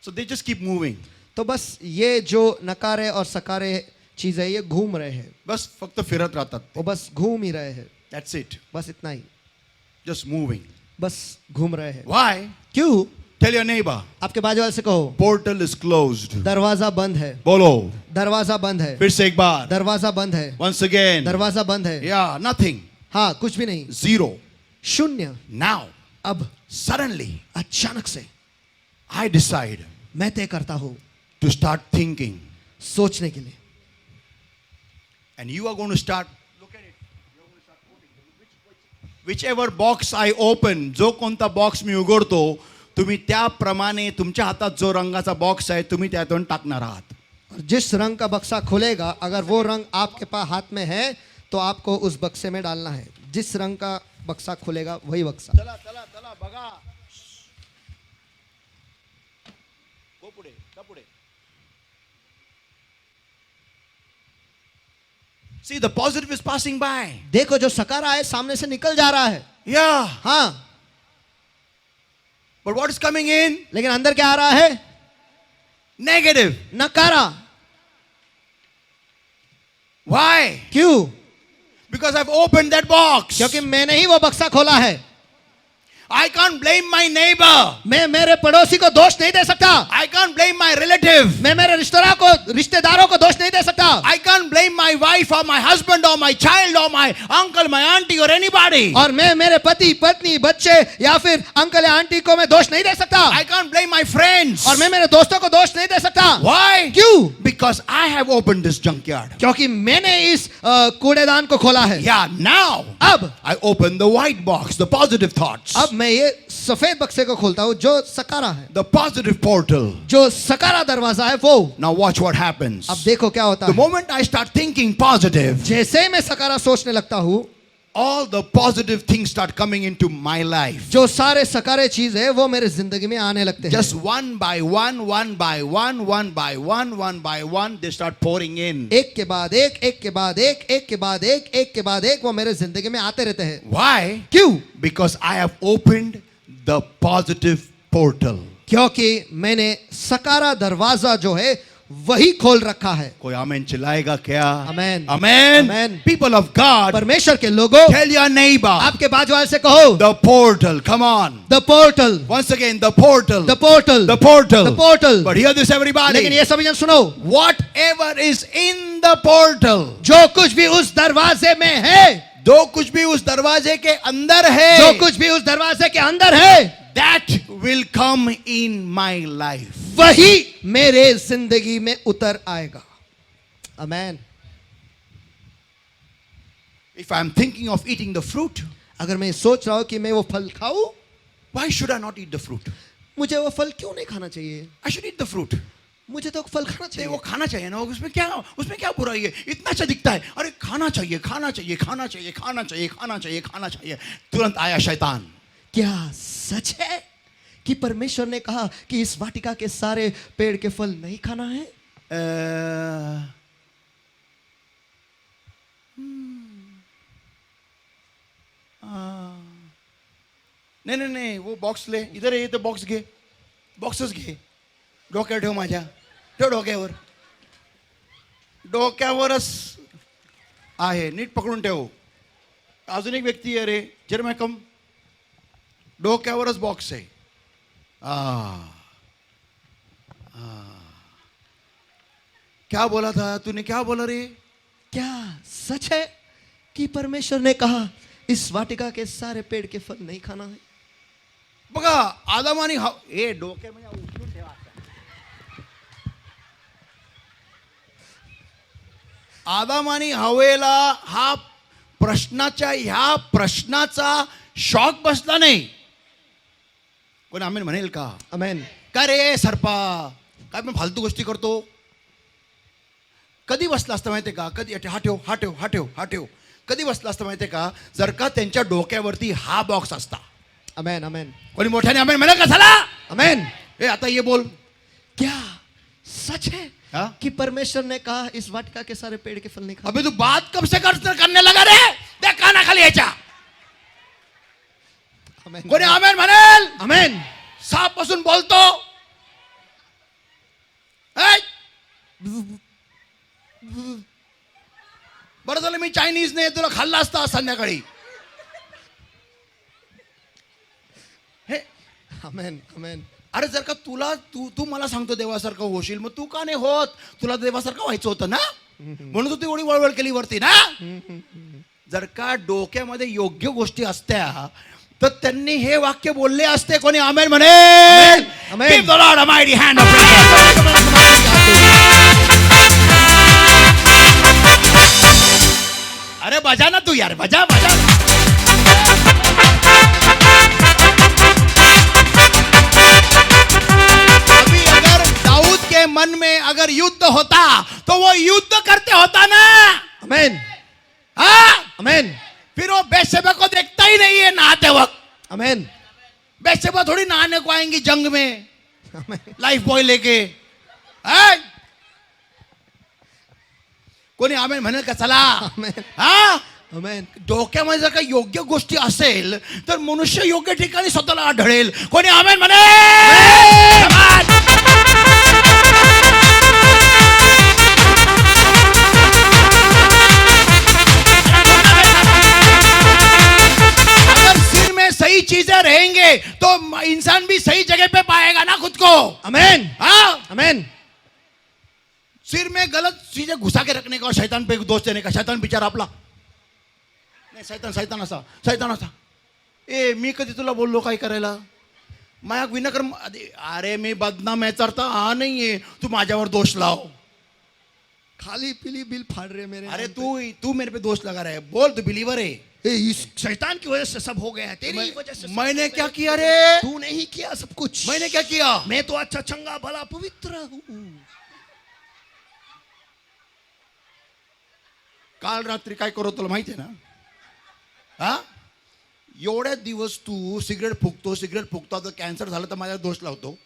[SPEAKER 1] So they just keep moving.
[SPEAKER 2] तो बस ये जो नकारे और सकारे चीजें ये घूम रहे हैं,
[SPEAKER 1] बस फक्त फिरत राहतात.
[SPEAKER 2] वो बस घूम ही रहे हैं,
[SPEAKER 1] That's it.
[SPEAKER 2] बस इतना ही,
[SPEAKER 1] Just moving.
[SPEAKER 2] बस घूम रहे हैं।
[SPEAKER 1] Why?
[SPEAKER 2] क्यों?
[SPEAKER 1] Tell your neighbor.
[SPEAKER 2] आपके बाजू वाले से कहो
[SPEAKER 1] Portal is closed.
[SPEAKER 2] दरवाजा बंद है,
[SPEAKER 1] बोलो.
[SPEAKER 2] दरवाजा बंद है,
[SPEAKER 1] फिर से एक बार.
[SPEAKER 2] दरवाजा बंद है,
[SPEAKER 1] Once again.
[SPEAKER 2] दरवाजा बंद है।
[SPEAKER 1] Yeah, nothing.
[SPEAKER 2] हाँ, कुछ भी नहीं,
[SPEAKER 1] Zero.
[SPEAKER 2] शून्य।
[SPEAKER 1] Now,
[SPEAKER 2] अब
[SPEAKER 1] suddenly,
[SPEAKER 2] अचानक से
[SPEAKER 1] I decide
[SPEAKER 2] मैं तय करता हूँ
[SPEAKER 1] to start thinking.
[SPEAKER 2] सोचने के लिए,
[SPEAKER 1] And you are going to start, look at it. You're going to start quoting. Whichever box I open, जो कोणता बॉक्स मी उघडतो, तुम्ही त्याप्रमाणे तुमच्या हातात जो रंगाचा बॉक्स आहे तुम्ही त्यातून टाकणार आहात.
[SPEAKER 2] और जिस रंग का बक्सा खुलेगा अगर वो रंग आपके पास हाथ में है तो आपको उस बक्से में डालना है. जिस रंग का बक्सा खुलेगा वही बक्सा.
[SPEAKER 1] चला चला चला बघा. गो पुढे जा पुढे. See, the positive is passing by.
[SPEAKER 2] देखो जो सकारा है सामने से निकल जा रहा है.
[SPEAKER 1] Yeah.
[SPEAKER 2] हाँ,
[SPEAKER 1] But what is coming in?
[SPEAKER 2] लेकिन अंदर क्या आ रहा है?
[SPEAKER 1] Negative.
[SPEAKER 2] नकारा.
[SPEAKER 1] Why?
[SPEAKER 2] क्यों?
[SPEAKER 1] Because I've opened that box.
[SPEAKER 2] क्योंकि मैंने ही वो बक्सा खोला है.
[SPEAKER 1] I can't blame my neighbor.
[SPEAKER 2] मैं मेरे पड़ोसी को दोष नहीं दे सकता.
[SPEAKER 1] I can't blame my relative.
[SPEAKER 2] मैं मेरे रिश्तेदारों को दोष नहीं दे सकता.
[SPEAKER 1] I can't blame my wife or my husband or my child or my uncle, my auntie or anybody.
[SPEAKER 2] और मैं मेरे पति, पत्नी, बच्चे या फिर अंकल या आंटी को मैं दोष नहीं दे सकता.
[SPEAKER 1] I can't blame my friends.
[SPEAKER 2] और मैं मेरे दोस्तों को दोष नहीं दे सकता.
[SPEAKER 1] Why?
[SPEAKER 2] क्यों?
[SPEAKER 1] Because I have opened this junkyard.
[SPEAKER 2] क्योंकि मैंने इस कूड़ेदान को खोला है.
[SPEAKER 1] Yeah, now
[SPEAKER 2] अब
[SPEAKER 1] I open the white box, the positive thoughts,
[SPEAKER 2] अब मैं ये सफेद बक्से को खोलता हूँ जो सकारा है,
[SPEAKER 1] the positive portal.
[SPEAKER 2] जो सकारा दरवाजा है वो.
[SPEAKER 1] Now watch what happens.
[SPEAKER 2] अब देखो क्या होता
[SPEAKER 1] The
[SPEAKER 2] है.
[SPEAKER 1] moment I start thinking positive,
[SPEAKER 2] जैसे ही मैं सकारा सोचने लगता हूँ,
[SPEAKER 1] all the positive things start coming into my life.
[SPEAKER 2] जो सारे सकारे चीज है वो मेरे जिंदगी में आने लगते हैं.
[SPEAKER 1] Just one by one, one by one, one by one, one by one, they start pouring in.
[SPEAKER 2] एक के बाद एक, एक के बाद एक, एक के बाद एक, एक के बाद एक वो मेरे जिंदगी में आते रहते हैं.
[SPEAKER 1] Why?
[SPEAKER 2] क्यों?
[SPEAKER 1] Because I have opened the positive portal.
[SPEAKER 2] क्योंकि मैंने सकारा दरवाजा जो है वही खोल रखा है.
[SPEAKER 1] कोई आमेन चिल्लाएगा क्या?
[SPEAKER 2] Amen.
[SPEAKER 1] Amen.
[SPEAKER 2] Amen.
[SPEAKER 1] People of God,
[SPEAKER 2] परमेश्वर के लोगों,
[SPEAKER 1] tell your neighbor,
[SPEAKER 2] आपके बाजू वाले से कहो,
[SPEAKER 1] the portal, come on.
[SPEAKER 2] the portal,
[SPEAKER 1] Once again, the portal.
[SPEAKER 2] the portal,
[SPEAKER 1] The portal.
[SPEAKER 2] the portal.
[SPEAKER 1] But hear this,
[SPEAKER 2] लेकिन
[SPEAKER 1] everybody.
[SPEAKER 2] ये सभी जन सुनो,
[SPEAKER 1] Whatever is in the portal,
[SPEAKER 2] जो कुछ भी उस दरवाजे में है,
[SPEAKER 1] जो कुछ भी उस दरवाजे के अंदर
[SPEAKER 2] जो
[SPEAKER 1] है,
[SPEAKER 2] कुछ भी उस दरवाजे के अंदर है,
[SPEAKER 1] that will come in my life.
[SPEAKER 2] वही मेरे जिंदगी में उतर आएगा. आमेन.
[SPEAKER 1] If I'm thinking of eating the fruit,
[SPEAKER 2] अगर मैं सोच रहा हूं कि मैं वो फल खाऊं,
[SPEAKER 1] why should I not eat the fruit?
[SPEAKER 2] मुझे वो फल क्यों नहीं खाना चाहिए?
[SPEAKER 1] I should eat the fruit.
[SPEAKER 2] मुझे तो फल खाना
[SPEAKER 1] नहीं, वो
[SPEAKER 2] चाहिए.
[SPEAKER 1] खाना चाहिए ना, उसमें क्या बुराई है? इतना अच्छा दिखता है. अरे खाना चाहिए, खाना चाहिए, खाना चाहिए, खाना चाहिए, खाना चाहिए, खाना चाहिए. तुरंत आया शैतान.
[SPEAKER 2] क्या सच है कि परमेश्वर ने कहा कि इस वाटिका के सारे पेड़ के फल नहीं खाना है?
[SPEAKER 1] नहीं नहीं नहीं, वो बॉक्स ले, इधर ये तो बॉक्स घे, बॉक्सच घे. डोक्यावर ठेव माझ्या, ठेव डोक्यावर. डोक्यावरच आहे, नीट पकडून ठेव. अजून एक व्यक्ती आहे रे, जेरमाय कम. डोक्यावरच बॉक्स आहे. क्या बोला था तूने? क्या बोला रे?
[SPEAKER 2] क्या सच है कि परमेश्वर ने कहा इस वाटिका के सारे पेड़ के फल नहीं खाना है?
[SPEAKER 1] बघा आदम आणि ए डोक्यामध्ये उचलून ठेवा. आदम आणि हवेला हा ह्या प्रश्नाचा शॉक बसला नाही. कोणी आमेन म्हणेल का?
[SPEAKER 2] आमेन.
[SPEAKER 1] का रे सर्पा, काय पण फालतू गोष्टी करतो? कधी बसला असतं माहितीये का? कधी हा ठेव, हा ठेव, हा ठेव, हा ठेव. कधी बसला असतं माहितीये का? जर का त्यांच्या डोक्यावरती हा बॉक्स असता.
[SPEAKER 2] आमेन. आमेन.
[SPEAKER 1] कोणी मोठ्याने आमेन म्हणेल का? चला
[SPEAKER 2] आमेन.
[SPEAKER 1] ए आता ये बोल.
[SPEAKER 2] क्या सच है
[SPEAKER 1] हाँ?
[SPEAKER 2] कि परमेश्वर ने कहा इस वाटिका के सारे पेड़ के फल नहीं खाना?
[SPEAKER 1] अबे तू बात कब से करने लगा रे? त्या काना खाली याच्या.
[SPEAKER 2] आमेन.
[SPEAKER 1] कोणी आमेन म्हणेल?
[SPEAKER 2] आमेन.
[SPEAKER 1] साप पासून बोलतो. बरं झालं मी चायनीज नाही, तुला खाल्ला असता संध्याकाळी. हे
[SPEAKER 2] आमेन. आमेन.
[SPEAKER 1] अरे जर का तू मला सांगतो देवासारखं होशील, मग तू का नाही होत? तुला देवासारखं व्हायचं होतं ना, म्हणून तू एवढी वळवळ केली वरती ना. जर का डोक्यामध्ये योग्य गोष्टी असत्या तर त्यांनी हे वाक्य बोलले असते. कोणी आमेन म्हणेल?
[SPEAKER 2] आमेन.
[SPEAKER 1] Give the Lord a mighty hand of praise. अरे बजा ना तू यार, बजा बजा. अभी अगर दाऊद के मन में अगर युद्ध होता तो वो युद्ध करते होता ना.
[SPEAKER 2] आमेन.
[SPEAKER 1] हाँ,
[SPEAKER 2] आमेन,
[SPEAKER 1] फिर वो बेशेबा को देखता ही नहीं है नहाते वक्त.
[SPEAKER 2] आमेन,
[SPEAKER 1] बेशेबा थोड़ी नहाने को आएंगी जंग में
[SPEAKER 2] आमेन.
[SPEAKER 1] लाइफ बॉय लेके. हाँ? कोणी आमेन म्हणेल का चला.
[SPEAKER 2] आमेन,
[SPEAKER 1] हा,
[SPEAKER 2] आमेन.
[SPEAKER 1] डोक्यामध्ये जर काही योग्य गोष्टी असेल तर मनुष्य योग्य ठिकाणी स्वतःला आढळेल. कोणी आमेन म्हणे. अगर सिर में सही चीजें रहेंगे तो इंसान भी सही जगह पे पाएगा ना खुद को.
[SPEAKER 2] आमेन,
[SPEAKER 1] हाँ,
[SPEAKER 2] आमेन.
[SPEAKER 1] सिर में गलत चीजें घुसा के रखने का और शैतान पे दोष देने का. शैतान बिचारा आपला नाही. शैतान असा ए मी कधी तुला बोललो काय करायला. माया विनाक्रम अरे मी बदनाम आहे तर हा नाहीये. तू माझ्यावर दोष लाव.
[SPEAKER 2] खाली पीली बिल फाड़ रहे मेरे.
[SPEAKER 1] अरे तू मेरे पे दोष लगा रहा है. बोल तू बिलीवर है.
[SPEAKER 2] इस शैतान की वजह से सब हो गया है, तेरी वजह से.
[SPEAKER 1] मैंने क्या किया रे.
[SPEAKER 2] तूने ही किया सब कुछ.
[SPEAKER 1] मैंने क्या किया.
[SPEAKER 2] मैं तो अच्छा चंगा भला पवित्र हूँ.
[SPEAKER 1] काल रात्री काय करू तुला माहिती आहे ना. हा, एवढ्या दिवस तू सिगरेट फुकतो आता कॅन्सर झालं तर माझ्यावर दोष लावतो.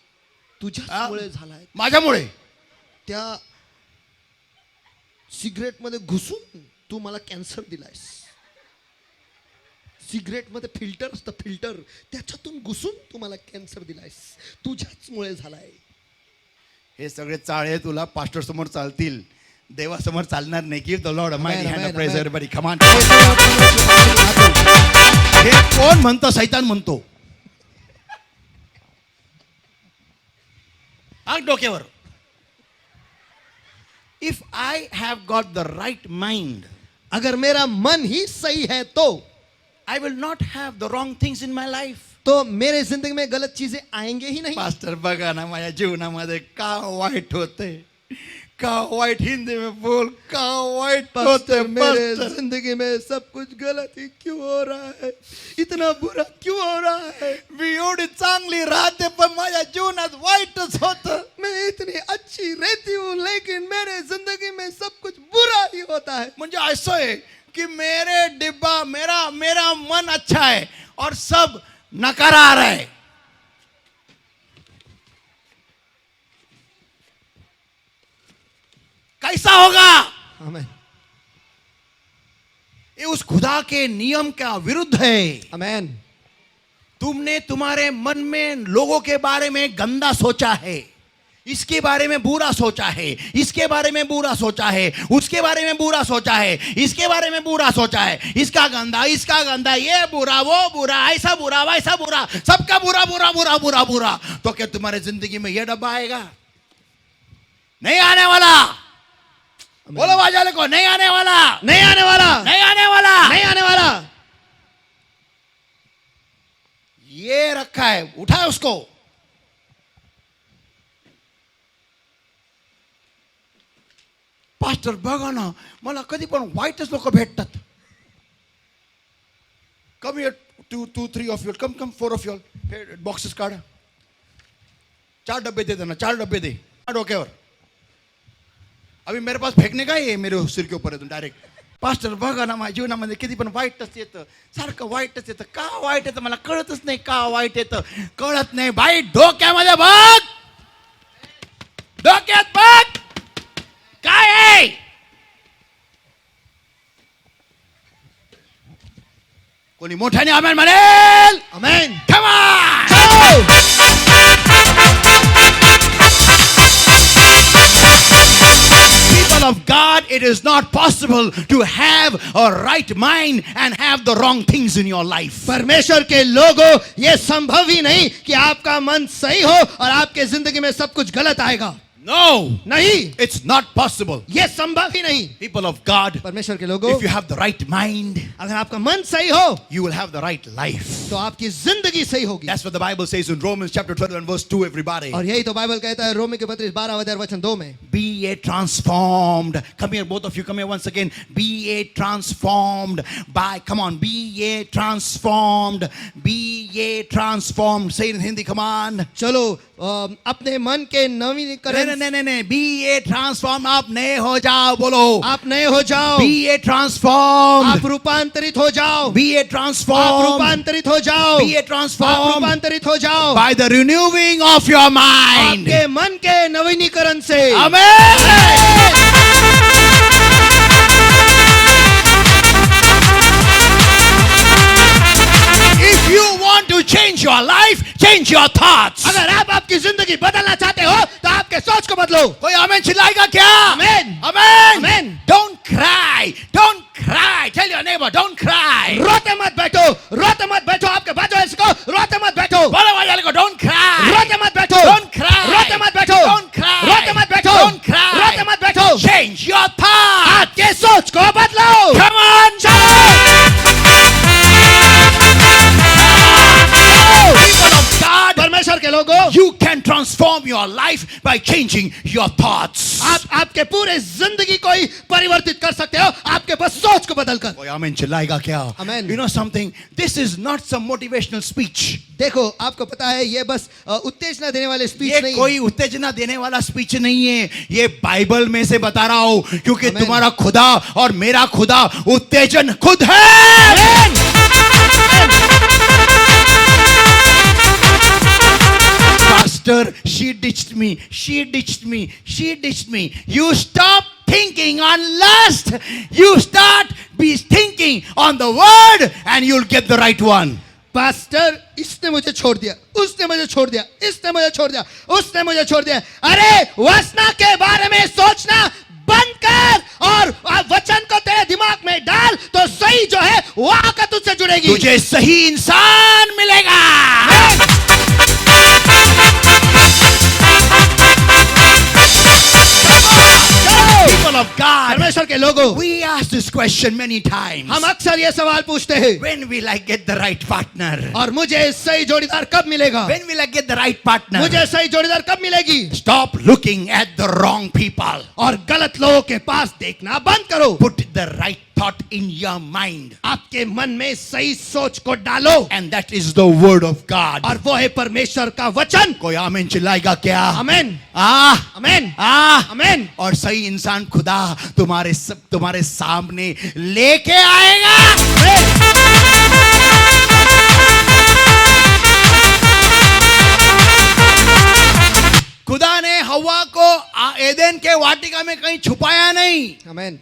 [SPEAKER 2] तुझ्यामुळे झालाय.
[SPEAKER 1] माझ्यामुळे.
[SPEAKER 2] त्या सिगरेट मध्ये घुसून तू मला कॅन्सर दिलायस. सिगरेट मध्ये फिल्टर असतं, फिल्टर, त्याच्यातून घुसून तू मला कॅन्सर दिलायस. तुझ्याचमुळे झालाय.
[SPEAKER 1] हे सगळे चाळे तुला पास्टर समोर चालतील, देवासमोर चालणार नाही. Give the Lord a mighty hand of praise everybody. Come on. हे कोण म्हणतं. सैतान म्हणतो. आग डोक्यावर. If I have got the right mind,
[SPEAKER 2] अगर मेरा मन ही सही है तो
[SPEAKER 1] I will not have the wrong things in my life.
[SPEAKER 2] तो मेरे जिंदगी में गलत चीजें आएंगे ही नहीं.
[SPEAKER 1] पास्टर बघा ना माझ्या जीवनामध्ये का वाईट होते. का वाईट हिंदी में बोल. का वाईट होते
[SPEAKER 2] पास्टर, मेरे
[SPEAKER 1] पास्टर.
[SPEAKER 2] जिंदगी में सब कुछ गलत ही क्यों हो रहा है. इतना बुरा क्यों हो रहा है.
[SPEAKER 1] मी एवढी चांगली राहते पण माझ्या जीवनात वाईटच होत.
[SPEAKER 2] मैं इतनी अच्छी रहती हूँ लेकिन मेरे जिंदगी में सब कुछ बुरा ही होता है.
[SPEAKER 1] म्हणजे असं आहे कि मेरे डिब्बा मेरा मन अच्छा है और सब नकारा आ रहा है. कैसा होगा.
[SPEAKER 2] आमेन,
[SPEAKER 1] ये उस खुदा के नियम का विरुद्ध है.
[SPEAKER 2] आमेन.
[SPEAKER 1] तुमने तुम्हारे मन में लोगों के बारे में गंदा सोचा है. इसके बारे में बुरा सोचा है. इसके बारे में बुरा सोचा है. उसके बारे में बुरा सोचा है. इसके बारे में बुरा सोचा है. इसका गंदा ये बुरा वो बुरा ऐसा बुरा वैसा बुरा सबका बुरा बुरा बुरा बुरा बुरा. तो क्या तुम्हारे जिंदगी में ये डब्बा आएगा. नहीं आने वाला. बोलो बाजाले को नहीं आने वाला.
[SPEAKER 2] नहीं आने वाला.
[SPEAKER 1] नहीं आने वाला.
[SPEAKER 2] नहीं आने वाला.
[SPEAKER 1] ये रखा है. उठाए उसको. पास्टर बघा ना मला कधी पण वाईटच लोक भेटतात. Come here 2-3 of you. Come 4 of you. Boxes काढा. 4 डब्बे दे देना. 4 डब्बे दे डोक्यावर. अभी मेरे पास फेकने का है मेरे सिर के ऊपर डायरेक्ट. पास्टर बघा ना माझ्या जीवनामध्ये किती पण वाईटच येतं. सारखं वाईटच येतं. का वाईट येतं मला कळतच नाही. का वाईट येतं कळत नाही. बाई डोक्यामध्ये बघ. डोक्यात बघ काय आहे. कोणी मोठ्याने आमेन म्हणेल.
[SPEAKER 2] आमेन.
[SPEAKER 1] Come on. People of God, it is not possible to have a right mind and have the wrong things in your life.
[SPEAKER 2] परमेश्वर के लोगों, ये संभव ही नहीं कि आपका मन सही हो और आपके जिंदगी में सब कुछ गलत आएगा.
[SPEAKER 1] No,
[SPEAKER 2] नहीं,
[SPEAKER 1] it's not possible.
[SPEAKER 2] ये संभव ही नहीं.
[SPEAKER 1] People of God,
[SPEAKER 2] परमेश्वर के लोगों,
[SPEAKER 1] if you have the right mind,
[SPEAKER 2] अगर आपका मन सही हो
[SPEAKER 1] you will have the right life.
[SPEAKER 2] तो आपकी जिंदगी सही होगी.
[SPEAKER 1] That's what the Bible says in Romans chapter 12 and verse 2, everybody.
[SPEAKER 2] और यही तो बाइबल कहता है रोमी के 32:12 में.
[SPEAKER 1] Be ye transformed. Come here, both of you, come here once again. Be ye transformed by, come on, be ye transformed. Be ye transformed. Say it in Hindi, come on.
[SPEAKER 2] चलो अपने मन के नवीनीकरण,
[SPEAKER 1] नहीं, बी ए transform, आप नए हो जाओ, बोलो
[SPEAKER 2] आप नए हो जाओ,
[SPEAKER 1] बी ए ट्रांसफॉर्म,
[SPEAKER 2] आप रूपांतरित हो जाओ,
[SPEAKER 1] बी ए
[SPEAKER 2] आप
[SPEAKER 1] ट्रांसफॉर्म,
[SPEAKER 2] रूपांतरित हो जाओ,
[SPEAKER 1] बी ए
[SPEAKER 2] आप
[SPEAKER 1] ट्रांसफॉर्म
[SPEAKER 2] रूपांतरित हो जाओ
[SPEAKER 1] by the renewing of your mind.
[SPEAKER 2] आपके मन के नवीनीकरण से।
[SPEAKER 1] Amen. If you want to change your life, change your thoughts.
[SPEAKER 2] अगर आप आपकी जिंदगी बदलना चाहते हो तो आपके सोच को बदलो।
[SPEAKER 1] कोई आमेन चिल्लाएगा क्या?
[SPEAKER 2] Amen.
[SPEAKER 1] Amen.
[SPEAKER 2] Amen.
[SPEAKER 1] Don't cry. Don't cry. Tell your neighbor, don't cry.
[SPEAKER 2] रोते मत बैठो, रोते मत बैठो, आपके बाजू वाले को रोते मत बैठो,
[SPEAKER 1] बोलो वाले को don't cry.
[SPEAKER 2] रोते मत बैठो,
[SPEAKER 1] Don't cry.
[SPEAKER 2] रोते मत बैठो,
[SPEAKER 1] Don't cry.
[SPEAKER 2] रोते मत बैठो,
[SPEAKER 1] Don't cry.
[SPEAKER 2] रोते मत बैठो,
[SPEAKER 1] Change your thoughts.
[SPEAKER 2] आपके सोच को बदलो।
[SPEAKER 1] Come on, people of God,
[SPEAKER 2] परमेश्वर के लोगों,
[SPEAKER 1] you can transform your life by changing your thoughts.
[SPEAKER 2] आप आपके पूरे जिंदगी को ही परिवर्तित कर सकते हो आपके बस सोच को बदलकर।
[SPEAKER 1] कोई आमेन चिल्लाएगा क्या?
[SPEAKER 2] Amen.
[SPEAKER 1] You know something? This is not some motivational speech.
[SPEAKER 2] देखो आपको पता है ये बस उत्तेजना देने वाले स्पीच
[SPEAKER 1] ये
[SPEAKER 2] नहीं
[SPEAKER 1] कोई उत्तेजना देने वाला स्पीच नहीं है, ये बाइबल में से बता रहा हूं, क्योंकि
[SPEAKER 2] Amen.
[SPEAKER 1] तुम्हारा खुदा और मेरा खुदा उत्तेजन खुद है। Pastor, she ditched me. You stop thinking on lust. You start be thinking on the word and you'll get the right one.
[SPEAKER 2] Pastor इसने मुझे छोड़ दिया, उसने मुझे छोड़ दिया, इसने मुझे छोड़ दिया, उसने मुझे छोड़ दिया। अरे वासना के बारे में सोचना बंद कर और वचन को तेरे दिमाग में डाल तो सही जो है वो आकर तुझसे जुड़ेगी,
[SPEAKER 1] तुझे सही इंसान मिलेगा। People of God,
[SPEAKER 2] परमेश्वर के लोगों,
[SPEAKER 1] we ask this question many times.
[SPEAKER 2] हम अक्सर ये सवाल पूछते हैं,
[SPEAKER 1] When will I get the right partner?
[SPEAKER 2] और मुझे सही जोड़ीदार कब मिलेगा?
[SPEAKER 1] When will I get the right partner?
[SPEAKER 2] मुझे सही जोड़ीदार कब मिलेगी?
[SPEAKER 1] Stop looking at the wrong people.
[SPEAKER 2] और गलत लोगों के पास देखना बंद करो,
[SPEAKER 1] Put the right thought in your mind.
[SPEAKER 2] आपके मन में सही सोच को डालो,
[SPEAKER 1] And that is the word of God.
[SPEAKER 2] और वो है परमेश्वर का वचन।
[SPEAKER 1] कोई आमीन चिल्लाएगा क्या?
[SPEAKER 2] आमेन,
[SPEAKER 1] आमेन,
[SPEAKER 2] आमेन, आमेन।
[SPEAKER 1] और सही इंसान खुदा तुम्हारे सामने लेके आएगा। खुदा ने हवा को एदेन के वाटिका में कहीं छुपाया नहीं,
[SPEAKER 2] आमेन।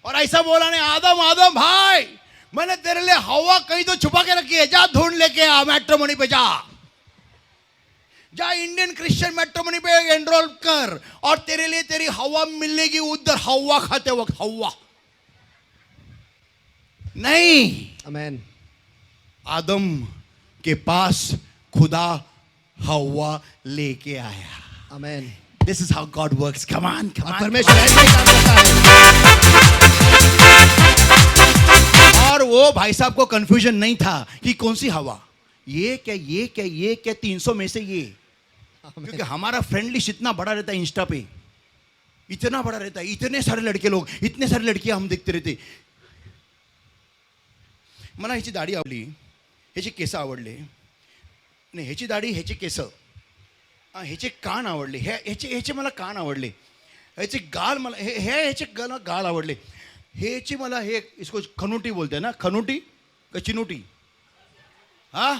[SPEAKER 1] और ऐसा बोला नहीं, आदम आदम भाई मैंने तेरे लिए हवा कहीं तो छुपा के रखी है, जा ढूंढ लेके आ, मैट्रिमोनी पे जा इंडियन क्रिश्चियन मैट्रिमोनी पे एनरोल कर और तेरे लिए तेरी हवा मिलेगी उधर, हवा खाते वक्त हवा नहीं।
[SPEAKER 2] आमेन।
[SPEAKER 1] आदम के पास खुदा हवा लेके आया।
[SPEAKER 2] आमेन।
[SPEAKER 1] This is how God works. Come on, come on.
[SPEAKER 2] परमेश्वर ऐसे ही काम करता है।
[SPEAKER 1] और वो भाई साहब को कंफ्यूजन नहीं था कि कौन सी हवा, ये क्या 300 में से ये, क्योंकि हमारा फ्रेंड लिस्ट इतना बड़ा रहता है, इंस्टा पे इतना बड़ा रहता है, इतने सारे लड़के लोग, इतने सारे लड़कियां हम देखते रहते। मला ह्याची दाढी आवडली, ह्याचे केस आवडले नाही, ह्याची दाढी, ह्याचे केस, ह्याचे कान आवडले, ह्याचे मला कान आवडले, ह्याचे गाल मला ह्याचे गाल आवडले, ह्याची मला हे इसको खनुटी बोलते हैं ना, खनुटी का चिनुटी, हा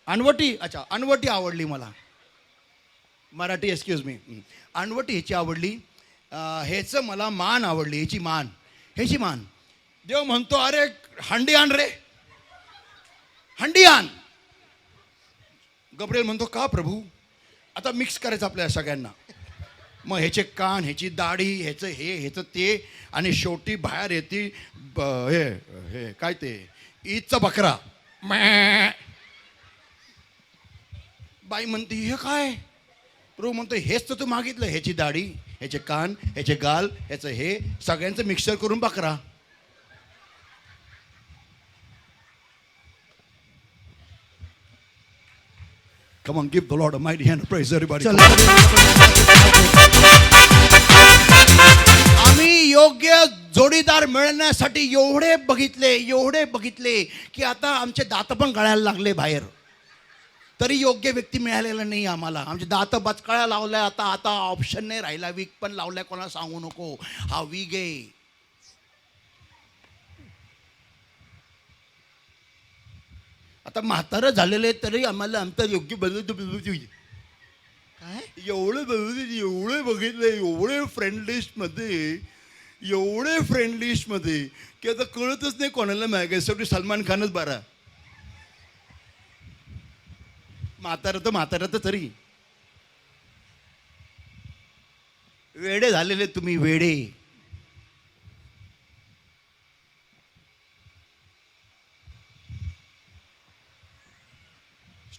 [SPEAKER 1] अनवटी, अच्छा अनवटी आवडली मला, मराठी एक्सक्यूज मी, अनवटी ह्याची आवडली, ह्याचं मला मान आवडली, ह्याची मान देव म्हणतो अरे हंडी आण रे, हंडी आण। गब्रिएल म्हणतो का प्रभू, आता मिक्स करायचं आपल्याला सगळ्यांना, मग ह्याचे कान, ह्याची दाढी, ह्याचं हे, ह्याचं ते, आणि शेवटी बाहेर येते हे काय ते ईदचा बकरा, बाई म्हणते हे काय, प्रभू म्हणतो हेच तर तू मागितलं, ह्याची दाढी, ह्याचे कान, ह्याचे गाल, ह्याचं हे सगळ्यांचं मिक्सर करून बकरा। Come on, give the Lord a mighty hand of praise, everybody. आम्ही योग्य जोडीदार मिळण्यासाठी एवढे बघितले की आता आमचे दात पण गळायला लागले बाहेर। तरी योग्य व्यक्ती मिळालेला नाही आम्हाला. आमचे दात बचकाळ्या लावल्या. आता ऑप्शन नाही राहिला. वीक पण लावलाय. कोणाला सांगू नको. हा वीक आहे. आता म्हातारं झालेले तरी आम्हाला आमचा योग्य बदल
[SPEAKER 2] काय
[SPEAKER 1] एवढं बघितलं एवढे फ्रेंड लिस्ट मध्ये की आता कळतच नाही कोणाला मागायचं. शेवटी सलमान खानच बारा. म्हातारं तर तरी वेडे झालेले तुम्ही वेडे.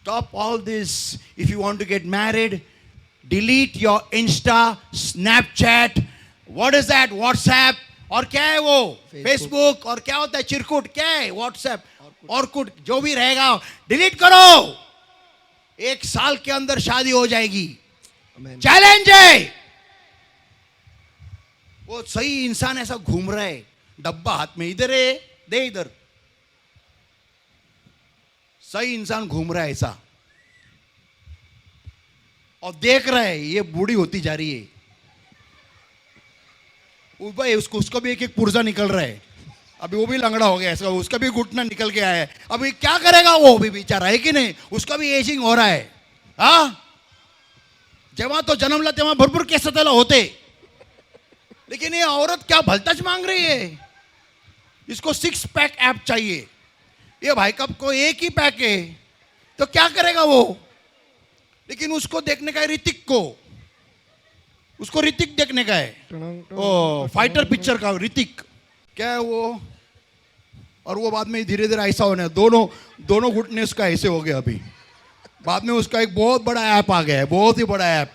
[SPEAKER 1] Stop all this. If you want to get married, delete your Insta, Snapchat. What is that? WhatsApp और क्या है वो? Facebook और क्या होता है चिरकुट? क्या है WhatsApp? ऑर्कुट जो भी रहेगा डिलीट करो. 1 साल के अंदर शादी हो जाएगी. चैलेंज है. वो सही इंसान ऐसा घूम रहा है डब्बा हाथ में. इधर है दे इधर. सही इंसान घूम रहा है ऐसा और देख रहा है ये बूढ़ी होती जा रही है. भाई उसको भी एक पुर्जा निकल रहा है. अभी वो भी लंगड़ा हो गया. उसका भी घुटना निकल के आया है. अभी क्या करेगा वो भी बेचारा है कि नहीं. उसका भी एजिंग हो रहा है. जेव्हा तो जन्मला तेव्हा भरपूर केस त्याला होते. लेकिन ये औरत क्या भलताच मांग रही है. इसको 6 पैक ऐप चाहिए. ये भाई कब को 1 ही पैक है तो क्या करेगा वो. लेकिन उसको देखने का है ऋतिक को. उसको ऋतिक देखने का है. ओ फाइटर पिक्चर का ऋतिक क्या है वो. और वो बाद में धीरे धीरे ऐसा होने दोनों घुटने उसका ऐसे हो गया. अभी बाद में उसका एक बहुत बड़ा ऐप आ गया है. बहुत ही बड़ा ऐप.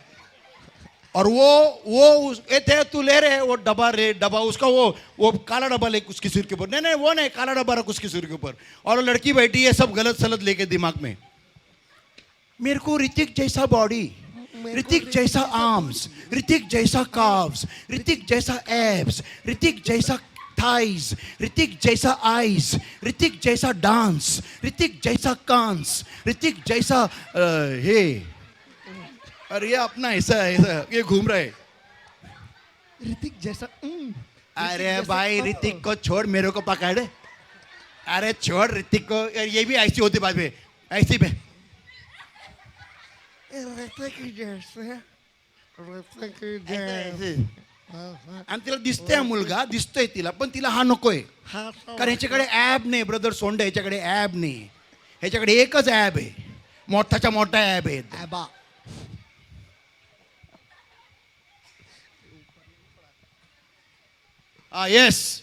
[SPEAKER 1] और वो थे तू ले रहे वो डब्बा उसका वो काला डब्बा ले उसकी सिर के ऊपर. नहीं वो नहीं काला डब्बा रख उसकी सिर के ऊपर. और वो लड़की बैठी है सब गलत सलत लेके दिमाग में. मेरे को ऋतिक जैसा बॉडी, ऋतिक जैसा आर्म्स, ऋतिक जैसा काव्स, ऋतिक जैसा एब्स, ऋतिक जैसा थाइज, ऋतिक जैसा आईज, ऋतिक जैसा डांस, ऋतिक जैसा कांस, ऋतिक जैसा हे. अरे ये अपना ऐसा ये घूम रहा है
[SPEAKER 2] ऋतिक जैसा.
[SPEAKER 1] अरे भाई ऋतिक को छोड़ मेरे को पकड़. अरे छोड़ ऋतिक को. ये भी ऐसी होती बाद में ऐसी पे. आणि तिला दिसतंय मुलगा दिसतोय तिला पण तिला हा नकोय. कारण ह्याच्याकडे ऍब नाही ब्रदर सोंडे. ह्याच्याकडे ऍब नाही. ह्याच्याकडे एकच ऍब आहे. मोठाच्या मोठा ऍब आहे.
[SPEAKER 2] ॲबा.
[SPEAKER 1] येस.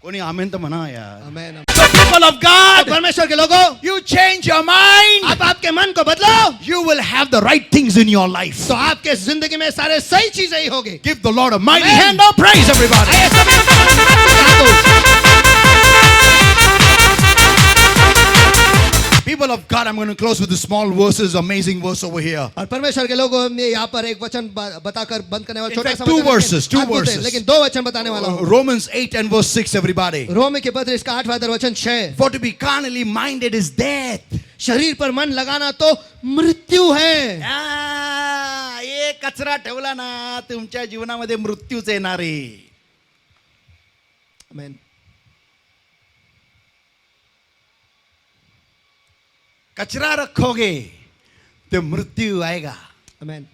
[SPEAKER 1] कोणी आमेन तर म्हणा यार.
[SPEAKER 2] आमेन.
[SPEAKER 1] People of God,
[SPEAKER 2] परमेश्वर के लोगों,
[SPEAKER 1] you change your mind.
[SPEAKER 2] आप आपके मन को बदलो.
[SPEAKER 1] You will have the right things in your life.
[SPEAKER 2] तो आपके जिंदगी में सारे सही चीजें ही होगी.
[SPEAKER 1] Give the Lord a mighty
[SPEAKER 2] Amen.
[SPEAKER 1] hand of praise, everybody.
[SPEAKER 2] आइए सभी
[SPEAKER 1] People of God, I'm going to close with the small verses, amazing verse over here.
[SPEAKER 2] और परमेश्वर के लोगों मैं यहाँ पर एक वचन बताकर बंद करने वाला
[SPEAKER 1] In
[SPEAKER 2] छोटा
[SPEAKER 1] fact,
[SPEAKER 2] सा
[SPEAKER 1] two
[SPEAKER 2] वचन,
[SPEAKER 1] verses, two
[SPEAKER 2] अद्भुत है,
[SPEAKER 1] verses.
[SPEAKER 2] लेकिन 2 वचन बताने वाला हूँ.
[SPEAKER 1] Romans 8 and verse 6, everybody.
[SPEAKER 2] रोमी के पत्र इसका 8वां वचन 6.
[SPEAKER 1] For to be carnally minded is death.
[SPEAKER 2] शरीर पर मन लगाना तो मृत्यू है.
[SPEAKER 1] ये कचरा ठेवला ना तुमच्या जीवनामध्ये मृत्यूच येणार आहे.
[SPEAKER 2] आमेन.
[SPEAKER 1] कचरा रखोगे तो मृत्यू आएगा.
[SPEAKER 2] आमेन.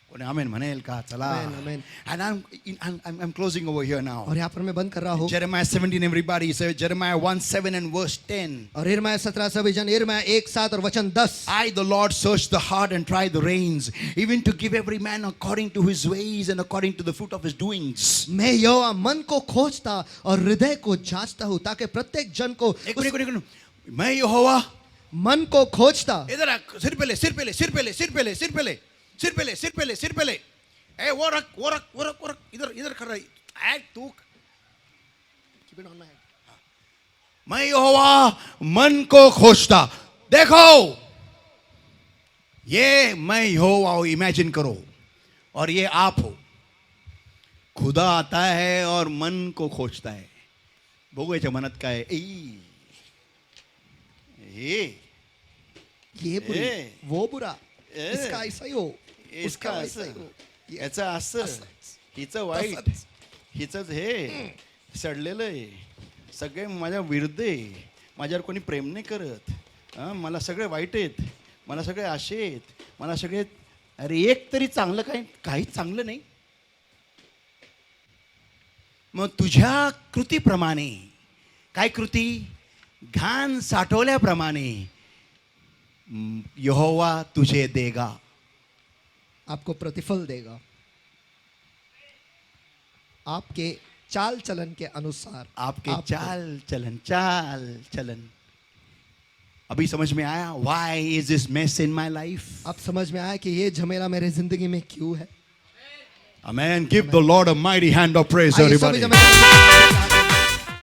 [SPEAKER 1] कोणी आमेन म्हणेल का. चला.
[SPEAKER 2] Amen.
[SPEAKER 1] And I'm closing over here now.
[SPEAKER 2] और यहाँ पर मैं बंद कर रहा हूँ.
[SPEAKER 1] Jeremiah 17, everybody say Jeremiah 1:7 and verse 10.
[SPEAKER 2] और यिर्मयाह 17 सभी जन यिर्मयाह 1:7 और वचन 10.
[SPEAKER 1] I the Lord search the heart and try the reins, even to give every man according to his ways and according to the fruit of his doings.
[SPEAKER 2] मैं यहोवा मन को खोजता और हृदय को जांचता हूँ ताकि प्रत्येक जन को
[SPEAKER 1] एक मिनट. मैं यहोवा
[SPEAKER 2] मन को खोजता.
[SPEAKER 1] इधर आ, सिर पे ले. ए वो रख इधर कर रहा है तू. मैं यहोवा मन को खोजता. देखो ये मैं यहोवा हूं. इमेजिन करो. और ये आप हो. खुदा आता है और मन को खोजता है. बघूयाच्या मनात काय. हे
[SPEAKER 2] ये बुरी,
[SPEAKER 1] ए.
[SPEAKER 2] वो बुरा,
[SPEAKER 1] ए.
[SPEAKER 2] इसका ऐसा ही हो,
[SPEAKER 1] इसका
[SPEAKER 2] उसका वैसा ही
[SPEAKER 1] असं
[SPEAKER 2] हो. ये
[SPEAKER 1] याचं असं
[SPEAKER 2] असंच.
[SPEAKER 1] हिचं वाईट
[SPEAKER 2] तसंच.
[SPEAKER 1] हिचंच हे सडलेलं आहे सगळे माझ्या विरुद्ध आहे माझ्यावर कोणी प्रेम नाही करत मला सगळे वाईट आहेत मला सगळे आशे आहेत मला सगळे अरे एक तरी चांगलं काहीच चांगलं नाही मग तुझ्या कृतीप्रमाणे काय कृती घाण साठवल्याप्रमाणे यहोवा तुझे देगा
[SPEAKER 2] आपको प्रतिफल देगा आपके चाल चलन के अनुसार.
[SPEAKER 1] आपके
[SPEAKER 2] आपको-
[SPEAKER 1] चाल चलन अभी समझ में आया why is this mess in my life
[SPEAKER 2] अब समझ में आया कि ये झमेला मेरे जिंदगी में क्यों है.
[SPEAKER 1] Amen give the Lord a mighty hand of praise
[SPEAKER 2] आइए सभी
[SPEAKER 1] एवरीबॉडी
[SPEAKER 2] जमे